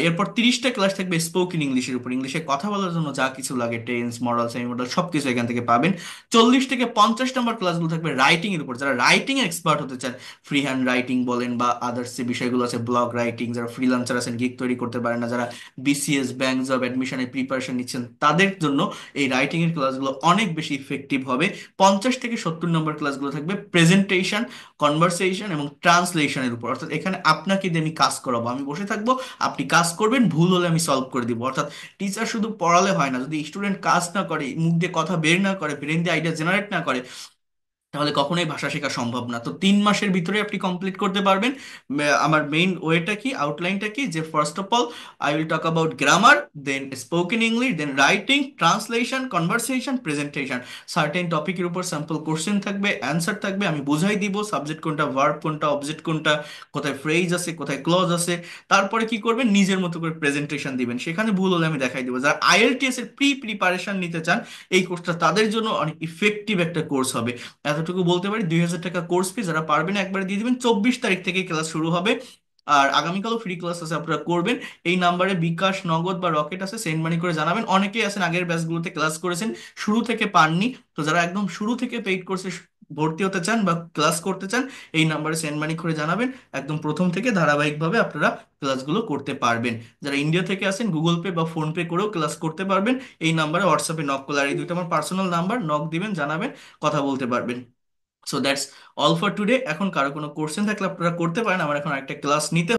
এরপর 30টা ক্লাস থাকবে স্পোকেন ইংলিশের উপর, ইংলিশে কথা বলার জন্য যা কিছু লাগে, টেন্স, মডাল, সেমি মডাল, সব কিছু এখান থেকে পাবেন। 40 থেকে 50 নম্বর ক্লাসগুলো থাকবে রাইটিং এর উপর, যারা রাইটিং এ এক্সপার্ট হতে চান, ফ্রি হ্যান্ড রাইটিং বলেন বা আদার্স যে বিষয়গুলো আছে, ব্লগ রাইটিং, যারা ফ্রিল্যান্সার আছেন, গিগ তৈরি করতে পারেন না, যারা বিসিএস, ব্যাংক জব, অ্যাডমিশনের প্রিপারেশন নিচ্ছেন, তাদের জন্য এই রাইটিং এর ক্লাসগুলো অনেক বেশি ইফেক্টিভ হবে। 50 থেকে 70 নম্বর ক্লাসগুলো থাকবে প্রেজেন্টেশন, কনভারসেশন এবং ট্রান্সলেশনের উপর। অর্থাৎ এখানে আপনাকে দিয়ে আমি কাজ করাবো, আমি বসে থাকবো, আপনি কাজ করবেন, ভুল হলে আমি সলভ করে দিব। অর্থাৎ টিচার শুধু পড়ালে হয় না, যদি স্টুডেন্ট কাজ না করে, মুখ দিয়ে কথা বের না করে, ব্রেন দিয়ে আইডিয়া জেনারেট না করে, তাহলে কখনোই ভাষা শেখা সম্ভব না। তো 3 মাসের ভিতরে আপনি কমপ্লিট করতে পারবেন। আমার মেইন ওয়েটা কি, আউটলাইনটা কি, যে first of all I will talk about grammar, then spoken English, then writing, translation, conversation, presentation. Certain টপিকের উপর স্যাম্পল কোশ্চেন থাকবে, অ্যান্সার থাকবে, আমি বুঝাই দিব সাবজেক্ট কোনটা, ভার্ব কোনটা, অবজেক্ট কোনটা, কোথায় ফ্রেজ আছে, কোথায় ক্লজ আছে। তারপরে কি করবেন, নিজের মতো করে প্রেজেন্টেশন দিবেন, সেখানে ভুল হলে আমি দেখাই দিব। যারা আইএলটিএস এর প্রিপারেশন নিতে চান, এই কোর্সটা তাদের জন্য অনেক ইফেক্টিভ একটা কোর্স হবে। এতটুকু বলতে পারি, 2,000 টাকা কোর্স ফি, যারা পারবেন একবারে দিয়ে দিবেন। 24 তারিখ থেকে ক্লাস শুরু হবে, আর আগামীকালও ফ্রি ক্লাস আছে, আপনারা করবেন। এই নাম্বারে বিকাশ, নগদ বা রকেট আছে, সেন্ড মানি করে জানাবেন। অনেকেই আছেন আগের ব্যাচগুলোতে ক্লাস করেছেন, শুরু থেকে পাননি। তো যারা একদম শুরু থেকে পেইড কোর্সে ভর্তি হতে চান বা ক্লাস করতে চান, এই নাম্বারে সেন্ড মানি করে জানাবেন। একদম প্রথম থেকে ধারাবাহিকভাবে আপনারা ক্লাসগুলো করতে পারবেন। যারা ইন্ডিয়া থেকে আসেন, গুগল পে বা ফোন পে করেও ক্লাস করতে পারবেন। এই নাম্বারে হোয়াটসঅ্যাপে নক করলে, আর এই দুইটা আমার পার্সোনাল নাম্বার, নক দিবেন, জানাবেন, কথা বলতে পারবেন। So that's all for today. এখন কারো কোনো কোশ্চেন থাকলে আপনারা করতে পারেন, আমার এখন একটা ক্লাস নিতে